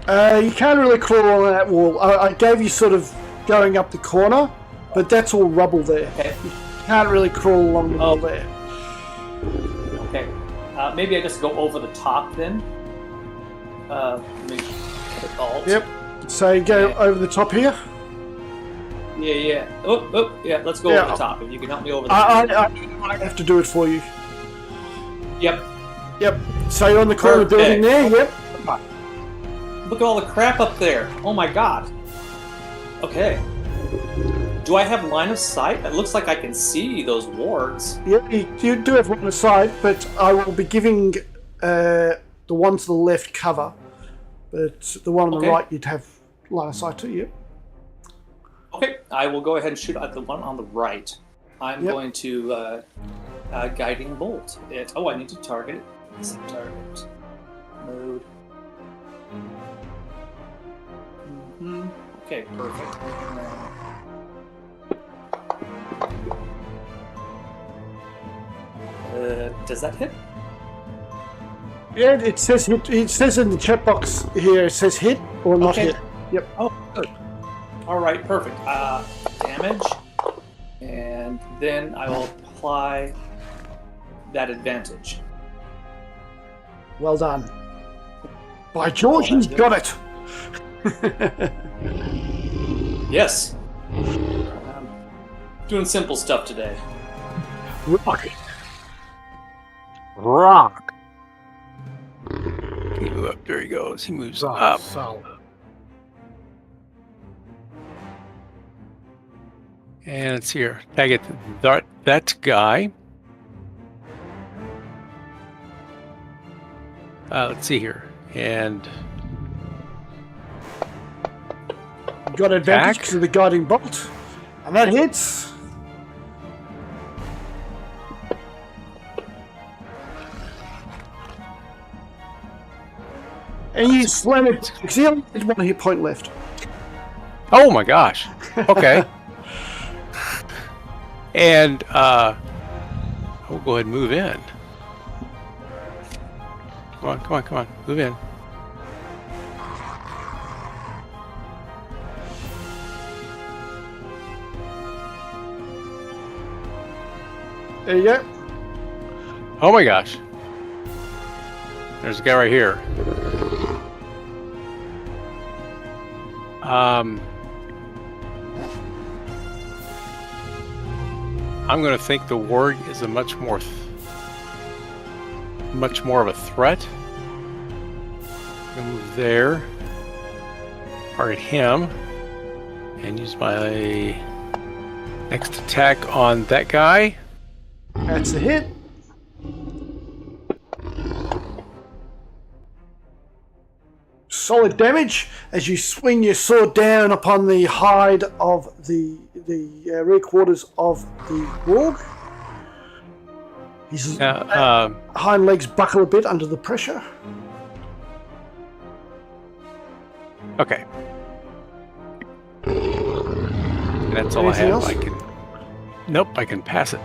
You can't really crawl on that wall. I gave you sort of going up the corner, but that's all rubble there. Okay. You can't really crawl along the wall there. Okay. Maybe I just go over the top then. Alt. Yep. So you go over the top here. Yeah. Oh, yeah. Let's go over the top. If you can help me over the top. I have to do it for you. Yep. So you're on the corner of the building there. Yep. Look at all the crap up there. Oh my god. Okay. Do I have line of sight? It looks like I can see those wargs. Yeah, you do have one aside, but I will be giving the one to the left cover. But the one on the right, you'd have line of sight to, yep. Okay, I will go ahead and shoot at the one on the right. I'm going to guiding bolt it. Oh, I need to target it. Set target. Mode. Okay, perfect. Does that hit? Yeah, it says hit. It says in the chat box here, it says hit or not hit. Yep. Oh, good. All right, perfect. Damage, and then I will apply that advantage. Well done. By George, he's got it. Yes. Doing simple stuff today. Rock. He move up. There he goes. He moves up. Solid. And it's here. Target that guy. Let's see here. And You got advantage because of the guiding bolt. And that hits. And you slam it. Because he only has one hit point left. oh my gosh. Okay. And we'll go ahead and move in. Come on. Move in. There you go. Oh my gosh. There's a guy right here. I'm going to think the warg is a much more of a threat. I'm going to move there. Target him. And use my next attack on that guy. That's a hit. Solid damage as you swing your sword down upon the hide of the rear quarters of the warg. His hind legs buckle a bit under the pressure. Okay. That's all Anything I have. else? Nope, I can pass it.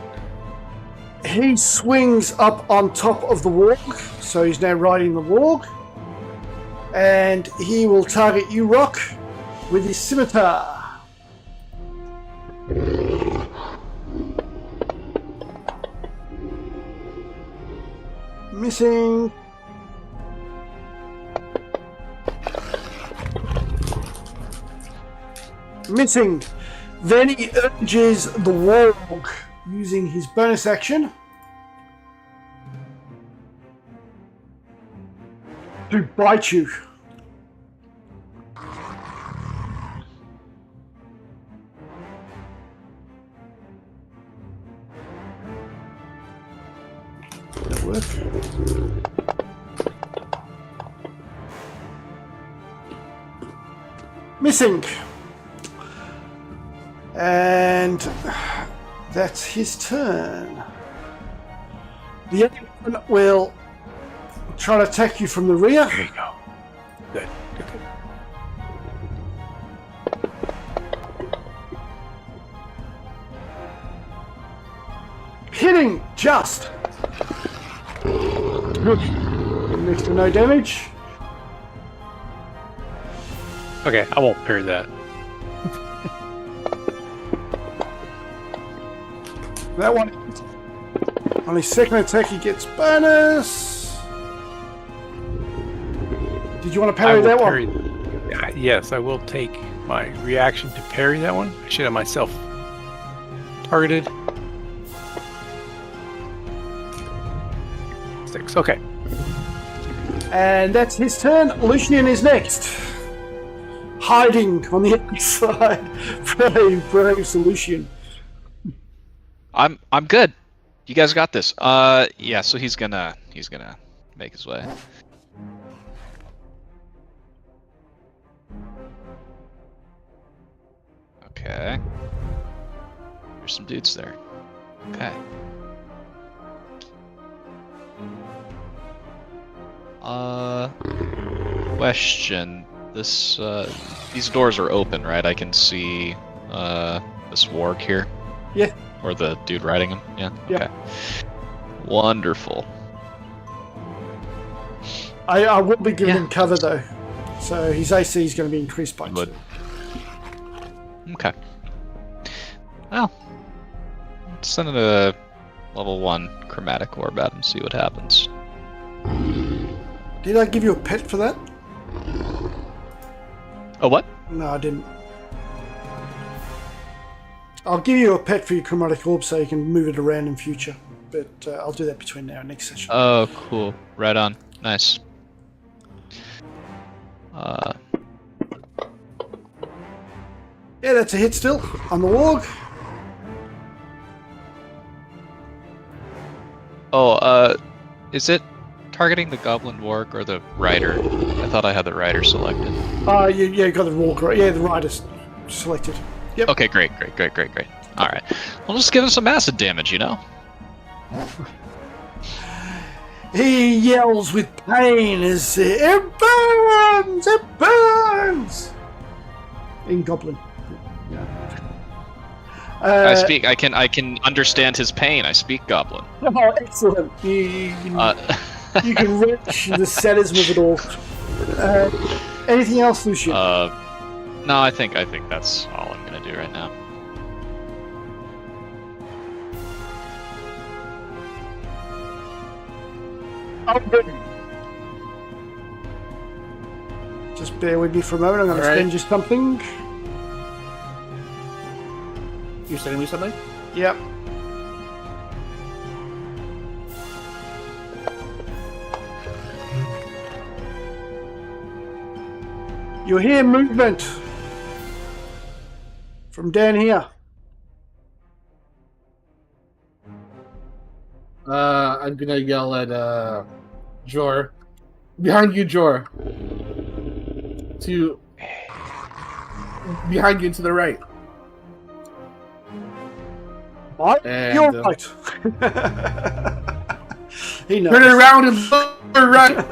He swings up on top of the warg, so he's now riding the warg. And he will target you, Rock, with his scimitar. Missing. Missing. Then he urges the warg, using his bonus action, to bite you. That work? Missing. And that's his turn. The other one will try to attack you from the rear. There you go. Good. Hitting just. Good. Next to no damage. Okay, I won't parry that. That one. On his second attack, he gets bonus. Did you want to parry that one? Yes, I will take my reaction to parry that one. I should have myself targeted. 6. Okay. And that's his turn. Lucian is next. Hiding on the outside. Brave Lucian. I'm good. You guys got this. Yeah. So he's gonna make his way. Okay. There's some dudes there. Okay. Question. This these doors are open, right? I can see this warg here. Yeah. Or the dude riding him. Yeah. Yeah. Okay. Wonderful. I will be giving Yeah. him cover though, so his AC is going to be increased by 2. Okay. Well, send in a level 1 chromatic orb at him, see what happens. Did I give you a pet for that? Oh, what? No, I didn't. I'll give you a pet for your chromatic orb so you can move it around in future, but I'll do that between now and next session. Oh, cool. Right on. Nice. Yeah, that's a hit still on the warg. Oh, is it targeting the goblin warg or the rider? I thought I had the rider selected. You got the warg right. Yeah, the rider's selected. Yep. Okay, great. All right. We'll just give him some acid damage, you know? He yells with pain as it burns! It burns! In goblin. I speak. I can understand his pain. I speak goblin. Oh, excellent! You can reach the sadism of it all. Anything else, Lucian? No, I think that's all I'm gonna do right now. Okay. Just bear with me for a moment. I'm going to send you something. You're sending me something? Yep. You hear movement from down here. I'm gonna yell at Jor. Behind you, Jor. Behind you and to the right. What? And, You're right. He knows. Turn around and look right.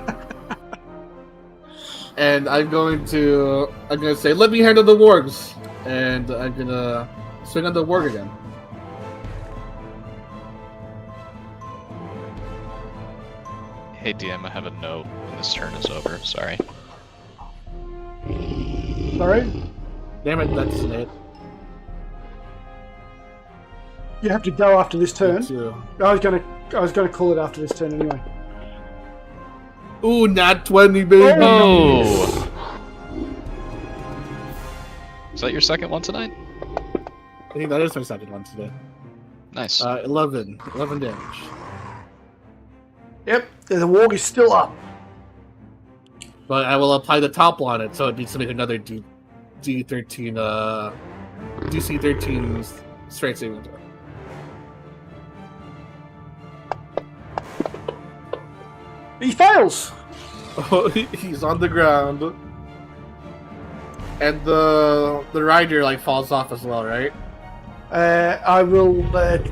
And I'm gonna say, let me handle the wargs. And I'm gonna swing on the warg again. Hey DM, I have a note when this turn is over. Sorry. Sorry? Damn it, that's it. You have to go after this turn. Too. I was gonna call it after this turn anyway. Ooh, not 20, baby. Oh! Is that your second one tonight? I think that is my second one today. Nice. 11 damage. Yep, the warg is still up. But I will apply the topple on it, so it needs to make another D13, DC 13 strength saving throw. He fails. Oh, he's on the ground, and the rider like falls off as well, right? I will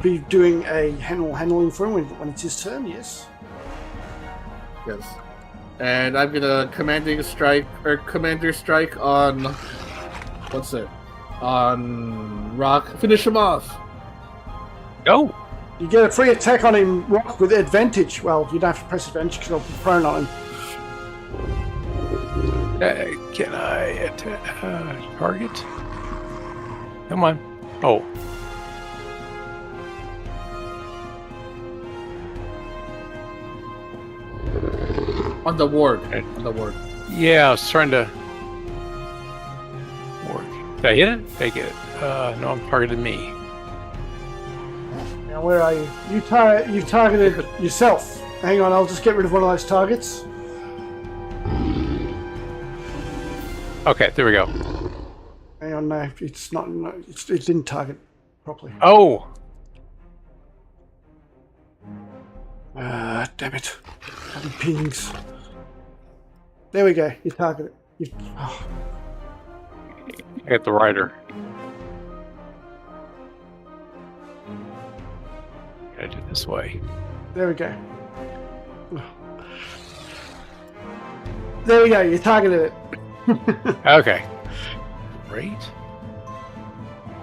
be doing a handling for him when it's his turn. Yes. Yes. And I'm gonna commander strike on on Rock. Finish him off. Go. You get a free attack on him, Rock, with advantage. Well, you don't have to press advantage because I'll be prone on him. Can I target? Come on. Oh. On the ward. Okay. On the ward. Yeah, I was trying to work. Did I hit it? Did I get it? No, I'm targeting me. Now, where are you? You targeted yourself. Hang on, I'll just get rid of one of those targets. Okay, there we go. Hang on, no, it's not. No, it didn't target properly. Oh, Damn it! Bloody pings. There we go. You target it. Oh. I got the rider. Gotta do it this way. There we go. There we go. You targeted it. Okay. Great.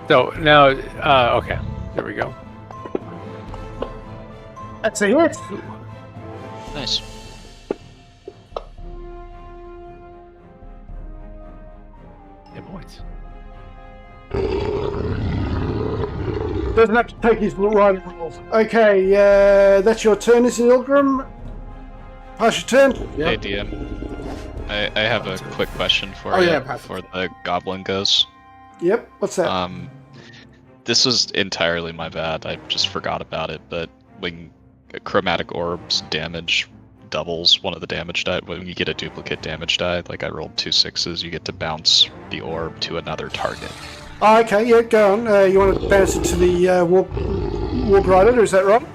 So now, okay, there we go. That's a hit. Nice. Yeah, boys. Doesn't have to take his rider roll. Okay, that's your turn, is it, Ilgrim? Pass your turn. Hey, DM. I have a quick question for Oh, you yeah, before the goblin goes. Yep. What's that? This was entirely my bad. I just forgot about it. But when chromatic orbs damage doubles one of the damage die, when you get a duplicate damage die, like I rolled 2 6s, you get to bounce the orb to another target. Oh, okay. Yeah, go on. You want to bounce it to the Warg Rider? Is that right?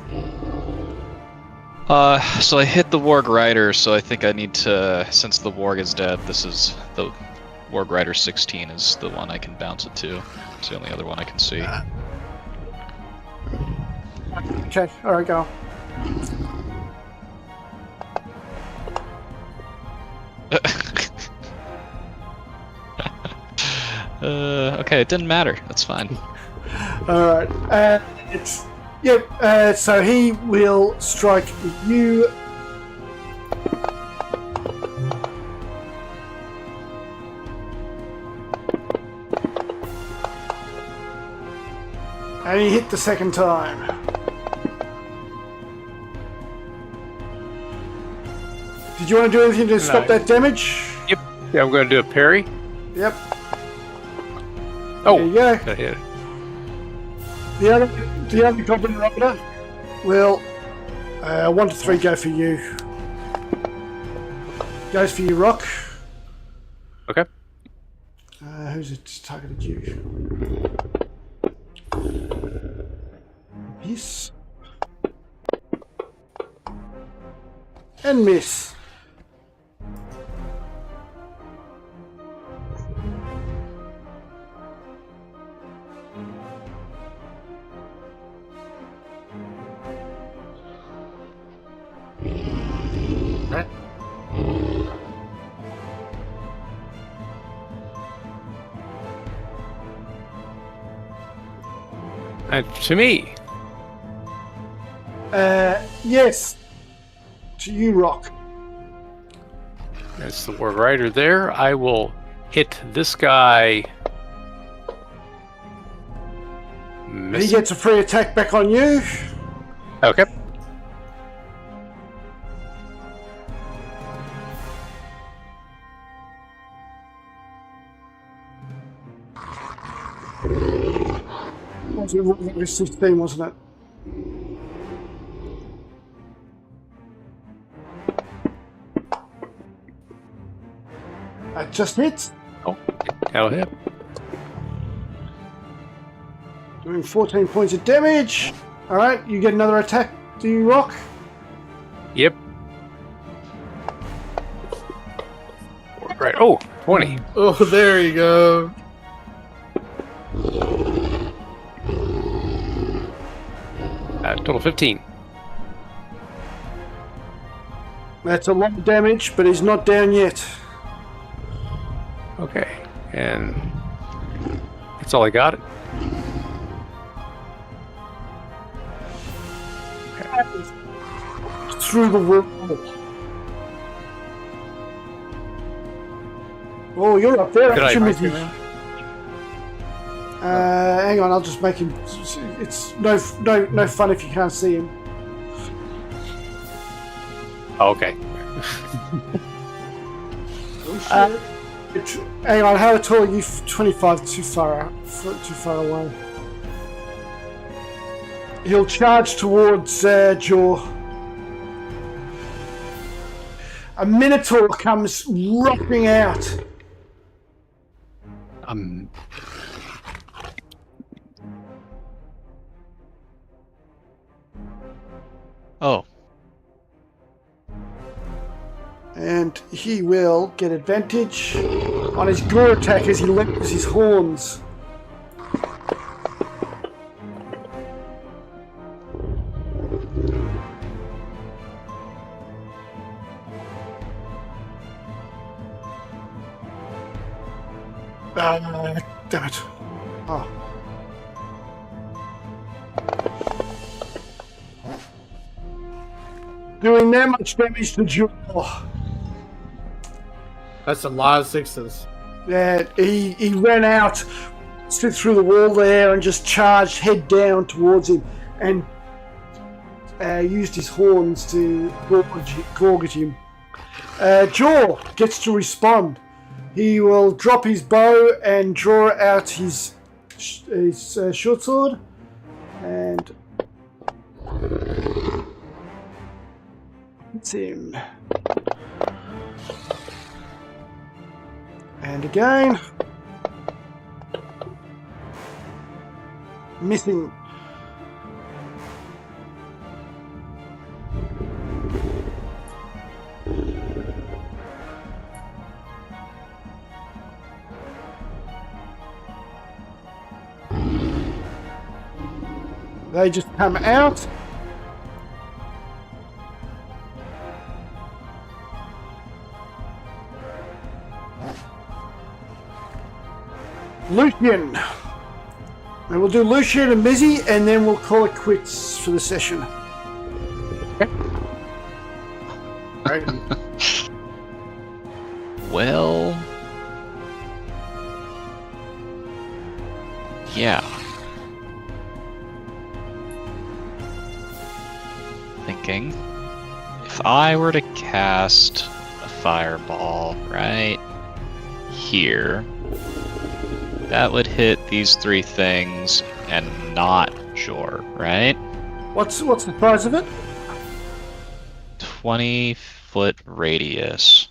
So I hit the Warg Rider, so I think I need to, since the Warg is dead, this is the Warg Rider 16 is the one I can bounce it to. It's the only other one I can see. Okay. All right, go. Okay, it didn't matter. That's fine. All right. It's yep. So he will strike you. And he hit the second time. Did you want to do anything to stop that damage? Yep. Yeah, I'm going to do a parry. Yep. Oh, There you go. that hit. The other goblin rider will 1 to 3 go for you. Goes for you, Rock. Okay. Who's it targeted you? Miss. And miss. To me. Yes. To you, Rock. That's the Warg Rider there. I will hit this guy. He gets a free attack back on you. Okay. It was 16, wasn't it? That just hits. Oh, that'll hit. Doing 14 points of damage. Alright, you get another attack. Do you, Rock? Yep. Right. Oh, 20. Oh, there you go. Total 15. That's a lot of damage, but he's not down yet. Okay. And that's all I got. Through the wall. Oh, you're up there, Did I Timothy. break him Hang on, I'll just make him. It's no fun if you can't see him. Oh, okay. Hang on, how tall are you? 25, too far away. He'll charge towards Jaw. A Minotaur comes rocking out Oh, And he will get advantage on his gore attack as he limps his horns. Damn it. Oh. Doing that much damage to Jewel. That's a lot of sixes. Yeah, he ran out, slipped through the wall there, and just charged head down towards him, and used his horns to gorge at him. Jaw gets to respond. He will drop his bow and draw out his short sword, and hits him. And again, missing. They just come out. Lucian. And we'll do Lucian and Mizzy, and then we'll call it quits for the session. Right. well. Yeah. Thinking, if I were to cast a fireball right here, that would hit these three things and not Jor, right? What's the size of it? 20-foot radius.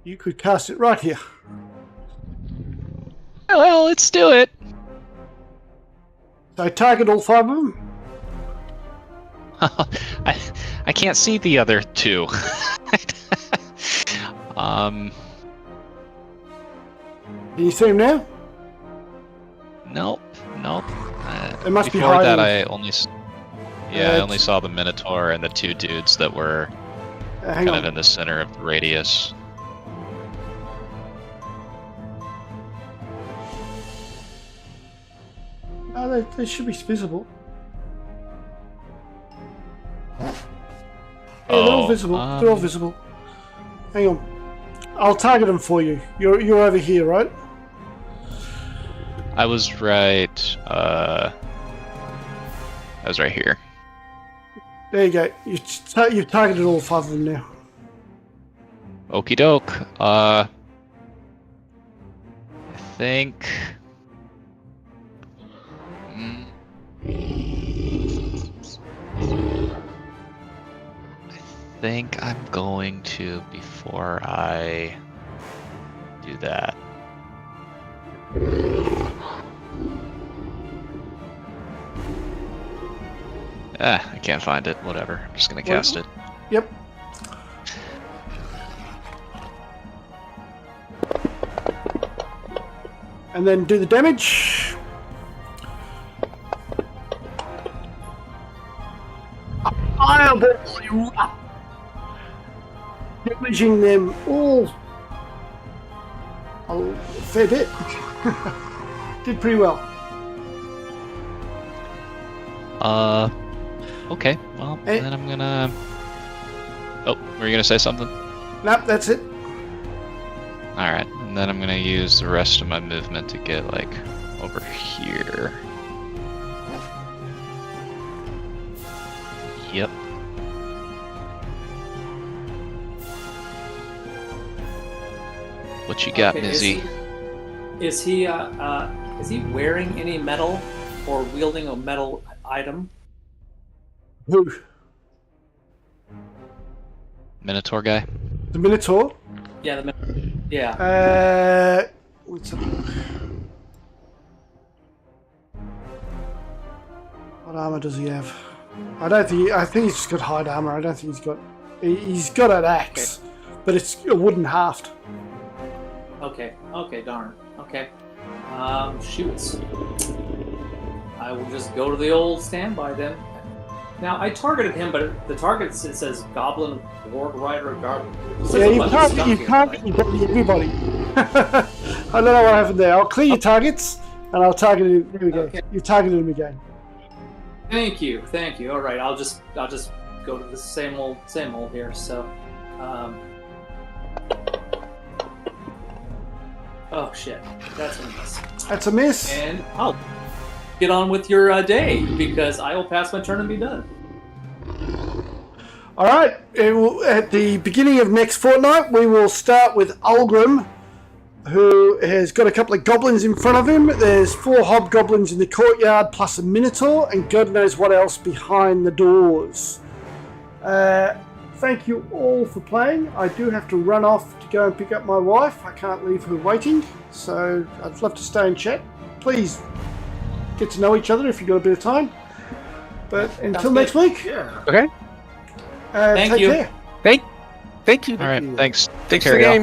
You could cast it right here. Well, let's do it. So target all 5 of them. I can't see the other two. Can you see them now? Nope. They must be before hiding. that, I only saw the Minotaur and the two dudes that were Hang kind on. of in the center of the radius. Oh, they should be visible. Yeah, they're all visible. They're all visible. Hang on. I'll target them for you. You're over here, right? I was right. I was right here. There you go. You've targeted all 5 of them now. Okie doke. I think. I think I'm going to, before I do that. I can't find it. Whatever. I'm just gonna cast it. Yep. And then do the damage. A fireball erupt, damaging them all a fair bit. Did pretty well. Okay. Well, Hey. then I'm gonna. Oh, were you gonna say something? Nope, that's it. Alright, and then I'm gonna use the rest of my movement to get, like, over here. Yep. What you got, Okay, Mizzy? Is he wearing any metal or wielding a metal item? Who? Minotaur guy? The Minotaur? Yeah, Yeah. Let's have a look. What armor does he have? I think he's just got hide armor. I don't think he's got. He's got an axe, but it's a wooden haft. Okay. Okay. Darn. Okay. Shoots. I will just go to the old standby then. Now I targeted him, but the target it says goblin, warg rider, guard. Yeah, you can't everybody. I don't know what happened there. I'll clear your targets, and I'll target him. There we go. Okay. You targeted him again. Thank you. All right, I'll just go to the same old here. So, oh shit, that's a miss. That's a miss. And I'll get on with your day because I will pass my turn and be done. All right. At the beginning of next fortnight, we will start with Ulgrim, who has got a couple of goblins in front of him. There's 4 hobgoblins in the courtyard, plus a minotaur, and God knows what else behind the doors. Thank you all for playing. I do have to run off to go and pick up my wife. I can't leave her waiting, so I'd love to stay and chat. Please get to know each other if you've got a bit of time. But until next week, Yeah. Okay. Thank take you. care. Thank you. All right, thanks. Take Thanks for care, the y'all. game.